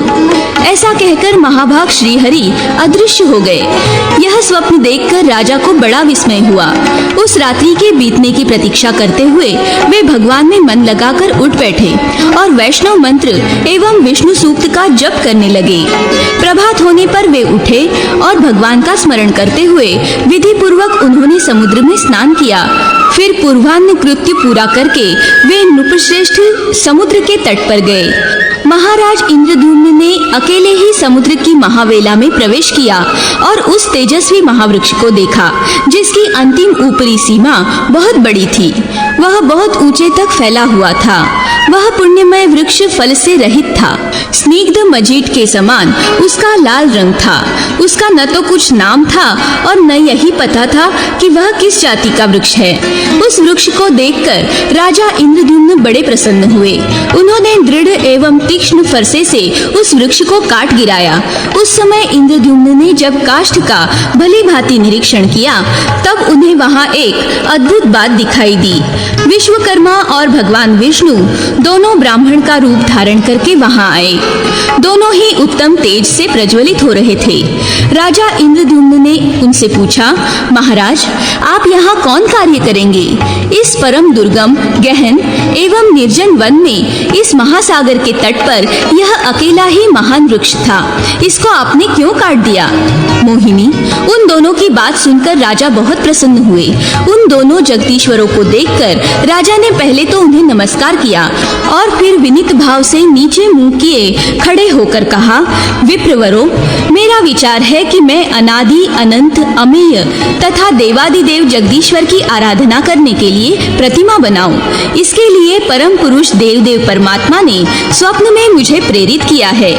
ऐसा कहकर महाभाग श्रीहरि अदृश्य हो गए। यह स्वप्न देखकर राजा को बड़ा विस्मय हुआ। उस रात्रि के बीतने की प्रतीक्षा करते हुए वे भगवान में मन लगाकर उठ बैठे और वैष्णव मंत्र एवं विष्णु सूक्त का जप करने लगे। प्रभात होने पर वे उठे और भगवान का स्मरण करते हुए विधि पूर्वक उन्होंने समुद्र में स्नान किया। फिर पूर्वाह्न कृत्य पूरा करके वे नृपश्रेष्ठ समुद्र के तट पर गए। महाराज इंद्रद्युम्न ने अकेले ही समुद्र की महावेला में प्रवेश किया और उस तेजस्वी महावृक्ष को देखा, जिसकी अंतिम ऊपरी सीमा बहुत बड़ी थी। वह बहुत ऊंचे तक फैला हुआ था। वह पुण्यमय वृक्ष फल से रहित था। स्निग्ध मजीट के समान उसका लाल रंग था। उसका न तो कुछ नाम था और न यही पता था कि वह किस जाति का वृक्ष है। उस वृक्ष को देखकर राजा इंद्रद्युम्न बड़े प्रसन्न हुए। उन्होंने दृढ़ एवं तीक्ष्ण फरसे से उस वृक्ष को काट गिराया। उस समय इंद्रद्युम्न ने जब काष्ठ का भली भांति निरीक्षण किया, तब उन्हें वहां एक अद्भुत बात दिखाई दी। विश्वकर्मा और भगवान विष्णु दोनों ब्राह्मण का रूप धारण करके वहां आए। दोनों ही उत्तम तेज से प्रज्वलित हो रहे थे। राजा इंद्रद्युम्न ने उनसे पूछा, महाराज, आप यहाँ कौन कार्य करेंगे? इस परम दुर्गम, गहन एवं निर्जन वन में, इस महासागर के तट पर यह अकेला ही महान वृक्ष था। इसको आपने क्यों काट दिया? मोहिनी, उन दोनों की बात सुनकर राजा बहुत प्रसन्न हुए। उन दोनों जगदीश्वरों को देखकर राजा ने पहले तो उन्हें नमस्कार किया और फिर विनीत भाव से नीचे मुंह किए खड़े होकर कहा, विप्रवरों, मेरा विचार है कि मैं अनादि अनंत अमेय तथा देवादिदेव जगदीश्वर की आराधना करने के लिए प्रतिमा बनाऊं। इसके लिए परम पुरुष देवदेव परमात्मा ने स्वप्न में मुझे प्रेरित किया है।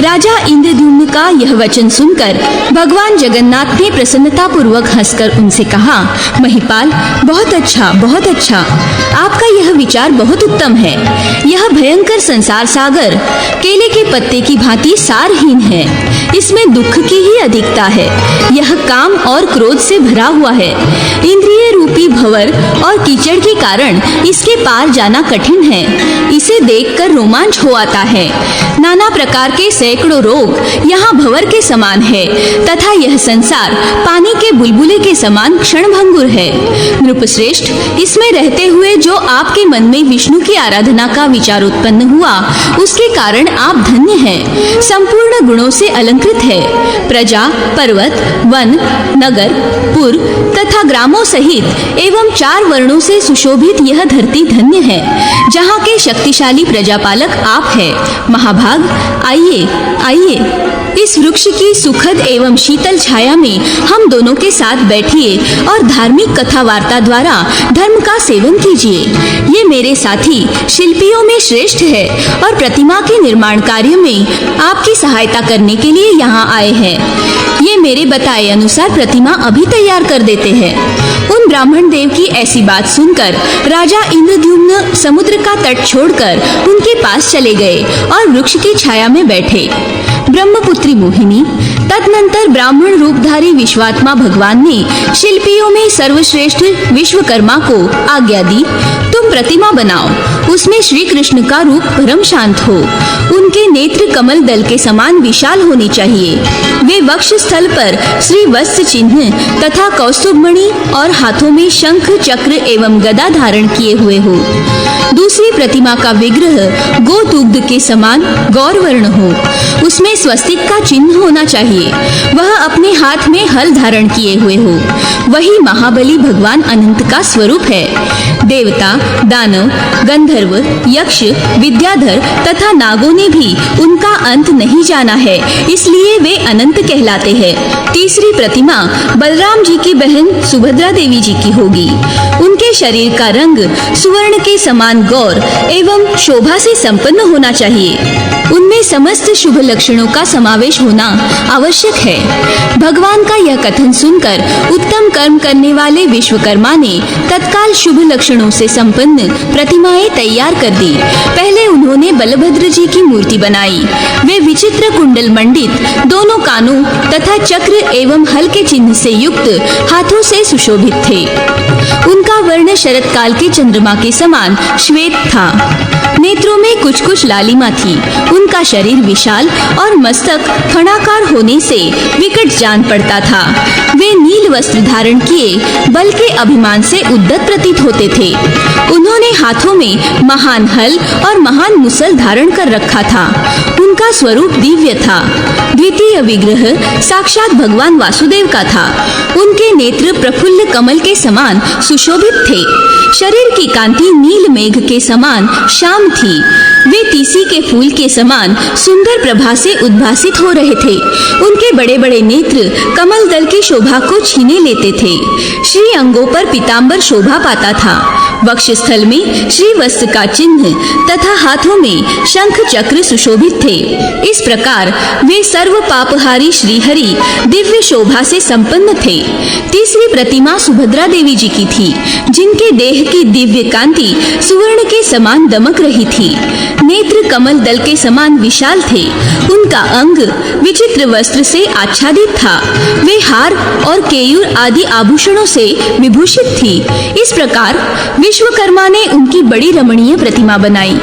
राजा इंद्रद्युम्न का यह वचन सुनकर भगवान जगन्नाथ ने प्रसन्नता पूर्वक हंसकर उनसे कहा, महिपाल, बहुत अच्छा, बहुत अच्छा। आपका यह विचार बहुत उत्तम है। यह भयंकर संसार सागर केले के पत्ते की भांति सारहीन है। इसमें दुख की ही अधिकता है। यह काम और क्रोध से भरा हुआ है। इंद्रिय रूपी भंवर और कीचड़ के कारण इसके पार जाना कठिन है। इसे देखकर रोमांच हो आता है। नाना प्रकार के सैकड़ों रोग यहाँ भंवर के समान है तथा यह संसार पानी के बुलबुले के समान क्षणभंगुर है। नृपश्रेष्ठ, इसमें रहते हुए जो आपके मन में विष्णु की आराधना का विचार उत्पन्न हुआ, उसके कारण आप धन्य हैं, संपूर्ण गुणों से अलंकृत है। प्रजा, पर्वत, वन, नगर, पुर तथा ग्रामों सहित एवं 4 वर्णों से सुशोभित यह धरती धन्य है, जहाँ के शक्तिशाली प्रजापालक आप हैं। महाभाग, आइए आइए, इस वृक्ष की सुखद एवं शीतल छाया में हम दोनों के साथ बैठिए और धार्मिक कथा वार्ता द्वारा धर्म का सेवन कीजिए। ये मेरे साथी शिल्पियों में श्रेष्ठ है और प्रतिमा के निर्माण कार्य में आपकी सहायता करने के लिए यहाँ आए हैं। ये मेरे बताए अनुसार प्रतिमा अभी तैयार कर देते हैं। उन ब्राह्मण देव की ऐसी बात सुनकर राजा इंद्रद्युम्न समुद्र का तट छोड़कर उनके पास चले गए और वृक्ष की छाया में बैठे। ब्रह्मपुत्री मोहिनी, तदनंतर ब्राह्मण रूपधारी विश्वात्मा भगवान ने शिल्पियों में सर्वश्रेष्ठ विश्वकर्मा को आज्ञा दी, तुम प्रतिमा बनाओ, उसमें श्री कृष्ण का रूप परम शांत हो, उनके नेत्र कमल दल के समान विशाल होने चाहिए, वे वक्ष स्थल पर श्री वत्स चिन्ह तथा कौस्तुभमणि और हाथों में शंख चक्र एवं गदा धारण किए हुए हो। दूसरी प्रतिमा का विग्रह गोदुग्ध के समान गौरवर्ण हो, उसमें स्वस्तिक का चिन्ह होना चाहिए, वह अपने हाथ में हल धारण किए हुए हो, वही महाबली भगवान अनंत का स्वरूप है। देवता, दानव, गंधर्व, यक्ष, विद्याधर तथा नागों ने भी उनका अंत नहीं जाना है, इसलिए वे अनंत कहलाते हैं। तीसरी प्रतिमा बलराम जी की बहन सुभद्रा देवी जी की होगी। उनके शरीर का रंग सुवर्ण के समान गौर एवं शोभा से संपन्न होना चाहिए, उनमें समस्त शुभ लक्षणों का समावेश होना आवश्यक है। भगवान का यह कथन सुनकर उत्तम कर्म करने वाले विश्वकर्मा ने तत्काल शुभ लक्षणों से संपन्न प्रतिमाएं तैयार कर दी। पहले उन्होंने बलभद्र जी की मूर्ति बनाई। वे विचित्र कुंडल मंडित, दोनों कानों तथा चक्र एवं हल के चिन्ह से युक्त, हाथों से सुशोभित थे। उनका वर्ण शरत काल के चंद्रमा के समान श्वेत था। नेत्रों में कुछ कुछ लालिमा थी। उनका शरीर विशाल और मस्तक फणाकार होने से विकट जान पड़ता था। वे नील वस्त्र धारण किए बल के अभिमान से उद्दत प्रतीत होते थे। उन्होंने हाथों में महान हल और महान मुसल धारण कर रखा था। उनका स्वरूप दिव्य था। द्वितीय विग्रह साक्षात भगवान वासुदेव का था। उनके नेत्र प्रफुल्ल कमल के समान सुशोभित थे। शरीर की कांति नील मेघ के समान श्याम थी। वे तीसी के फूल के समान सुंदर प्रभा से उद्भासित हो रहे थे। उनके बड़े बड़े नेत्र कमल दल की शोभा को छीने लेते थे। श्री अंगों पर पीतांबर शोभा पाता था। वक्ष स्थल में श्री वस्त्र का चिन्ह तथा हाथों में शंख चक्र सुशोभित थे। इस प्रकार वे सर्व पापहारी श्रीहरि दिव्य शोभा से संपन्न थे। तीसरी प्रतिमा सुभद्रा देवी जी की थी, जिनके देह की दिव्य कांति सुवर्ण के समान दमक रही थी। नेत्र कमल दल के समान विशाल थे। उनका अंग विचित्र वस्त्र से आच्छादित था। वे हार और केयूर आदि आभूषणों से विभूषित थी। इस प्रकार विश्वकर्मा ने उनकी बड़ी रमणीय प्रतिमा बनाई।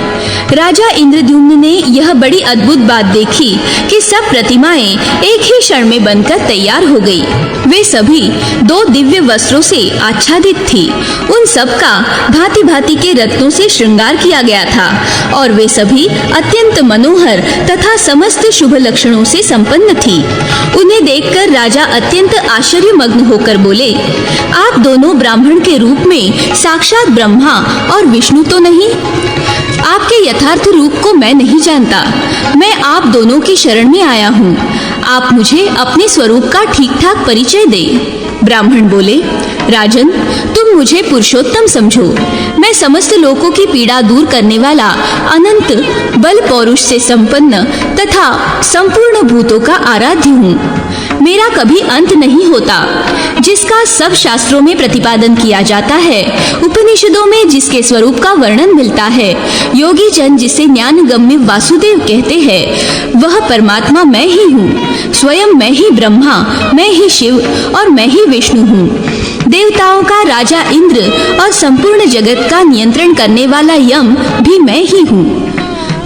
राजा इंद्रद्युम्न ने यह बड़ी अद्भुत बात देखी कि सब प्रतिमाएं एक ही क्षण में बनकर तैयार हो गई। वे सभी 2 दिव्य वस्त्रों से आच्छादित थी। उन सब का भांति भांति के रत्नों से श्रृंगार किया गया था और वे सभी अत्यंत मनोहर तथा समस्त शुभ लक्षणों से संपन्न थी। उन्हें देखकर राजा अत्यंत आश्चर्यमग्न होकर बोले, आप दोनों ब्राह्मण के रूप में साक्षात ब्रह्मा और विष्णु तो नहीं? आपके यथार्थ रूप को मैं नहीं जानता। मैं आप दोनों की शरण में आया हूँ। आप मुझे अपने स्वरूप का ठीक ठाक परिचय दें। ब्राह्मण बोले, राजन, तुम मुझे पुरुषोत्तम समझो। मैं समस्त लोगों की पीड़ा दूर करने वाला अनंत बल पौरुष से संपन्न तथा संपूर्ण भूतों का आराध्य हूँ। मेरा कभी अंत नहीं होता, जिसका सब शास्त्रों में प्रतिपादन किया जाता है, उपनिषदों में जिसके स्वरूप का वर्णन मिलता है, योगी जन जिसे ज्ञान गम्य वासुदेव कहते हैं, वह परमात्मा मैं ही हूँ। स्वयं मैं ही ब्रह्मा, मैं ही शिव और मैं ही विष्णु हूँ। देवताओं का राजा इंद्र और संपूर्ण जगत का नियंत्रण करने वाला यम भी मैं ही हूँ।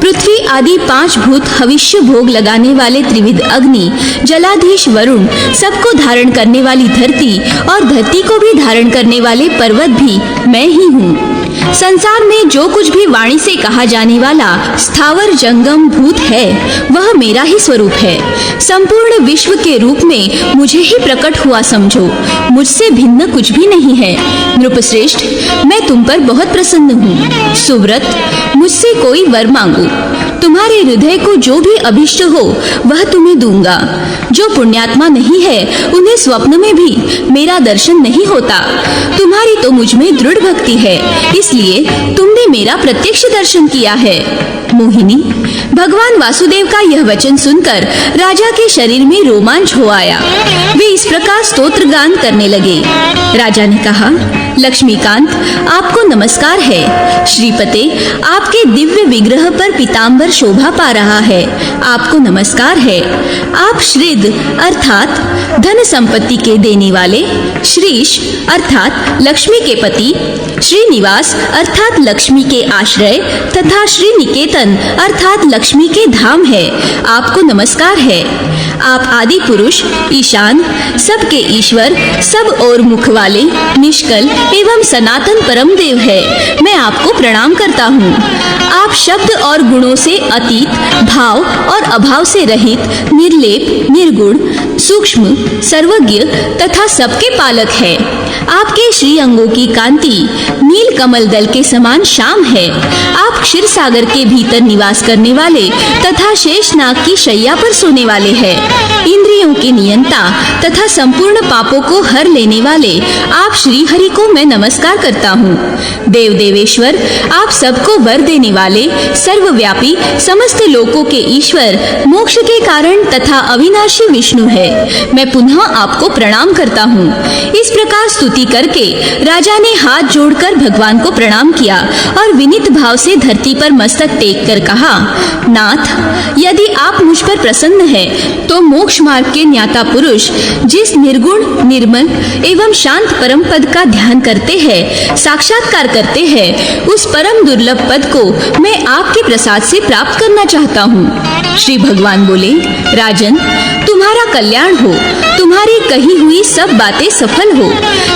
पृथ्वी आदि 5 भूत, हविष्य भोग लगाने वाले त्रिविध अग्नि, जलाधीश वरुण, सबको धारण करने वाली धरती और धरती को भी धारण करने वाले पर्वत भी मैं ही हूँ। संसार में जो कुछ भी वाणी से कहा जाने वाला स्थावर जंगम भूत है, वह मेरा ही स्वरूप है। संपूर्ण विश्व के रूप में मुझे ही प्रकट हुआ समझो। मुझसे भिन्न कुछ भी नहीं है। नृपश्रेष्ठ, मैं तुम पर बहुत प्रसन्न हूँ। सुव्रत, मुझसे कोई वर मांगो। तुम्हारे हृदय को जो भी अभिष्ट हो वह तुम्हें दूंगा। जो पुण्यात्मा नहीं है, उन्हें स्वप्न में भी मेरा दर्शन नहीं होता। तुम्हारी तो मुझ में दृढ़ भक्ति है, इसलिए तुमने मेरा प्रत्यक्ष दर्शन किया है। मोहिनी, भगवान वासुदेव का यह वचन सुनकर राजा के शरीर में रोमांच हो आया। वे इस प्रकार स्तोत्र गान करने लगे। राजा ने कहा, लक्ष्मीकांत, आपको नमस्कार है। श्रीपते, आपके दिव्य विग्रह पर पीतांबर शोभा पा रहा है। आपको नमस्कार है। आप श्रीद अर्थात धन संपत्ति के देने वाले, श्रीश अर्थात लक्ष्मी के पति, श्रीनिवास अर्थात लक्ष्मी के आश्रय तथा श्री निकेतन अर्थात लक्ष्मी के धाम है। आपको नमस्कार है। आप आदि पुरुष, ईशान, सबके ईश्वर, सब और मुख वाले, निष्कल एवं सनातन परम देव है। मैं आपको प्रणाम करता हूँ। आप शब्द और गुणों से अतीत, भाव और अभाव से रहित, निर्लेप, निर्गुण, सूक्ष्म, सर्वज्ञ तथा सबके पालक है। आपके श्री अंगों की कांति नील कमल दल के समान श्याम है। आप क्षीर सागर के भीतर निवास करने वाले तथा शेषनाग की शैया पर सोने वाले हैं। इंद्रियों के नियंता तथा संपूर्ण पापों को हर लेने वाले आप श्री हरि को मैं नमस्कार करता हूँ। देव देवेश्वर, आप सबको वर देने वाले, सर्वव्यापी, समस्त लोकों के ईश्वर, मोक्ष के कारण तथा अविनाशी विष्णु है। मैं पुनः आपको प्रणाम करता हूँ। इस प्रकार स्तुति करके राजा ने हाथ जोड़कर भगवान को प्रणाम किया और विनीत भाव से धरती पर मस्तक टेक कर कहा, नाथ, यदि आप मुझ पर प्रसन्न हैं, तो मोक्ष मार्ग के ज्ञाता पुरुष जिस निर्गुण, निर्मल एवं शांत परम पद का ध्यान करते हैं, साक्षात्कार करते हैं, उस परम दुर्लभ पद को मैं आपके प्रसाद से प्राप्त करना चाहता हूँ। श्री भगवान बोले, राजन, तुम्हारा कल्याण हो, तुम्हारी कही हुई सब बातें सफल हो।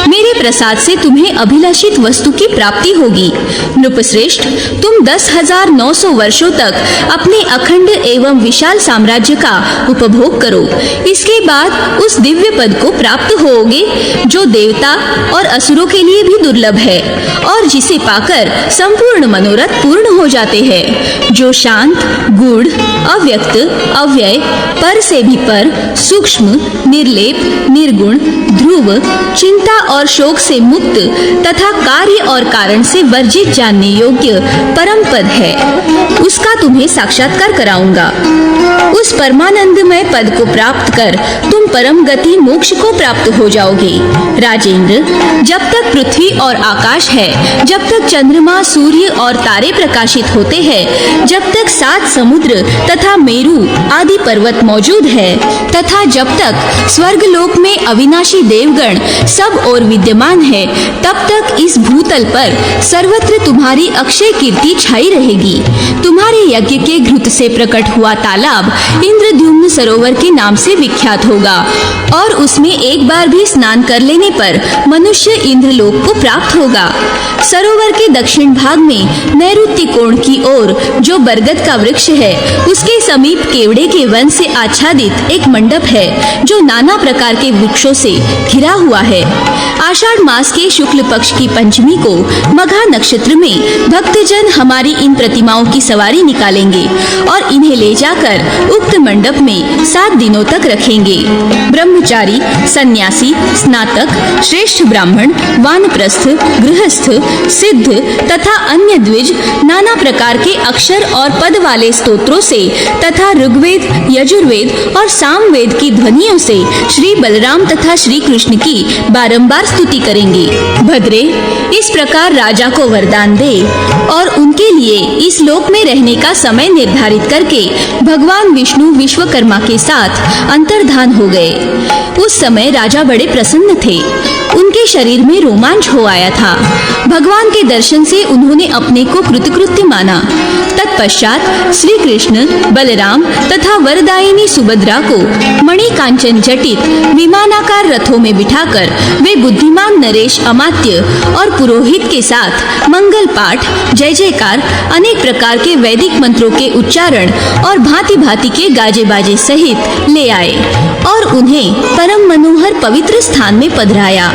मेरे प्रसाद से तुम्हें अभिलाषित वस्तु की प्राप्ति होगी। नृपश्रेष्ठ, तुम 10,900 वर्षों तक अपने अखंड एवं विशाल साम्राज्य का उपभोग करो। इसके बाद उस दिव्य पद को प्राप्त होोगे जो देवता और असुरों के लिए भी दुर्लभ है और जिसे पाकर संपूर्ण मनोरथ पूर्ण हो जाते हैं। जो शांत, गूढ़, अव्यक्त, अव्यय, पर से भी पर, सूक्ष्म, निर्लेप, निर्गुण, ध्रुव, चिंता और शोक से मुक्त तथा कार्य और कारण से वर्जित जानने योग्य परम पद है, उसका तुम्हें साक्षात्कार कराऊंगा। उस परमानंदमय पद को प्राप्त कर तुम परम गति मोक्ष को प्राप्त हो जाओगे। राजेंद्र, जब तक पृथ्वी और आकाश है, जब तक चंद्रमा, सूर्य और तारे प्रकाशित होते हैं, जब तक 7 समुद्र तथा मेरु आदि पर्वत मौजूद है, तथा जब तक स्वर्गलोक में अविनाशी देवगण सब और विद्यमान है, तब तक इस भूतल पर सर्वत्र तुम्हारी अक्षय कीर्ति छाई रहेगी। तुम्हारे यज्ञ के घृत से प्रकट हुआ तालाब इंद्रद्युम्न सरोवर के नाम से विख्यात होगा और उसमें एक बार भी स्नान कर लेने पर मनुष्य इंद्रलोक को प्राप्त होगा। सरोवर के दक्षिण भाग में नैऋत्य कोण की ओर जो बरगद का वृक्ष है, उसके समीप केवड़े के वन से आच्छादित एक मंडप है जो नाना प्रकार के वृक्षों से घिरा हुआ है। आषाढ़ मास के शुक्ल पक्ष की पंचमी को मघा नक्षत्र में भक्तजन हमारी इन प्रतिमाओं की सवारी निकालेंगे और इन्हें ले जाकर उक्त मंडप में 7 दिनों तक रखेंगे। ब्रह्मचारी, सन्यासी, स्नातक, श्रेष्ठ ब्राह्मण, वानप्रस्थ, गृहस्थ, सिद्ध तथा अन्य द्विज नाना प्रकार के अक्षर और पद वाले स्तोत्रों से तथा ऋग्वेद, यजुर्वेद और सामवेद की ध्वनियों से श्री बलराम तथा श्री कृष्ण की बारंबार स्तुति करेंगे। भद्रे, इस प्रकार राजा को वरदान दे और उनके लिए इस लोक में रहने का समय निर्धारित करके भगवान विष्णु विश्वकर्मा के साथ अंतर्धान हो गए। उस समय राजा बड़े प्रसन्न थे। उनके शरीर में रोमांच हो आया था। भगवान के दर्शन से उन्होंने अपने को कृतकृत्य माना। तत्पश्चात श्री कृष्ण, बलराम तथा वरदायिनी सुभद्रा को मणि कांचन जटित विमानाकार रथों में बिठाकर वे बुद्धिमान नरेश अमात्य और पुरोहित के साथ मंगल पाठ, जय जयकार, अनेक प्रकार के वैदिक मंत्रों के उच्चारण और भांति भांति के गाजे बाजे सहित ले आए और उन्हें परम मनोहर पवित्र स्थान में पधराया।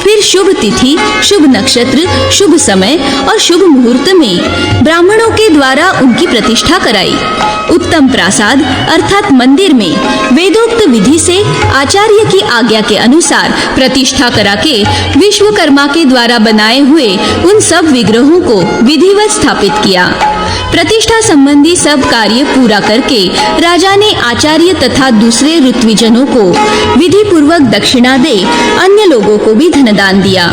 फिर शुभ तिथि, शुभ नक्षत्र, शुभ समय और शुभ मुहूर्त में ब्राह्मणों के द्वारा उनकी प्रतिष्ठा कराई। उत्तम प्रासाद अर्थात मंदिर में वेदोक्त विधि से आचार्य की आज्ञा के अनुसार प्रतिष्ठा करा के विश्वकर्मा के द्वारा बनाए हुए उन सब विग्रहों को विधिवत स्थापित किया। प्रतिष्ठा संबंधी सब कार्य पूरा करके राजा ने आचार्य तथा दूसरे ऋत्विजनों को विधि पूर्वक दक्षिणा दे अन्य लोगों को भी धनदान दिया।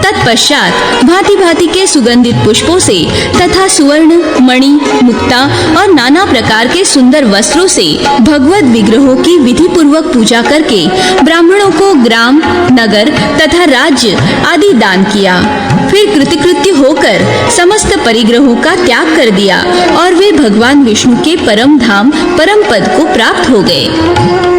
तत्पश्चात भांति भांति के सुगंधित पुष्पों से तथा सुवर्ण, मणि, मुक्ता और नाना प्रकार के सुंदर वस्त्रों से भगवत विग्रहों की विधि पूर्वक पूजा करके ब्राह्मणों को ग्राम, नगर तथा राज्य आदि दान किया। फिर कृतकृत्य होकर समस्त परिग्रहों का त्याग कर दिया और वे भगवान विष्णु के परम धाम परम पद को प्राप्त हो गए।